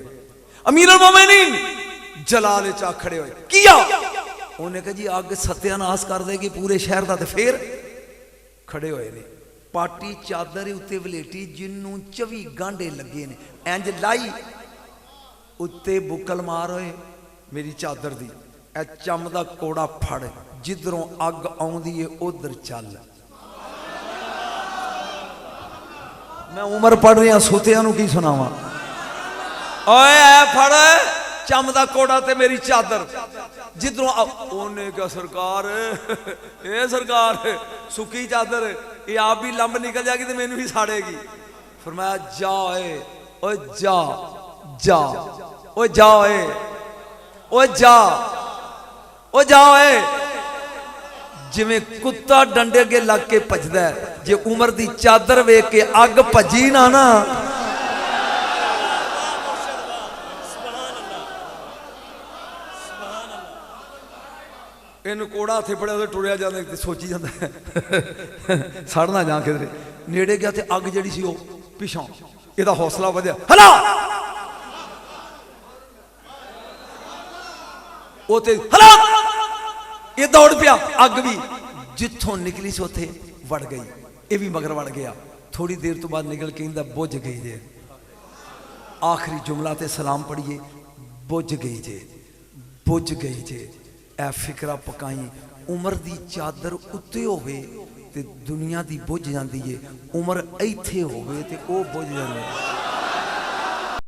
अमीर अल मोमिनीन जलाल चा खड़े हुए किया। उन्हें कहा जी अग सत्यानाश कर देगी पूरे शहर का। तो फिर खड़े हुए ने पाटी चादर उत्ते वलेटी जिन्नू 24 गांडे लगे ने इंज लाई उत्ते बुकल मार होए मेरी चादर दी ए चम दा कोड़ा फड़ जिधरों अग आउंदी है उधर चल। मैं उमर पढ़ रहा सुतिया की सुनावा ओए ऐ फड़ चम दा कोड़ा ते मेरी चादर जिधरों उन्हें क्या सरकार ए सरकार सुखी चादर ये आप भी लंब निकल जाएगी तो मैनू भी साड़ेगी। फरमाया जा ओ जा जा ओ जा ओ जा ओ जा जिमें कुत्ता डंडे अगे लग के भजदा है जे उमर दी चादर वेख के अग भजी ना ना ਇਹਨੂੰ ਕੋੜਾ ਹੱਥੇ ਫੜਿਆ ਤੇ ਟੁਰਿਆ ਜਾਂਦਾ ਤੇ ਸੋਚੀ ਜਾਂਦਾ ਸੜ ਨਾ ਜਾ ਕਿਧਰੇ। ਨੇੜੇ ਗਿਆ ਤੇ ਅੱਗ ਜਿਹੜੀ ਸੀ ਉਹ ਪਿਛੋਂ, ਇਹਦਾ ਹੌਸਲਾ ਵਧਿਆ, ਹਲਾ ਉਹ ਤੇ ਹਲਾ, ਇਹ ਦੌੜ ਪਿਆ, ਅੱਗ ਵੀ ਜਿੱਥੋਂ ਨਿਕਲੀ ਸੀ ਉੱਥੇ ਵੜ ਗਈ, ਇਹ ਵੀ ਮਗਰ ਵੜ ਗਿਆ। ਥੋੜੀ ਦੇਰ ਤੋਂ ਬਾਅਦ ਨਿਕਲ ਕੇ ਕਹਿੰਦਾ ਬੁੱਝ ਗਈ ਜੇ। ਆਖਰੀ जुमला ते सलाम पढ़िए, बुझ गई जे, बुझ गई जे। ए फिक्रा पकाई, उम्र दी चादर उत्ते होवे ते दुनिया दी बुझ जाती है, उम्र इत्थे होवे ते ओ बुझ जाती है।